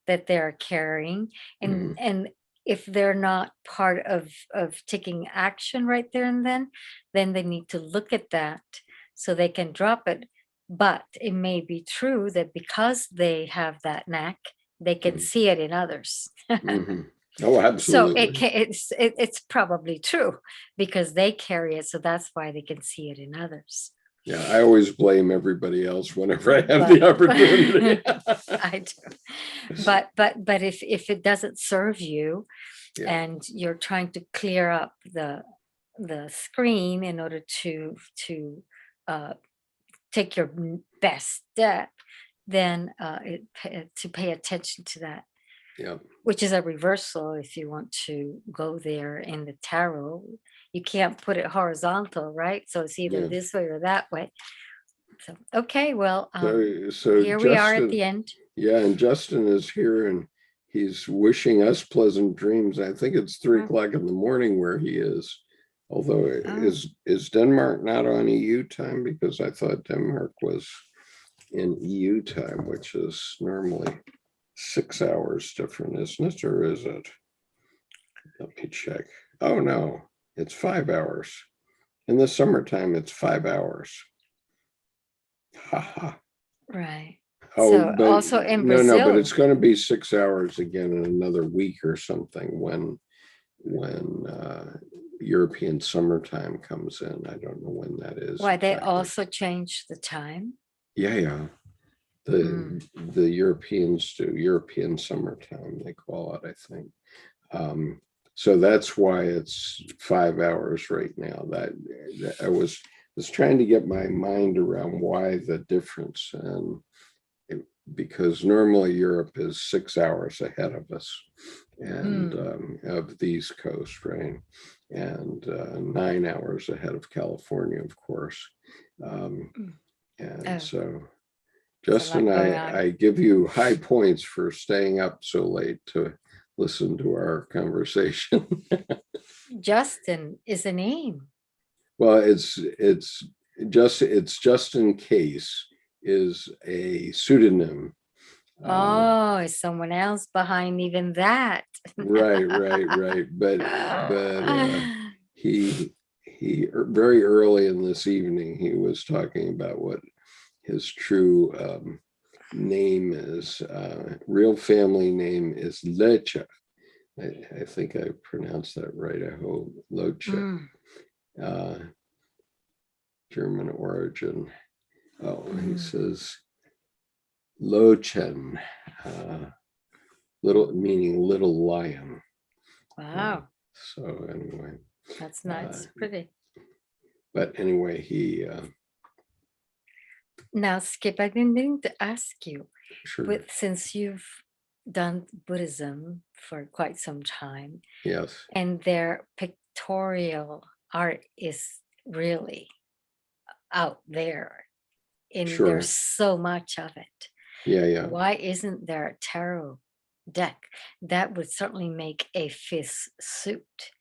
that they're carrying, and and if they're not part of taking action right there and then they need to look at that so they can drop it. But it may be true that because they have that knack, they can see it in others. Oh, absolutely. So it's probably true because they carry it, so that's why they can see it in others. Yeah, I always blame everybody else whenever I have the opportunity. I do. But if it doesn't serve you, Yeah. and you're trying to clear up the screen in order to uh, take your best step, then to pay attention to that, Yeah. which is a reversal. If you want to go there in the tarot, you can't put it horizontal, right? So it's either Yeah. this way or that way. So, okay, well, So here we are at the Justin, end. yeah, and Justin is here and he's wishing us pleasant dreams. I think it's 3:00 in the morning where he is. Although is Denmark not on EU time? Because I thought Denmark was in EU time, which is normally 6 hours different, isn't it? Or is it? Let me check. Oh no, it's 5 hours. In the summertime, it's 5 hours. Haha. Right. Oh, So but also in no, but Brazil- it's going to be 6 hours again in another week or something when European summertime comes in. I don't know when that is. Why they exactly. also changed the time? Yeah. The Europeans do European summertime, they call it, I think. So that's why it's 5 hours right now. That I was trying to get my mind around why the difference, and because normally Europe is 6 hours ahead of us, and of the East Coast, right? And 9 hours ahead of California, of course. And so, Justin, I give you high points for staying up so late to listen to our conversation. Justin is a name. Well, it's Justin Case is a pseudonym. Oh, is someone else behind even that? Right. But he very early in this evening, he was talking about what his true name is. Real family name is Lecha. I think I pronounced that right. I hope Lecha. German origin. Oh, he says Lochen, meaning little lion. Wow. So anyway, that's nice, pretty. But anyway, he. Now, Skip, I've been meaning to ask you, Sure. but since you've done Buddhism for quite some time, Yes, and their pictorial art is really out there, and Sure. there's so much of it. Yeah. Why isn't there a tarot deck? That would certainly make a fifth suit,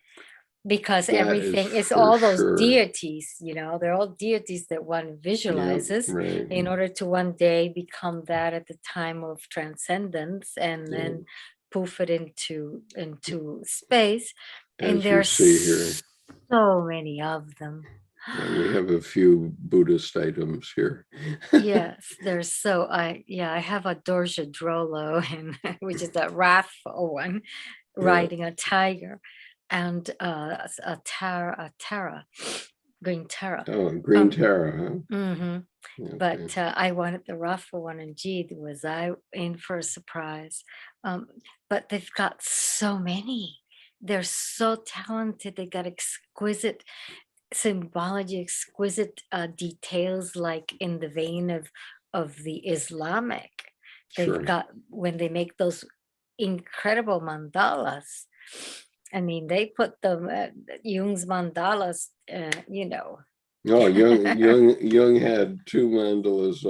because That everything is for all those sure. deities, they're all deities that one visualizes right. in order to one day become that at the time of transcendence, and then poof it into space. As And you there's see here. so many of them. And we have a few Buddhist items here. Yes, there's I have a Dorja Drolo, and which is that wrathful one riding a tiger, and a Tara, green Tara. Oh, green Tara, huh? Mm-hmm. But I wanted the wrathful one, and gee, was I in for a surprise. But they've got so many. They're so talented. They got exquisite symbology, exquisite details, like in the vein of the Islamic. They've Sure. got, when they make those incredible mandalas, I mean, they put them Jung's mandalas, Oh, Jung had 2 mandalas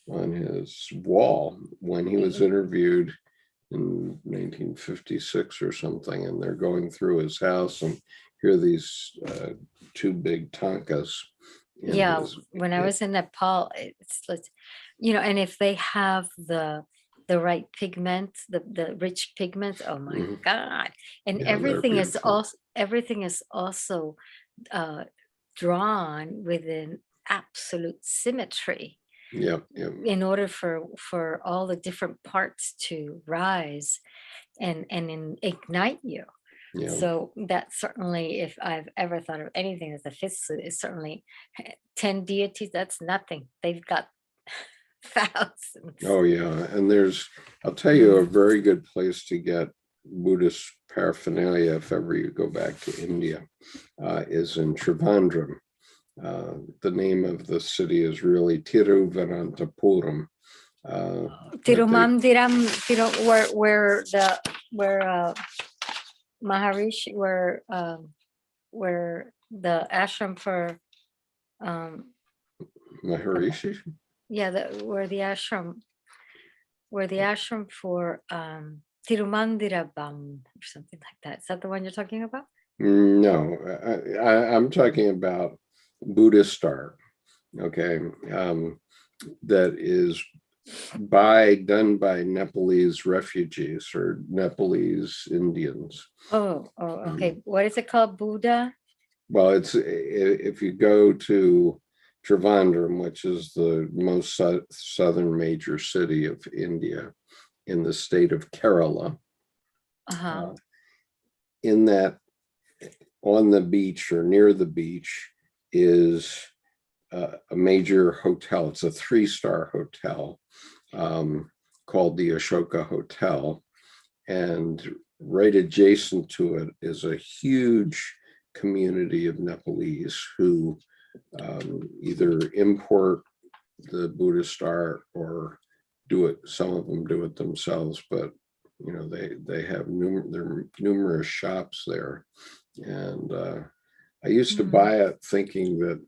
on his wall when he was interviewed in 1956 or something, and they're going through his house and hear these 2 big tankas. When I was in Nepal, it's and if they have the right pigment, the rich pigments, oh my God. And everything is also drawn within absolute symmetry. Yep. In order for all the different parts to rise and ignite you. Yeah. So that certainly, if I've ever thought of anything as a fifth suit, is certainly 10 deities. That's nothing. They've got thousands. Oh yeah. And I'll tell you a very good place to get Buddhist paraphernalia if ever you go back to India, is in Trivandrum. The name of the city is really Tiruvananthapuram. Tirumandiram, where Maharishi, where the ashram for Maharishi? yeah, where the ashram for Tirumandirabam or something like that. Is that the one you're talking about? No, I'm talking about Buddhist art. Okay, that is done by Nepalese refugees or Nepalese Indians. Okay. What is it called? Buddha? Well, it's if you go to Trivandrum, which is the most southern major city of India, in the state of Kerala, in that, on the beach or near the beach is a major hotel. It's a 3-star hotel called the Ashoka Hotel. And right adjacent to it is a huge community of Nepalese who either import the Buddhist art or do it. Some of them do it themselves, but you know, they have numerous shops there. And I used to buy it thinking that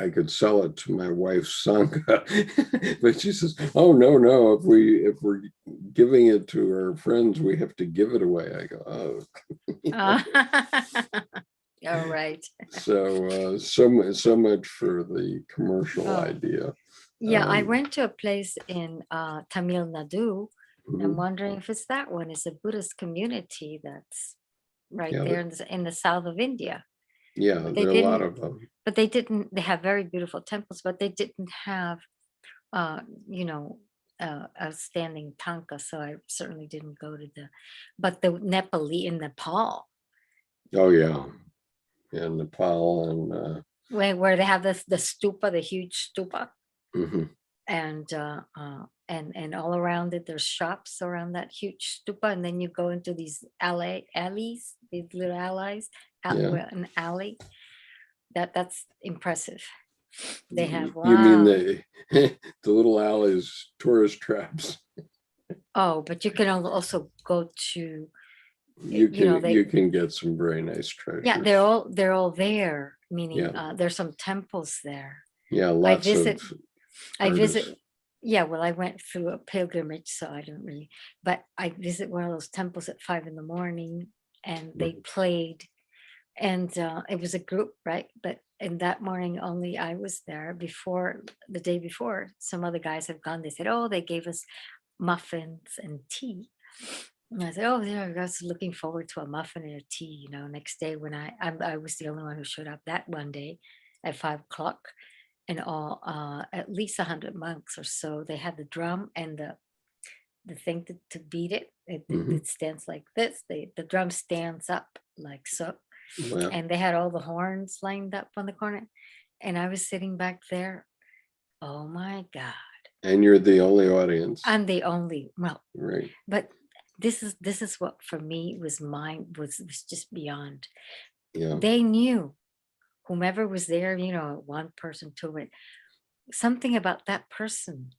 I could sell it to my wife's sangha, but she says, "Oh no! If we're giving it to our friends, we have to give it away." I go, "Oh." All right. So much for the commercial idea. Yeah, I went to a place in Tamil Nadu. I'm Mhm. wondering if it's that one. It's a Buddhist community that's right Yeah, there in the south of India. Yeah, But there are a lot of them. But they didn't. They have very beautiful temples, but they didn't have, you know, outstanding tanka. So I certainly didn't go to but the in Nepal, Oh yeah, Nepal and where they have the stupa, the huge stupa, mhm. and all around it there's shops around that huge stupa, and then you go into these alleys, these little alleys, Yeah. an alley. That's impressive. They have You mean wow. the little alleys, tourist traps? Oh, but you can also go to, You they can get some very nice yeah, treasures. they're all there, meaning Yeah. there's some temples there. Yeah, I lots visit of I artists. visit yeah, well, I went through a pilgrimage, so I don't really, but I visit one of those temples at 5 a.m, and they played, and it was a group, right? But in that morning, only I was there. Before, the day before, some other guys have gone. They said, oh, they gave us muffins and tea. And I said, oh, yeah, I was looking forward to a muffin and a tea. You know, next day when I was the only one who showed up that one day at 5 o'clock, and all at least 100 monks or so. They had the drum and the thing to beat it. It stands like this. The drum stands up like so. Wow. And they had all the horns lined up on the corner. And I was sitting back there. Oh my God. And you're the only audience. I'm the only, well, right. But this is what for me was just beyond. Yeah. They knew, whomever was there, you know, one person to it, something about that person.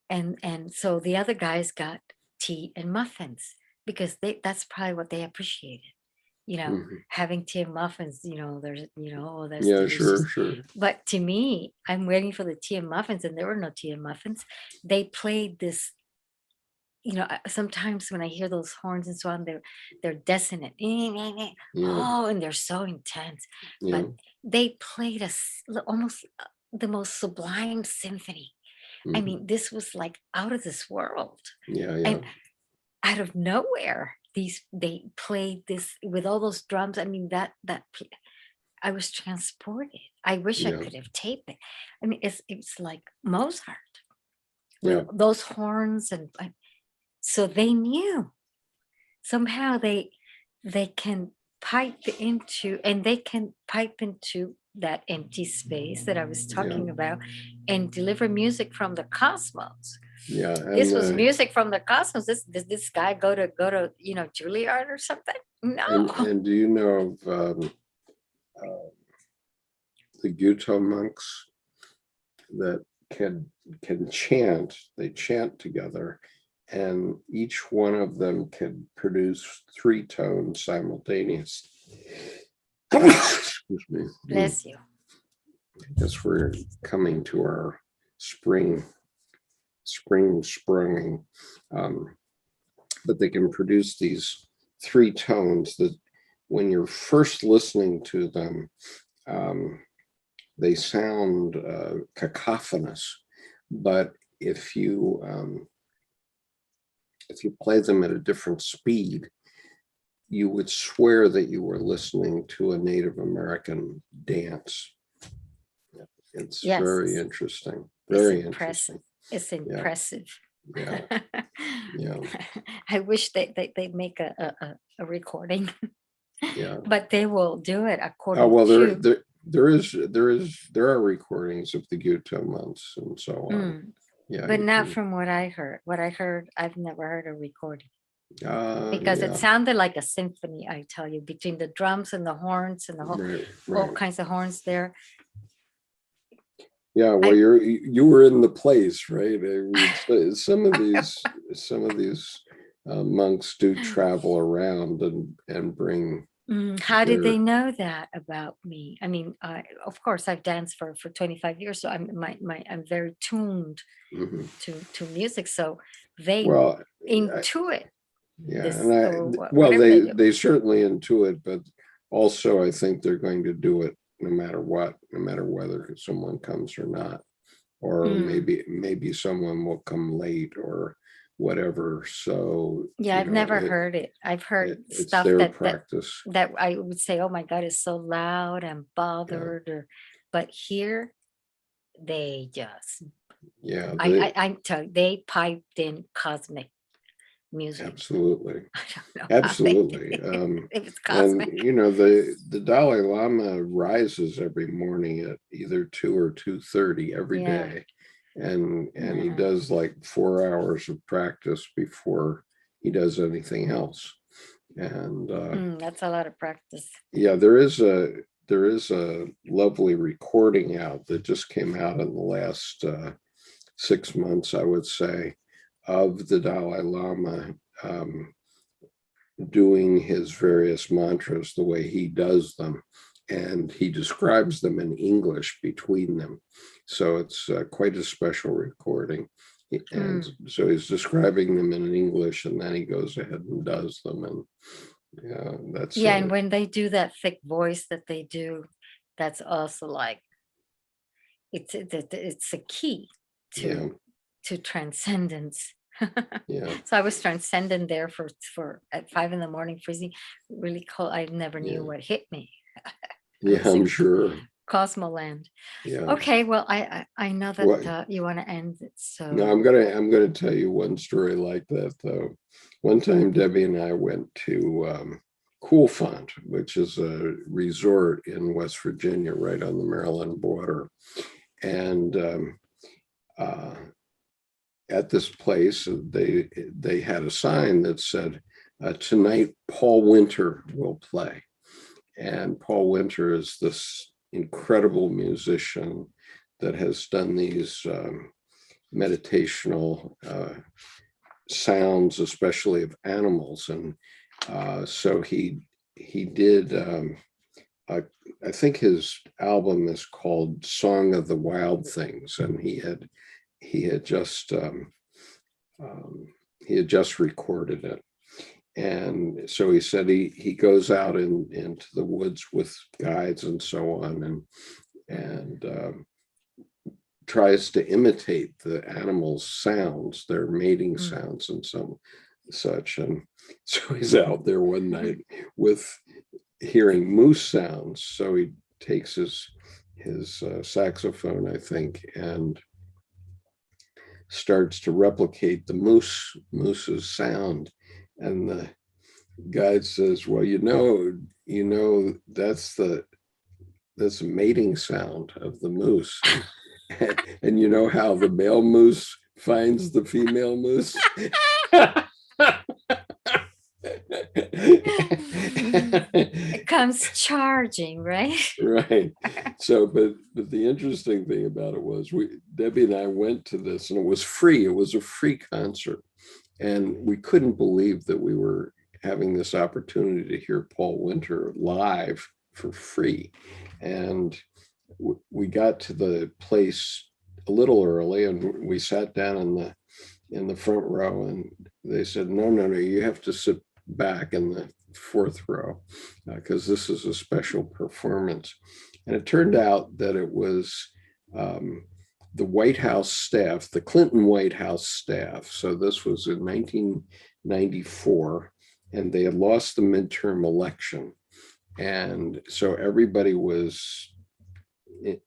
And so the other guys got tea and muffins because that's probably what they appreciated. You know, having tea and muffins, you know, there's, you know, oh, that's yeah, delicious. sure. But to me, I'm waiting for the tea and muffins, and there were no tea and muffins. They played this, you know, sometimes when I hear those horns and so on, they're dissonant. Yeah. Oh, and they're so intense. Yeah. But they played almost the most sublime symphony. I mean, this was like out of this world. Yeah. And out of nowhere, they played this with all those drums. I mean, that I was transported. I wish I could have taped it. I mean, it's like Mozart with those horns, and so they knew somehow they can pipe into, and they can pipe into that empty space that I was talking about and deliver music from the cosmos. Yeah, This was music from the cosmos. This guy go to Juilliard or something? No. and do you know of the Guto monks that can chant? They chant together, and each one of them can produce 3 tones simultaneously. Excuse me. Bless you. I guess we're coming to our spring sprung, but they can produce these 3 tones that when you're first listening to them, they sound cacophonous, but if you play them at a different speed, you would swear that you were listening to a Native American dance. It's very interesting. Very interesting. It's impressive. Yeah. Yeah. I wish they make a recording. Yeah. But they will do it according to. There are recordings of the Guto months and so on. Yeah. But not from what I heard. What I heard, I've never heard a recording. Because it sounded like a symphony, I tell you, between the drums and the horns and the whole all kinds of horns there. Yeah, well, you were in the place, right? I mean, some of these monks do travel around and bring. How did they know that about me? I mean, of course, I've danced for 25 years, so I'm very tuned to music. So they intuit. Yeah, and they certainly intuit, but also I think they're going to do it no matter what, no matter whether someone comes or not, or maybe someone will come late or whatever. So I've never heard it. I've heard stuff that I would say, oh my God, it's so loud and bothered, but here they just I tell you, they piped in cosmic music. Absolutely. I don't know. Absolutely. If it's cosmic. And the Dalai Lama rises every morning at either 2 or 2:30 every day. And he does like 4 hours of practice before he does anything else. And that's a lot of practice. Yeah, there is a lovely recording out that just came out in the last 6 months, I would say, of the Dalai Lama doing his various mantras the way he does them, and he describes them in English between them. So it's quite a special recording. And so he's describing them in English, and then he goes ahead and does them. And that's and when they do that thick voice that they do, that's also like it's a key to transcendence. So I was transcendent there for at 5 a.m, freezing, really cold. I never knew what hit me. I'm sure. Cosmoland. Okay, well, I know that you want to end it, so no, I'm gonna tell you one story like that though. One time Debbie and I went to Cool Font, which is a resort in West Virginia, right on the Maryland border, and at this place they had a sign that said, tonight Paul Winter will play. And Paul Winter is this incredible musician that has done these meditational sounds, especially of animals. And so he did, I think his album is called Song of the Wild Things, and he had just recorded it. And so he said he goes out into the woods with guides and so on, and tries to imitate the animals' sounds, their mating sounds and such. And so he's out there one night with hearing moose sounds. So he takes his saxophone, I think, and starts to replicate the moose's sound. And guide says, well, that's the mating sound of the moose. And you know how the male moose finds the female moose? It comes charging, right? Right. So, but the interesting thing about it was Debbie and I went to this, and it was free. It was a free concert. And we couldn't believe that we were having this opportunity to hear Paul Winter live for free. And we got to the place a little early, and we sat down in the front row, and they said, no, you have to sit back in the fourth row because this is a special performance. And it turned out that it was the White House staff, the Clinton White House staff. So this was in 1994, and they had lost the midterm election. And so everybody was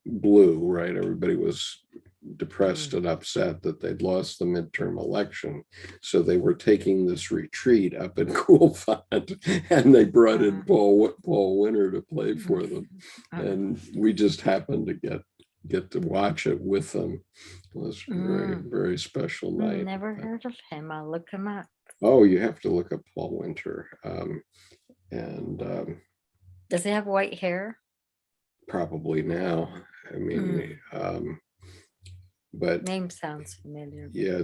blue, right? Everybody was depressed and upset that they'd lost the midterm election. So they were taking this retreat up in Cool Font, and they brought in Paul Winter to play for them. And we just happened to get to watch it with them. It was a very, very special night. Never heard of him. I'll look him up. Oh, you have to look up Paul Winter. Does he have white hair? Probably now. I mean, but name sounds familiar. Yeah,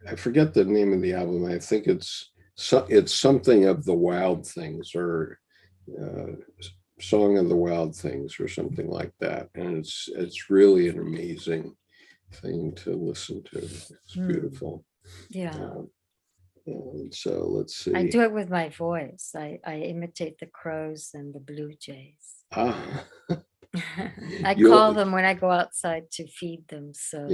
I forget the name of the album. I think it's something of the Wild Things, or Song of the Wild Things, or something like that. And it's really an amazing thing to listen to. It's beautiful. Yeah. And so let's see. I do it with my voice. I imitate the crows and the blue jays. I call them when I go outside to feed them, so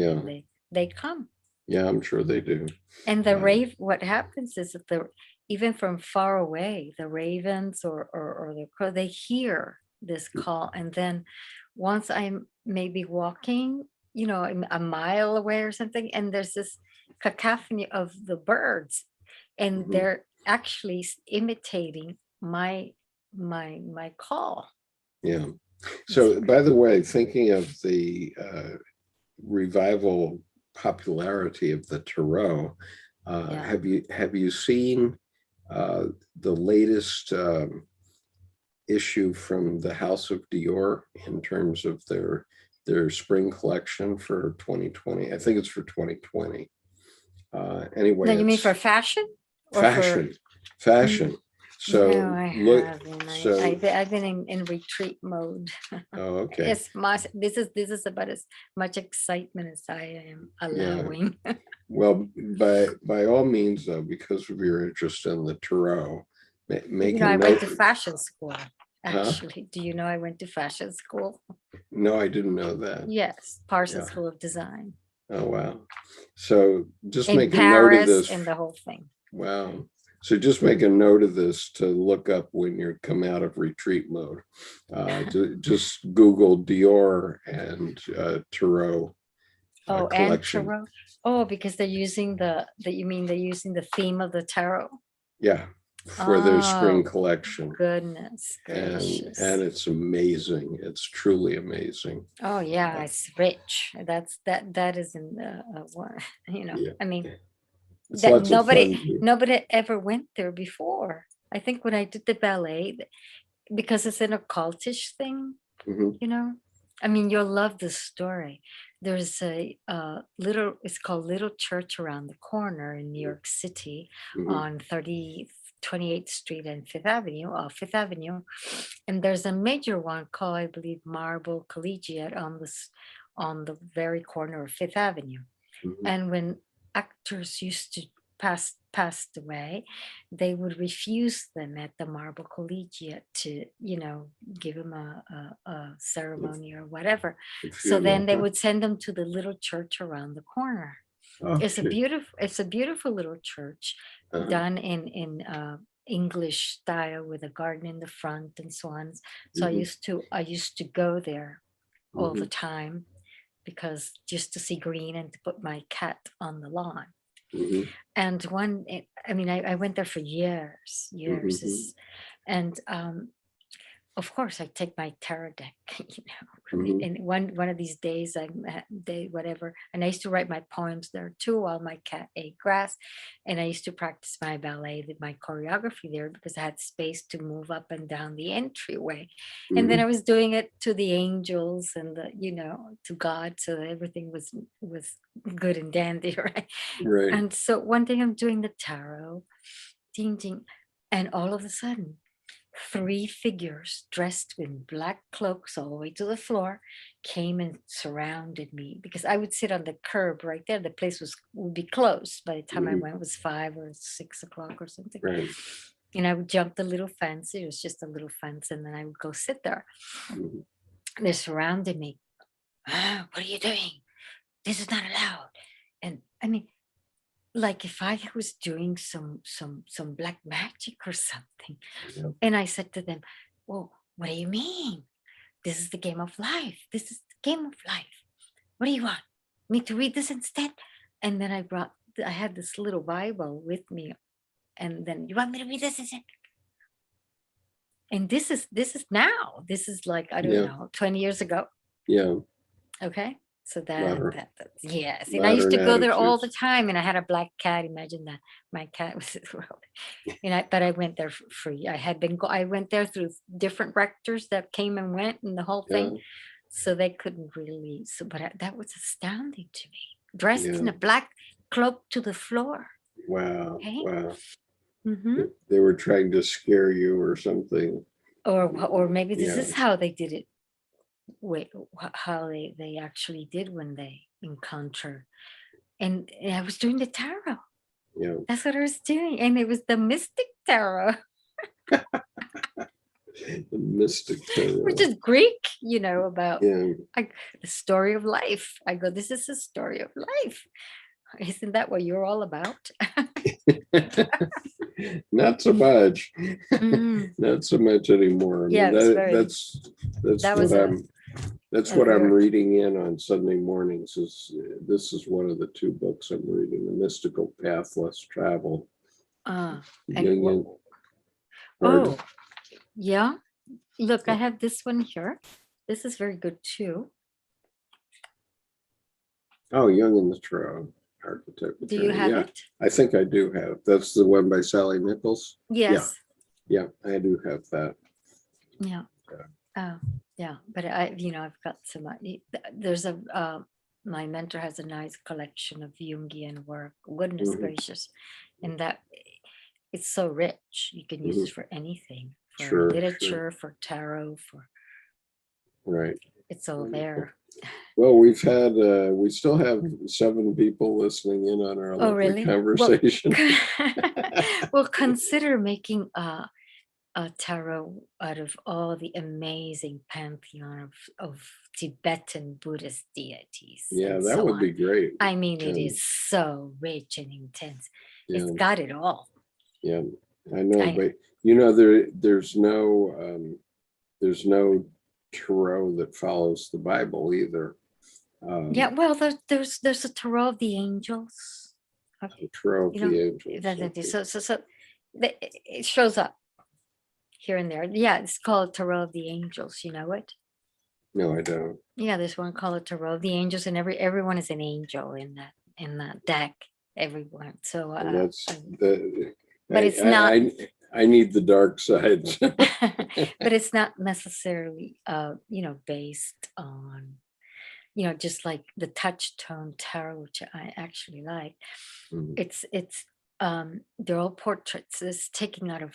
they come. Yeah, I'm sure they do. And the what happens is that even from far away, the ravens or the crow, they hear this call, and then once I'm maybe walking, a mile away or something, and there's this cacophony of the birds, and they're actually imitating my call. Yeah. So, by the way, thinking of the revival popularity of the tarot, have you seen the latest issue from the House of Dior in terms of their spring collection for 2020? I think it's for 2020. Anyway, no, you mean for fashion? Fashion. So no, I haven't. I've been in retreat mode. Oh, okay. This is about as much excitement as I am allowing. Yeah. Well, by all means, though, because of your interest in the tarot, I went to fashion school. Actually, do you know I went to fashion school? No, I didn't know that. Yes, Parsons School of Design. Oh wow! So just in make Paris, a note of this. And the whole thing. Wow. So just make a note of this to look up when you come out of retreat mode. Just Google Dior and tarot. And tarot. Oh, because they're using they're using the theme of the tarot. Yeah, for their spring collection. Goodness gracious. And it's amazing. It's truly amazing. Oh yeah, it's rich. That is in one. I mean. That nobody ever went there before. I think when I did the ballet, because it's an occultish thing, I mean, you'll love this story. There's it's called Little Church Around the Corner in New York City on 28th Street and Fifth Avenue. And there's a major one called, I believe, Marble Collegiate on the very corner of Fifth Avenue. And when actors used to passed away, they would refuse them at the Marble Collegiate to, give them a ceremony or whatever. So then they would send them to the little church around the corner. It's a beautiful little church done in English style with a garden in the front and swans. So I used to go there all the time, because just to see green and to put my cat on the lawn. Mhm. And I mean, I went there for years, years. Mhm. And of course, I take my tarot deck, Mhm. and one of these days, whatever. And I used to write my poems there too while my cat ate grass. And I used to practice my ballet, my choreography there because I had space to move up and down the entryway. And then I Mhm. was doing it to the angels and to God, so that everything was good and dandy, right? Right. And so one day I'm doing the tarot, ding ding, and all of a sudden 3 figures dressed in black cloaks all the way to the floor came and surrounded me because I would sit on the curb right there. The place would be closed by the time I Mhm. went. It was 5 or 6 o'clock or something. Right. And I would jump the little fence. It was just a little fence, and then I would go sit there. Mhm. They surrounded me. What are you doing? This is not allowed. And I mean, like if I was doing some black magic or something. Yeah. And I said to them, well, what do you mean? This is the game of life. This is the game of life. What do you want? Me to read this instead? And then I had this little Bible with me. And then, you want me to read this instead? And this is now. This is like, I don't Yeah. know, 20 years ago. Yeah. Okay. So Modern- yes. And I used to modern go there all the attitudes. time, and I had a black cat. Imagine that. My cat was but I went there for free. I went there through different rectors that came and went and the whole Yeah. thing. So they couldn't really, that was astounding to me. Dressed in Yeah. a black cloak to the floor. Wow. Okay. Wow. Hmm. They were trying to scare you or something. Or maybe this Yeah. is how they did it. How they actually did when they encountered. And I was doing the tarot. Yeah. That's what I was doing. And it was the mystic tarot. The mystic tarot. Which is Greek, about Yeah. the story of life. I go, this is a story of life. Isn't that what you're all about? Not so much. Mm, Not so much anymore. I mean, yeah, it's that was that's a what I'm very, reading in on Sunday mornings. This is one of the 2 books I'm reading, The Mystical Path Less Travel. and Jungian. oh, yeah. Look, I have this one here. This is very good too. Oh, Jung in the Tarot, Archetype. Do you have it? I think I do have. That's the one by Sally Nichols. Yes. Yeah, I do have that. Yeah. Yeah. But I've got some. There's my mentor has a nice collection of Jungian work. Goodness Mhm. gracious, and that it's so rich. You can use Mhm. it for anything, for Sure, literature, for tarot, Right. it's all there. Well, we still have 7 people listening in on our Oh, lovely really? conversation. Well, consider making a tarot out of all the amazing pantheon of Tibetan Buddhist deities Yeah, and that so would on. be great. I mean, it Yeah. is so rich and intense. Yeah. It's got it all. Yeah, I know, I- but there's no tarot that follows the Bible either. Yeah, well, there's a tarot of the angels. Okay, Tarot of you know, the Angels. Okay. so it shows up here and there. Yeah, it's called Tarot of the Angels. You know it? No, I don't. Yeah, there's one called Tarot of the Angels, and everyone is an angel in that deck. Everyone. So, And that's the. but it's not. I need the dark side. But it's not necessarily, based on, just like the touchstone tarot, which I actually like. Mhm. It's they're all portraits. It's taken out of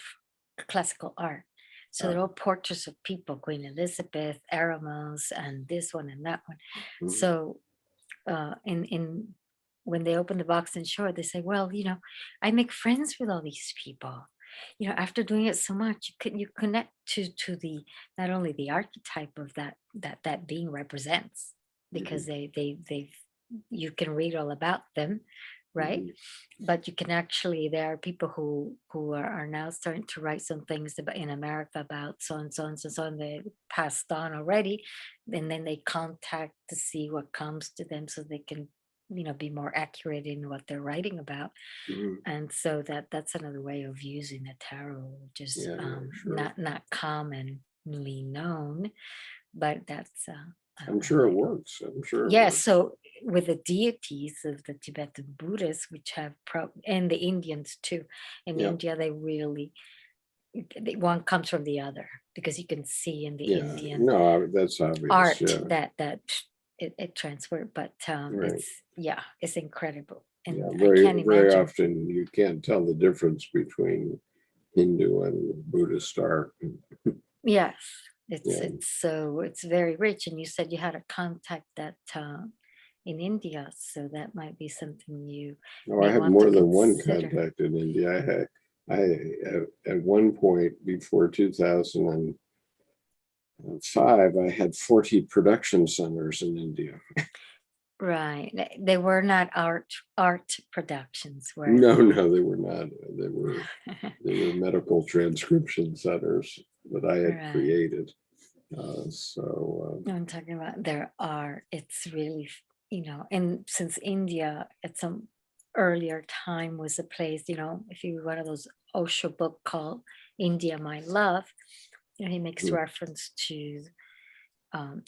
classical art. So they're all portraits of people, Queen Elizabeth, Eremos, and this one and that one. Mhm. So in when they open the box and show it, they say, well, I make friends with all these people. After doing it so much, you connect to the not only the archetype of that being represents, because they've you can read all about them, right? Mhm. But you can actually, there are people who are now starting to write some things in America about so and so and so and they passed on already, and then they contact to see what comes to them so they can be more accurate in what they're writing about. Mhm. And so that's another way of using the tarot, just Yeah, sure. not commonly known, but that's I'm sure it works. I'm sure it yeah. works. So with the deities of the Tibetan Buddhists, which have and the Indians too, in Yeah. India they really, one comes from the other, because you can see in the Yeah, Indian no, that's obvious. art Yeah, that it transferred, but right. it's incredible, and Yeah, I can't very imagine. often you can't tell the difference between Hindu and Buddhist art. Yes, Yeah. it's very rich, and you said you had a contact that in India, so that might be something you No, I may have want to more than one consider. contact in India. At one point before 2005, I had 40 production centers in India. Right, they were not art productions, were No, they were not. They were medical transcription centers that I had Right. created. No, I'm talking about their art. It's really, and since India at some earlier time was a place, if you read one of those Osho book called India, My Love, he makes Mhm. reference to,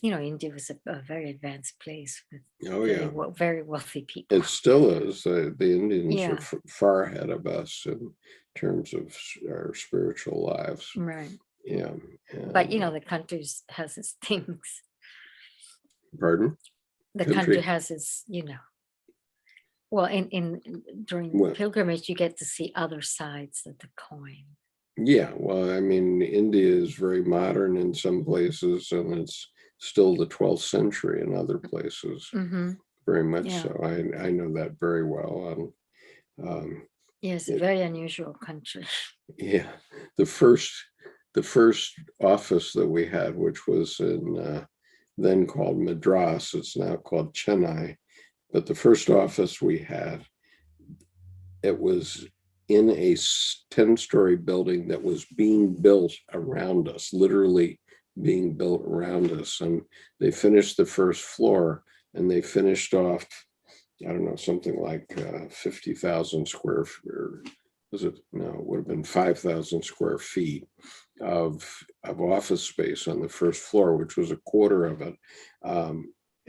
India was a very advanced place with Oh yeah, very wealthy people. it still is. The Indians Yeah. are far ahead of us in terms of our spiritual lives. Right. Yeah. But, and, the country has its things. pardon? The country has its, well, during Well, pilgrimage, you get to see other sides of the coin. yeah, well, I mean, India is very modern in some places, and it's still the 12th century in other places. Mm-hmm. Very much Yeah. so. I know that very well. Yeah, it's a very unusual country. Yeah, the first office that we had, which was in then called Madras, it's now called Chennai, but the first office we had, it was in a 10-story building that was being built around us, literally being built around us. And they finished the first floor, and they finished off, I don't know, something like 50,000 square feet, or was it? No, it would have been 5,000 square feet of office space on the first floor, which was a quarter of it.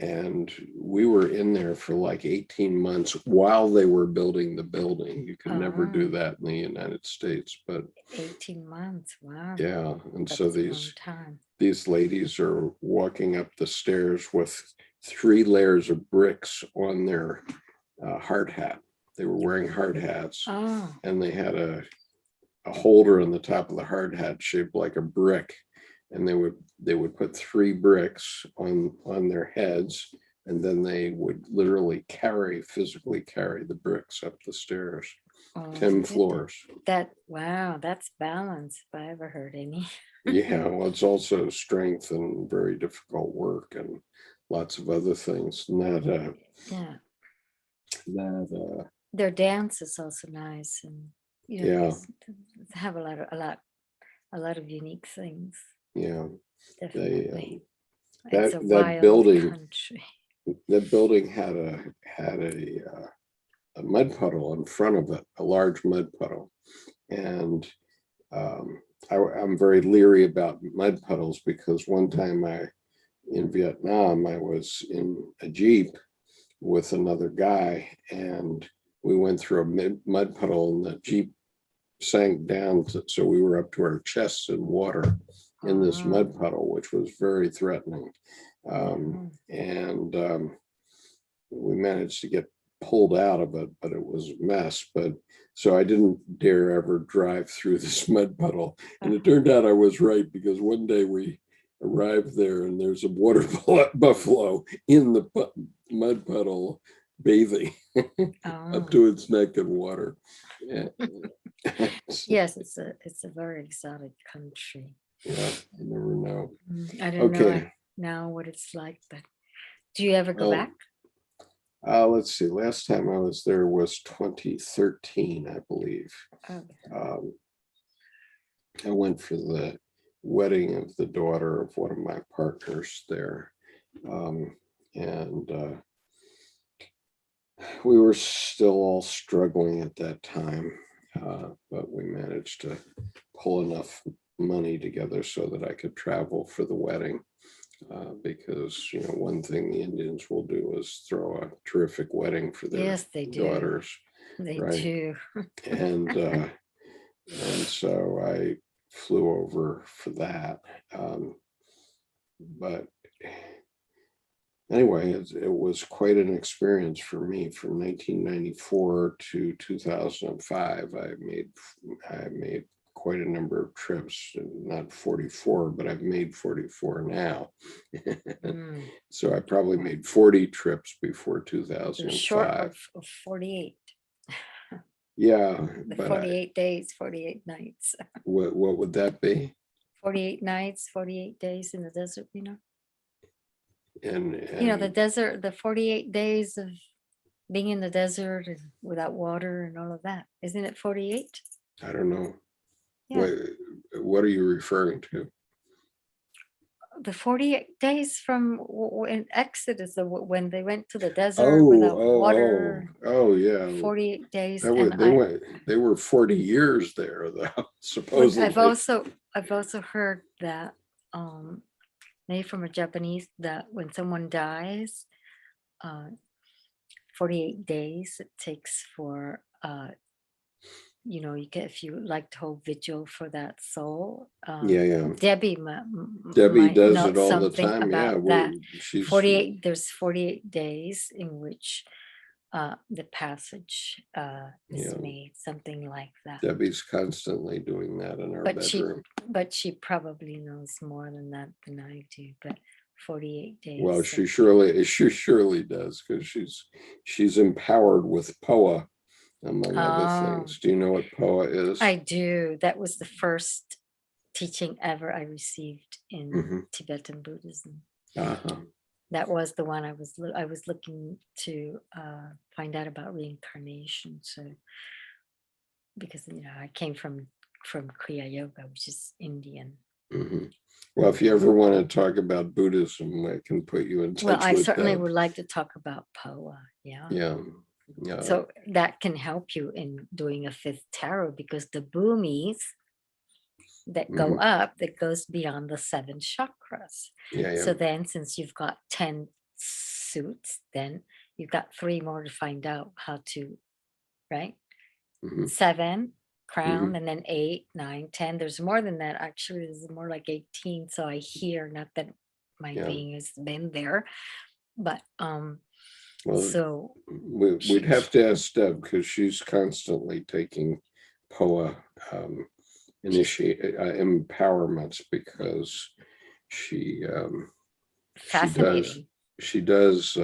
And we were in there for like 18 months while they were building the building. You can never do that in the United States, but 18 months, wow. yeah. And That's so a long time. these ladies are walking up the stairs with 3 layers of bricks on their hard hat. They were wearing hard hats, Oh, and they had a holder on the top of the hard hat shaped like a brick, and they would put 3 bricks on their heads, and then they would literally physically carry the bricks up the stairs, oh, 10 floors. Wow, that's balance if I ever heard any. Yeah, well, it's also strength and very difficult work and lots of other things. Yeah, That their dance is also nice, and yeah, they have a lot of unique things. yeah. Definitely, That it's a that wild building country. that building had a mud puddle in front of it, a large mud puddle, and I'm very leery about mud puddles because one time in Vietnam, I was in a Jeep with another guy, and we went through a mud puddle, and the Jeep sank down, so we were up to our chests in water in this mud puddle, which was very threatening. And we managed to get pulled out of it, but it was a mess. But so I didn't dare ever drive through this mud puddle. And it turned out I was right, because one day we arrived there and there's a water buffalo in the mud puddle bathing up to its neck in water. Yeah. Yes, it's a very exotic country. Yeah, you never know. I don't know Okay. now what it's like, but do you ever go back? Let's see. Last time I was there was 2013, I believe. Okay. I went for the wedding of the daughter of one of my partners there. And we were still all struggling at that time, but we managed to pull enough money together so that I could travel for the wedding. Because, you know, one thing the Indians will do is throw a terrific wedding for their Yes, they do. daughters. They Right. do. And so I flew over for that. But anyway, it was quite an experience for me. From 1994 to 2005, I made quite a number of trips, not 44, but I've made 44 now. Mm. So I probably made 40 trips before You're short 2005. of 48. Yeah, The but 48 days, 48 nights. what would that be? 48 nights, 48 days in the desert, you know? And You know, the desert, the 48 days of being in the desert and without water and all of that. Isn't it 48? I don't know. Yeah. What are you referring to? The 48 days from in Exodus, when they went to the desert without water. Oh, yeah. 48 days. They were 40 years there, though, supposedly. I've also heard that maybe from a Japanese, that when someone dies, 48 days it takes for you know, you get, if you like to hold vigil for that soul. Yeah. Debbie Debbie does know it all the something time. Yeah, about that. she's 48, there's 48 days in which the passage is Yeah. made, something like that. Debbie's constantly doing that in our bedroom. But she probably knows more than that than I do. But 48 days. Well, she surely does, because she's empowered with POA, among other things. Do you know what POA is? I do. That was the first teaching ever I received in Tibetan Buddhism. That was the one I was looking to find out about reincarnation. So, because, you know, I came from Kriya Yoga, which is Indian. Well, if you ever want to talk about Buddhism, I can put you in touch with I certainly would like to talk about POA. Yeah. So that can help you in doing a fifth tarot, because the bhumis that go up, that goes beyond the 7 chakras. So then, since you've got 10 suits, then you've got 3 more to find out how to, right? 7 crown, and then 8, 9, 10. There's more than that. Actually, there's more like 18. So I hear, not that my being has been there, but well, so we'd have to ask Deb, because she's constantly taking POA empowerments, because she does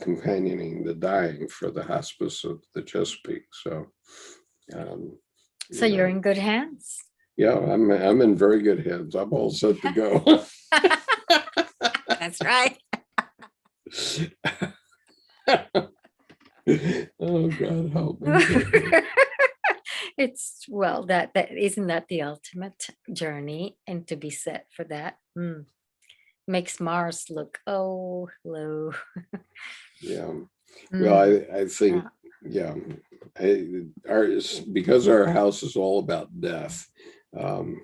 companioning the dying for the hospice of the Chesapeake. So you're in good hands. Yeah, I'm in very good hands. I'm all set to go. That's right. Oh, God help me. It's, well, that isn't that the ultimate journey, and to be set for that makes Mars look, oh, low. Yeah. Well, I think, because our house is all about death, our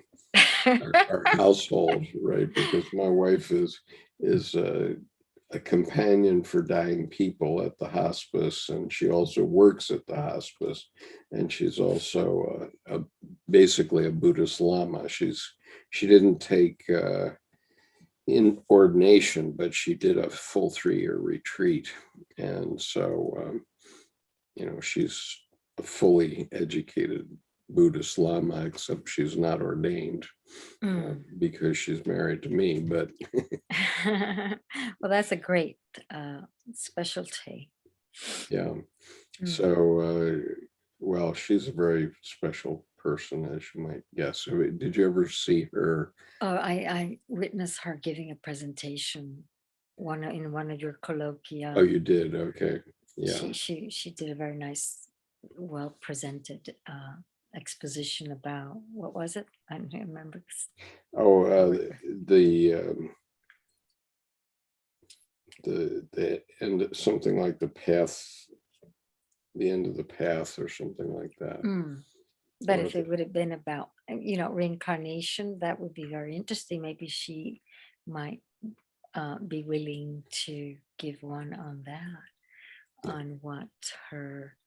household, right? Because my wife is a companion for dying people at the hospice, and she also works at the hospice, and she's also basically a Buddhist Lama. She didn't take in ordination, but she did a full 3-year retreat, and so you know, she's a fully educated Buddhist Lama, except she's not ordained because she's married to me. But well, that's a great specialty. Yeah. So, well, she's a very special person, as you might guess. Did you ever see her? Oh, I witnessed her giving a presentation in one of your colloquia. Oh, you did? Okay. Yeah. She did a very nice, well presented exposition about, what was it? I don't remember. Oh, the end, something like the path the end of the path or something like that. But Or if it would have been about, reincarnation, that would be very interesting. Maybe she might be willing to give one on that, on what her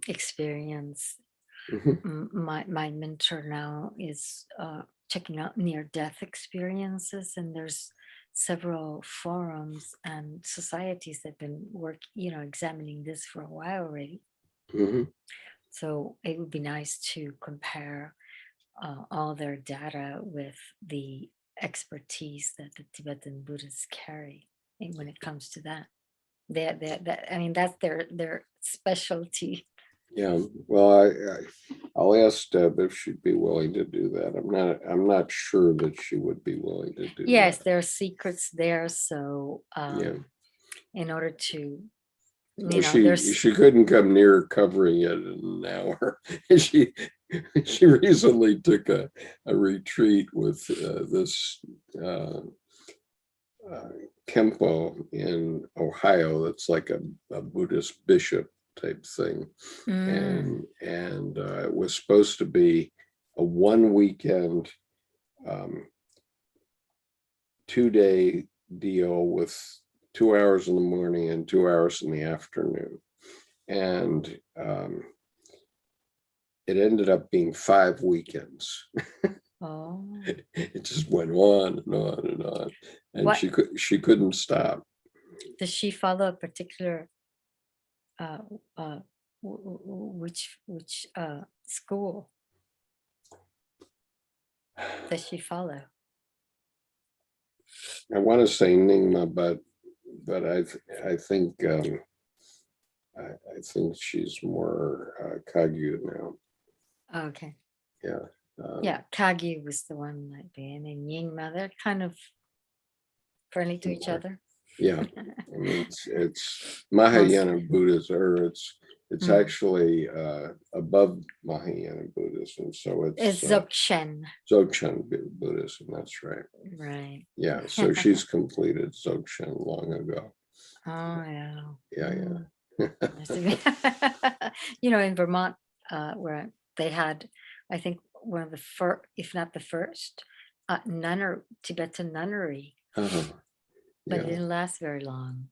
experience. My mentor now is checking out near-death experiences, and there's several forums and societies that have been examining this for a while already. So it would be nice to compare all their data with the expertise that the Tibetan Buddhists carry when it comes to that. That's their specialty. Yeah, well, I'll ask Deb if she'd be willing to do that. I'm not sure that she would be willing to do Yes, that. there are secrets there. So in order to, she couldn't come near covering it in an hour. She recently took a retreat with this Kempo in Ohio. That's like a Buddhist bishop type thing. And it was supposed to be a 1 weekend 2-day deal with 2 hours in the morning and 2 hours in the afternoon. And it ended up being 5 weekends. Oh. It just went on and on and on. And she couldn't stop. Does she follow a particular which school does she follow? I want to say Nyingma, but I think I think she's more Kagyu now. Okay. Yeah. Yeah, Kagyu was the one like being in Nyingma. They're kind of friendly to each other. Yeah, I mean it's Mahayana Buddhism, or it's actually above Mahayana Buddhism, so it's Dzogchen. Dzogchen Buddhism. That's right. Right. Yeah, so she's completed Dzogchen long ago. Oh yeah. Yeah. In Vermont, where they had, I think, one of the first, if not the first, Tibetan nunnery. But it didn't last very long.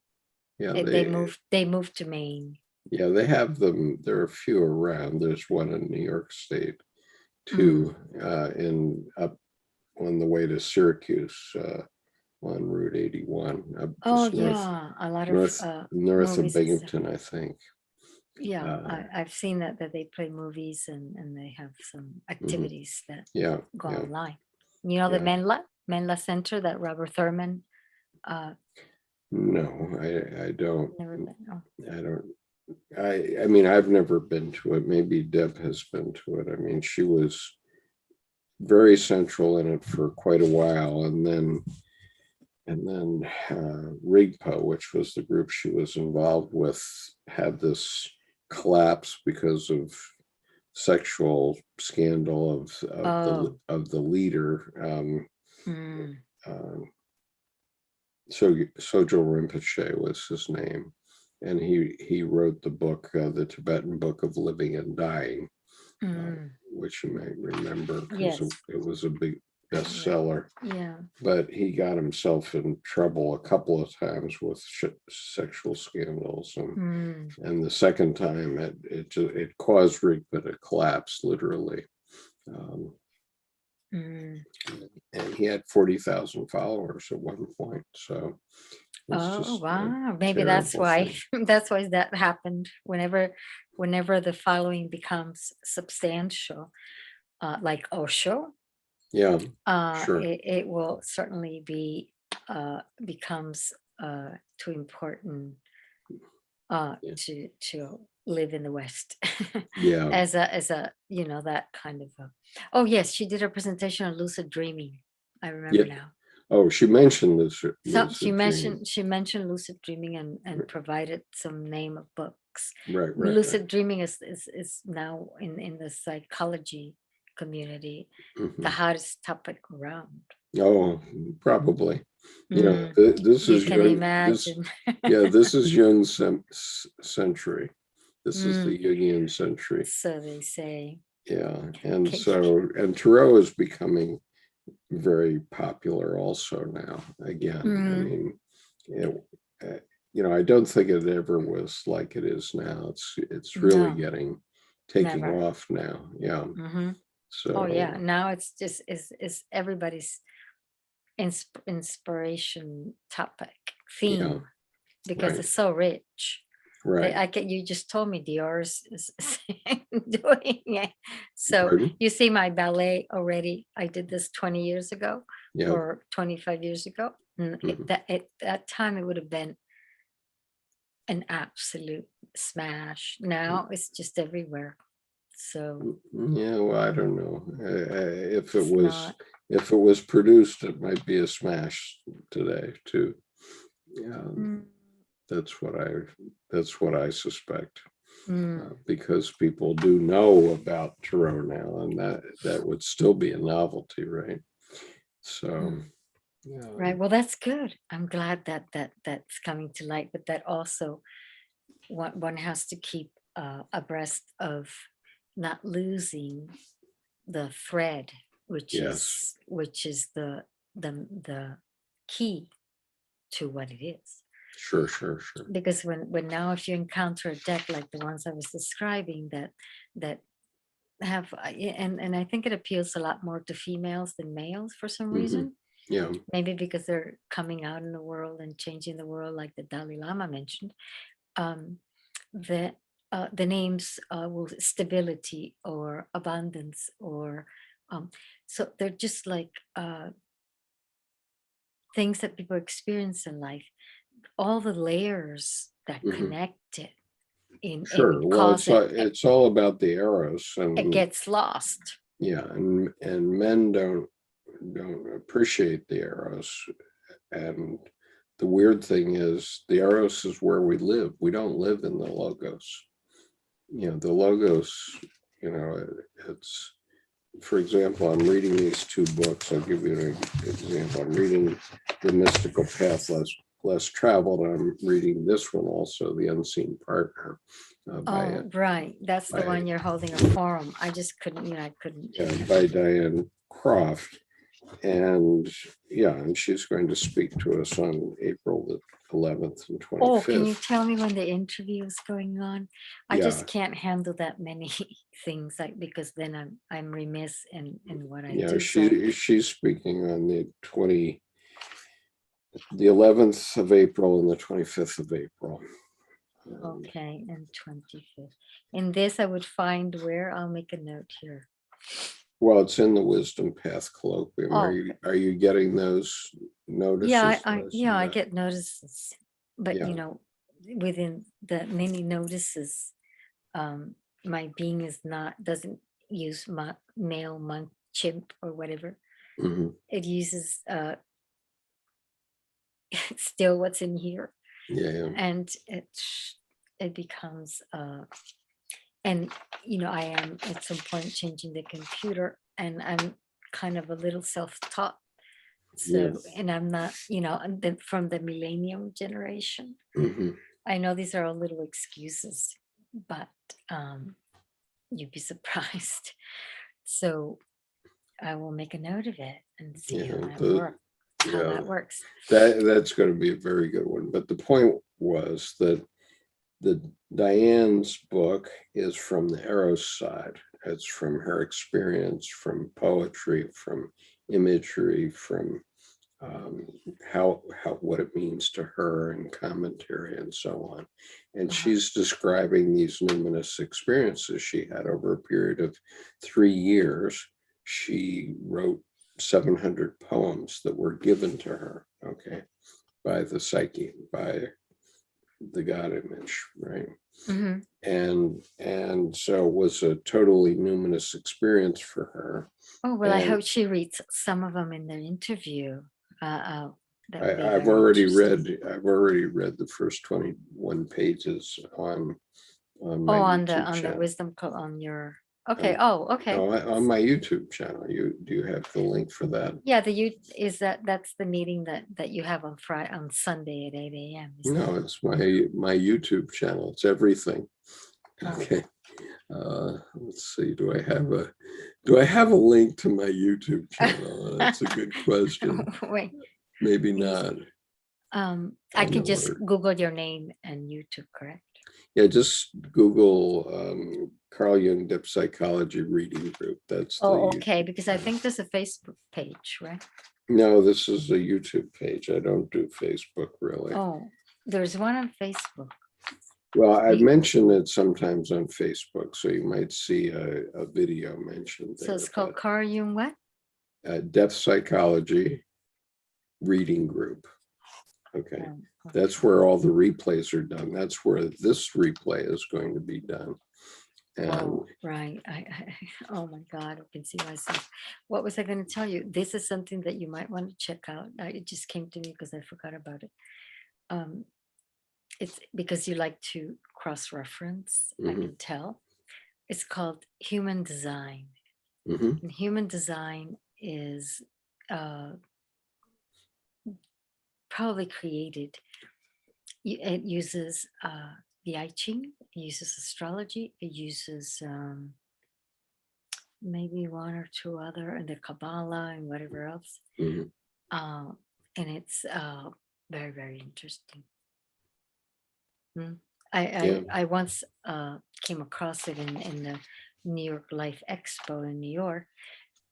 Yeah, they moved to Maine. Yeah, they have them. There are a few around. There's one in New York State, too, up on the way to Syracuse on Route 81. A lot north of Binghamton, I think. Yeah, I've seen that they play movies and they have some activities that go online. The Menla Center that Robert Thurman. No, I don't. Never been. Oh. I don't. I mean, I've never been to it. Maybe Deb has been to it. I mean, she was very central in it for quite a while, and then Rigpa, which was the group she was involved with, had this collapse because of sexual scandal of the leader. Sojo Rinpoche was his name, and he wrote the book, the Tibetan Book of Living and Dying, which you may remember because it was a big bestseller. Yeah. But he got himself in trouble a couple of times with sexual scandals, and the second time it caused Rigpa to collapse literally. And he had 40,000 followers at one point. So wow, maybe that's why that happened. Whenever the following becomes substantial, like Osho, sure, it will certainly becomes too important to live in the West. as a that kind of yes, she did a presentation on lucid dreaming. I remember now. Oh, she mentioned this. She mentioned lucid dreaming and provided some name of books. Right. Lucid dreaming is now in the psychology community the hottest topic around. Oh, probably. Mm, This you is can Jung. This, imagine. yeah, this is Jung's century. This is the Mm, Jungian century. so they say. Yeah, and Okay. Tarot is becoming very popular also now. Again, I Mm, mean, I don't think it ever was like it is now. It's really no, taking never. off now. Yeah. Hmm. Oh yeah, So now it's just is everybody's inspiration topic yeah, theme because right, it's so rich. right. I can, you just told me Dior's is doing it. So Pardon? you see my ballet already. I did this 20 years ago Yeah. or 25 years ago. And Mhm. that time it would have been an absolute smash. Now it's just everywhere. So Yeah, well, I don't know. If it it's was not. produced, it might be a smash today too. Yeah, Mm, that's what I suspect. mm. Because people do know about tarot now, and that would still be a novelty, right? So, Mm. yeah, Right. Well, that's good. I'm glad that that's coming to light, but that also one has to keep abreast of not losing the thread, yes, which is the key to what it is. sure, sure, sure. Because when now if you encounter a deck like the ones I was describing that have and I think it appeals a lot more to females than males for some Hmm. reason. Yeah, Maybe because they're coming out in the world and changing the world, like the Dalai Lama mentioned. Um, that the names will stability or abundance or so they're just like things that people experience in life. All the layers that hmm, connect it in sure. Well, cause it it's all about the eros, it and gets lost. yeah, and men don't appreciate the eros, and the weird thing is the eros is where we live. We don't live in the logos. The logos, it's, for example, I'm reading these two books. I'll give you an example. I'm reading The Mystical Path Less Traveled. I'm reading this one also, The Unseen Partner, Oh, right. That's the by one you're holding a forum. I just couldn't, I couldn't. by Diane Croft. And yeah, and she's going to speak to us on April the 11th and Oh, can you 25th. tell me when the interview is going on? I Yeah, just can't handle that many things like because then I'm remiss in what I do. So she's speaking on the 11th of April and the 25th of April. okay, and 25th. In this I would find where I'll make a note here. Well, it's in the Wisdom Path Colloquium. Oh, Are you getting those notices? yeah, I Yeah. get notices, but Yeah. within the many notices, my being is not doesn't use male monk chimp or whatever. Mhm. It uses still what's in here, Yeah. and it becomes and I am at some point changing the computer, and I'm kind of a little self-taught. Yeah. So, and I'm not, from the millennium generation. Mhm. I know these are all little excuses, but you'd be surprised. So I will make a note of it and see Yeah. how Yeah. that works. That's going to be a very good one. But the point was that the Diane's book is from the Eros side. It's from her experience, from poetry, from imagery, from how what it means to her and commentary and so on. And she's describing these numinous experiences she had over a period of 3 years. She wrote 700 poems that were given to her, okay, by the psyche, by the God image, right? Mhm. And so it was a totally numinous experience for her. Oh, well, I And hope she reads some of them in the interview. That would be I've very interesting. I've already read the first 21 pages on my Oh, YouTube on the channel. wisdom on your Okay. Okay. On my YouTube channel. Do you have the link for that? Yeah, that's the meeting that you have on Friday, on Sunday at 8 a.m. No, it's my YouTube channel. It's everything. Oh. Okay. Let's see. Do I have a link to my YouTube channel? That's a good question. Wait. Maybe not. I can just Lord. Google your name and YouTube, correct? Yeah, just Google Carl Jung Depth Psychology Reading Group. That's the Okay, because I think there's a Facebook page, right? No, this is a YouTube page. I don't do Facebook really. Oh, there's one on Facebook. Well, I mention it sometimes on Facebook, so you might see a video mentioned there. So it's called Carl Jung what? Depth Psychology Reading Group. Okay. Okay. That's where all the replays are done. That's where this replay is going to be done. And Oh, right. Oh my God, I can see myself. What was I going to tell you? This is something that you might want to check out. It just came to me because I forgot about it. It's because you like to cross-reference, I Mhm. can tell. It's called Human Design. Mhm. And Human Design is probably created. It uses the I Ching, it uses astrology, it uses maybe one or two other, and the Kabbalah and whatever else. Mhm. And it's very, very interesting. Mm. Yeah. I once came across it in the New York Life Expo in New York,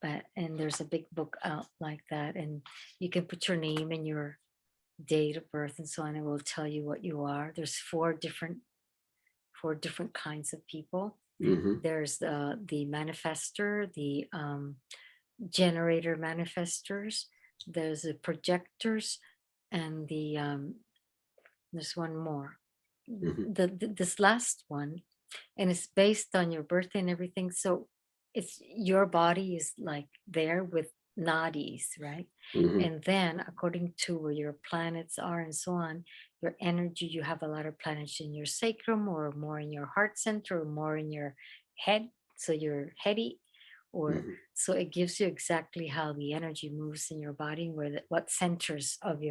and there's a big book out like that, and you can put your name and your date of birth and so on, and it will tell you what you are. There's four different kinds of people. Mhm. There's the manifester, the generator manifestors, there's the projectors, and there's one more. Mhm. This last one, and it's based on your birthday and everything. So it's your body is like there with nadis, right? Mhm. And then according to where your planets are and so on, your energy, you have a lot of planets in your sacrum, or more in your heart center, or more in your head. So you're heady, or Mhm. so it gives you exactly how the energy moves in your body, what centers of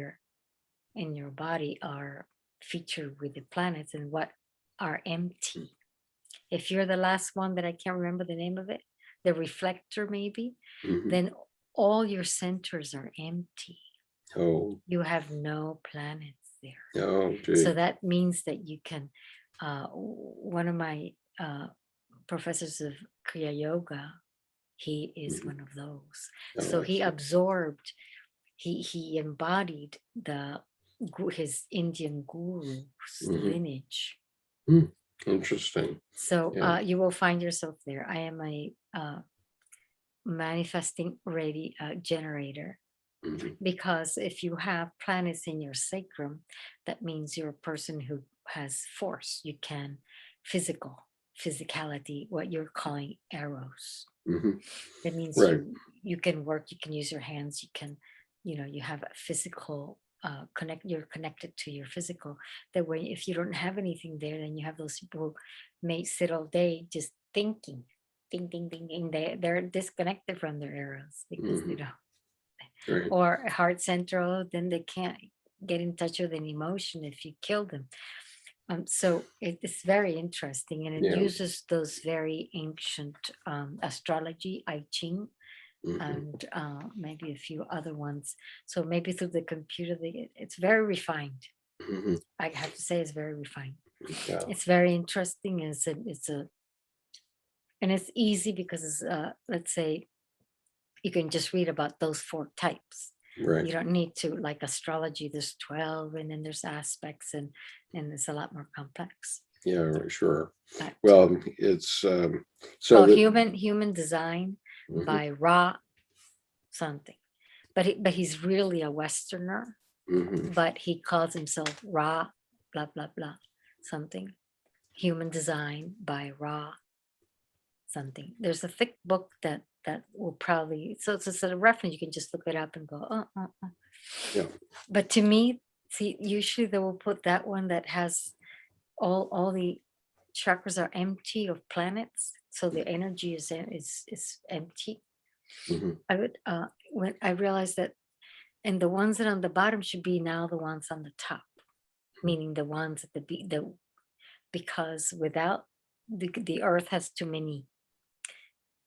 in your body are featured with the planets and what are empty. If you're the last one that I can't remember the name of it, the reflector maybe, Mhm. then all your centers are empty. Oh. You have no planets there. Oh, gee. So that means that you can, one of my professors of Kriya Yoga, he is one of those. Oh, So I he see. absorbed, he embodied his Indian guru's Mhm. lineage. Interesting. So Yeah. you will find yourself there. I am a manifesting generator, Mhm. because if you have planets in your sacrum, that means you're a person who has force. You can physicality, what you're calling eros. Mhm. That means Right. you can work, you can use your hands, you can, you have a physical you're connected to your physical. That way, if you don't have anything there, then you have those people who may sit all day just thinking, thinking. They're disconnected from their eros because they Mhm. don't. Right. Or heart central, then they can't get in touch with an emotion if you kill them. So it's very interesting, and it Yeah. uses those very ancient astrology, I Ching, Mhm. and maybe a few other ones. So maybe through the computer, it's very refined. Mhm. I have to say, it's very refined. Yeah. It's very interesting. And it's easy because let's say you can just read about those four types. Right. You don't need to, like astrology, there's 12, and then there's aspects, and it's a lot more complex. Yeah, sure. But, Well, it's so called that Human Design Mhm. by Ra something. But he's really a Westerner, Mhm. but he calls himself Ra, blah, blah, blah, something. Human Design by Ra something. There's a thick book that will probably, so it's a reference, you can just look it up and go, Yeah. But to me, see, usually they will put that one that has all the chakras are empty of planets. so the energy is empty. Mhm. I would when I realized that, and the ones that are on the bottom should be now the ones on the top, meaning the ones at the because without the earth has too many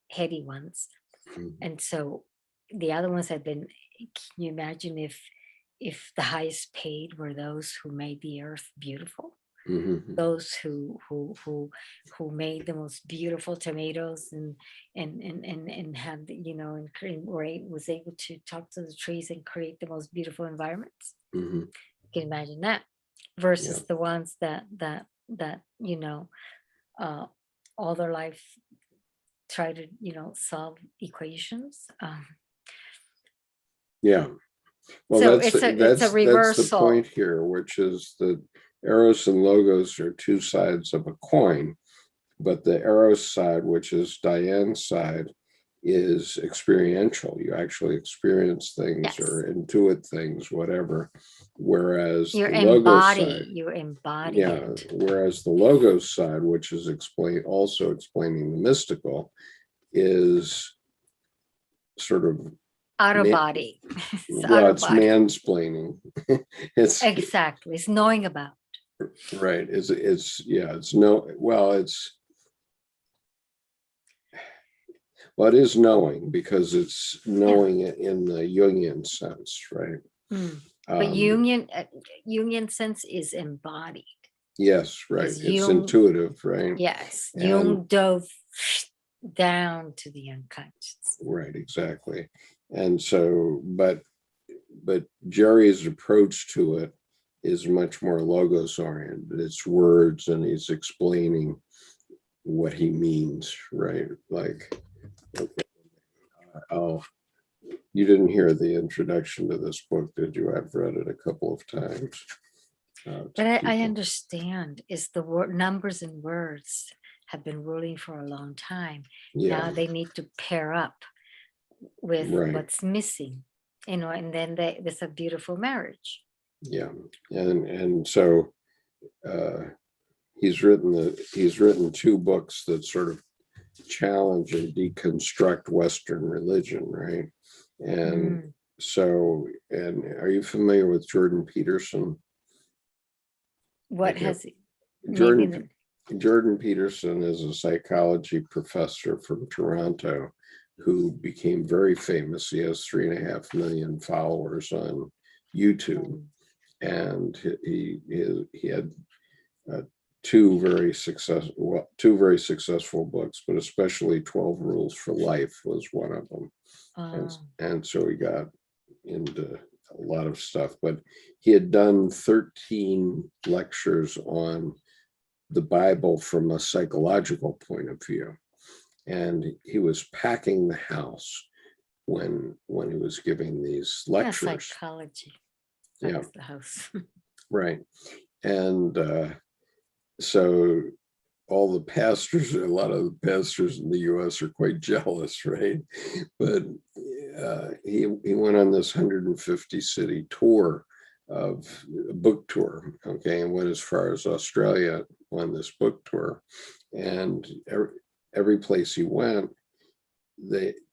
heady ones, Mhm. and so the other ones have been. Can you imagine if the highest paid were those who made the earth beautiful, Mhm. those who made the most beautiful tomatoes and had was able to talk to the trees and create the most beautiful environments. Mhm. You can imagine that Yeah. versus the ones that all their life try to solve equations. Yeah. Well, So that's it's a the reversal. point here, which is that Eros and Logos are two sides of a coin, but the Eros side, which is Diane's side, is experiential. You actually experience things Yes. or intuit things, whatever. Whereas You the Logos side, embody. You embody yeah. it. Whereas the Logos side, which is also explaining the mystical, is sort of Out of body. It's out well, of it's body. mansplaining. It's Exactly. It's knowing about. right. It's no. Well, it is knowing because it's knowing it in the Jungian sense, right? But Jungian sense is embodied. Yes, right. Because It's Jung, intuitive, right? yes, And- Jung dove down to the unconscious. Right, exactly. And so, but Jerry's approach to it is much more logos oriented. It's words, and he's explaining what he means, right? Like, oh, you didn't hear the introduction to this book, did you? I've read it a couple of times. But I understand is the word numbers and words have been ruling for a long time. Yeah. Now they need to pair up with Right. what's missing, and then there's a beautiful marriage. Yeah, and so he's written two books that sort of challenge and deconstruct Western religion, right? And so, and are you familiar with Jordan Peterson? What Okay. has Jordan Peterson is a psychology professor from Toronto who became very famous. He has 3.5 million followers on YouTube, and he had two very successful books, but especially 12 Rules for Life was one of them. And so he got into a lot of stuff, but he had done 13 lectures on the Bible from a psychological point of view. And he was packing the house when he was giving these lectures. Yeah, psychology. That's the house. Right. And so all the pastors, a lot of the pastors in the U.S. are quite jealous, right? But he went on this 150 city tour of book tour, okay, and went as far as Australia on this book tour. And every place he went,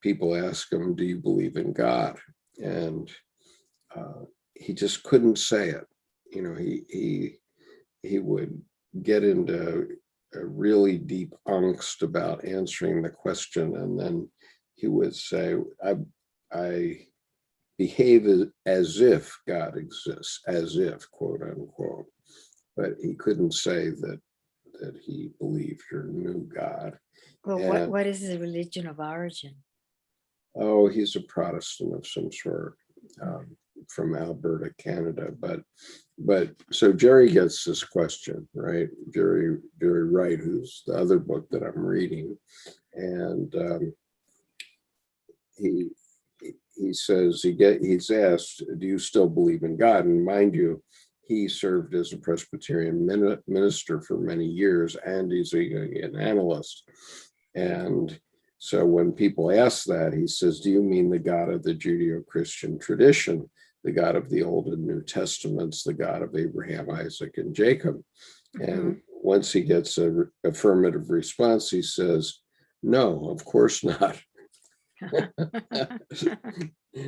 people ask him, "Do you believe in God?" And he just couldn't say it. He would get into a really deep angst about answering the question, and then he would say, I behave as if God exists, as if, quote unquote, but he couldn't say that he believed or knew God. Well, what is his religion of origin? Oh, he's a Protestant of some sort, from Alberta, Canada. But so Jerry gets this question, right? Jerry Wright, who's the other book that I'm reading, and he says he's asked, "Do you still believe in God?" And mind you, he served as a Presbyterian minister for many years, and he's an analyst. And so when people ask that, he says, "Do you mean the God of the Judeo-Christian tradition, the God of the Old and New Testaments, the God of Abraham, Isaac, and Jacob?" And once he gets an affirmative response, he says, No, of course not.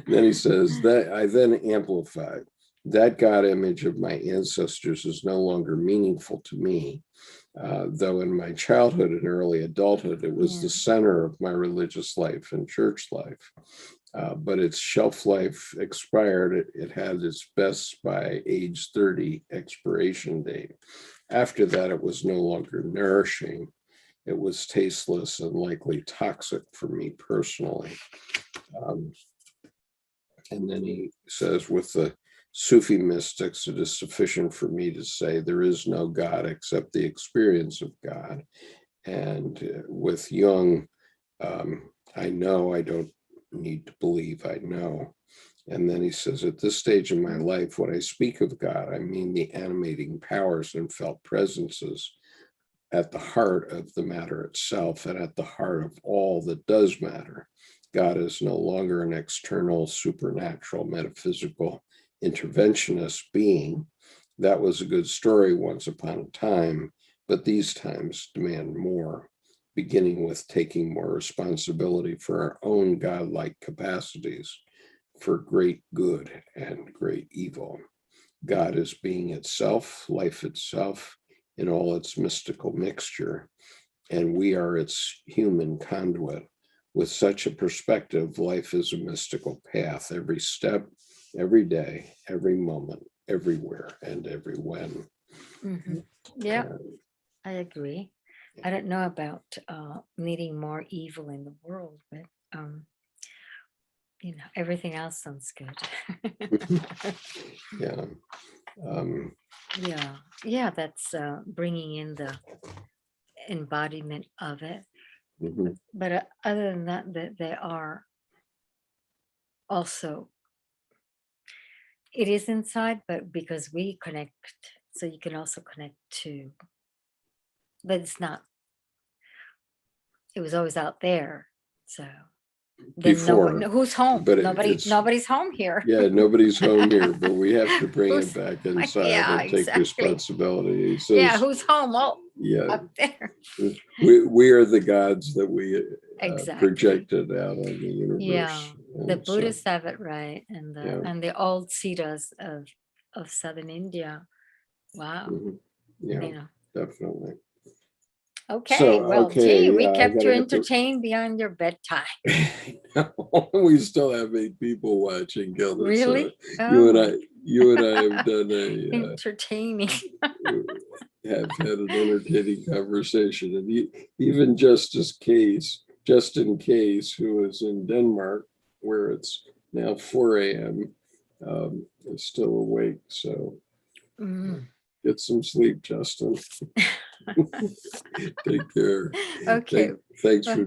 Then he says that I then amplified that God image of my ancestors is no longer meaningful to me, though in my childhood and early adulthood, it was the center of my religious life and church life. But its shelf life expired. It had its best by age 30 expiration date. After that, it was no longer nourishing. It was tasteless and likely toxic for me personally. And then he says, with the Sufi mystics, it is sufficient for me to say there is no God except the experience of God. And with Jung, I know, I don't need to believe, I know. And then he says, at this stage in my life, when I speak of God, I mean the animating powers and felt presences at the heart of the matter itself and at the heart of all that does matter. God is no longer an external, supernatural, metaphysical interventionist being. That was a good story once upon a time, but these times demand more, beginning with taking more responsibility for our own godlike capacities for great good and great evil. God is being itself, life itself, in all its mystical mixture, and we are its human conduit. With such a perspective, life is a mystical path, every step, every day, every moment, everywhere, and every when. Yeah, I agree. I don't know about needing more evil in the world, but you know, everything else sounds good. Yeah. Yeah, that's bringing in the embodiment of it. But other than that, they are also, it is inside, but because we connect, so you can also connect to, but it's not, it was always out there. So then Before, who's home? but Nobody's home here. Yeah, nobody's home here, but we have to bring it back inside Yeah, and take exactly. responsibility. He says, Yeah, who's home? Oh, yeah, up there. we are the gods that we Exactly. projected out on the universe. Yeah, the And so, Buddhists have it right, and the old Siddhas of southern India. Wow. yeah, You know. definitely. Okay, So, well, okay, gee, we I kept gotta you get to- entertained beyond your bedtime. We still have 8 people watching, Gilda. Really? So Oh, you and I have done a entertaining. have had an entertaining conversation, and even Justin Case, who is in Denmark, where it's now 4 a.m., is still awake. So get some sleep, Justin. Take care. Okay. Thanks for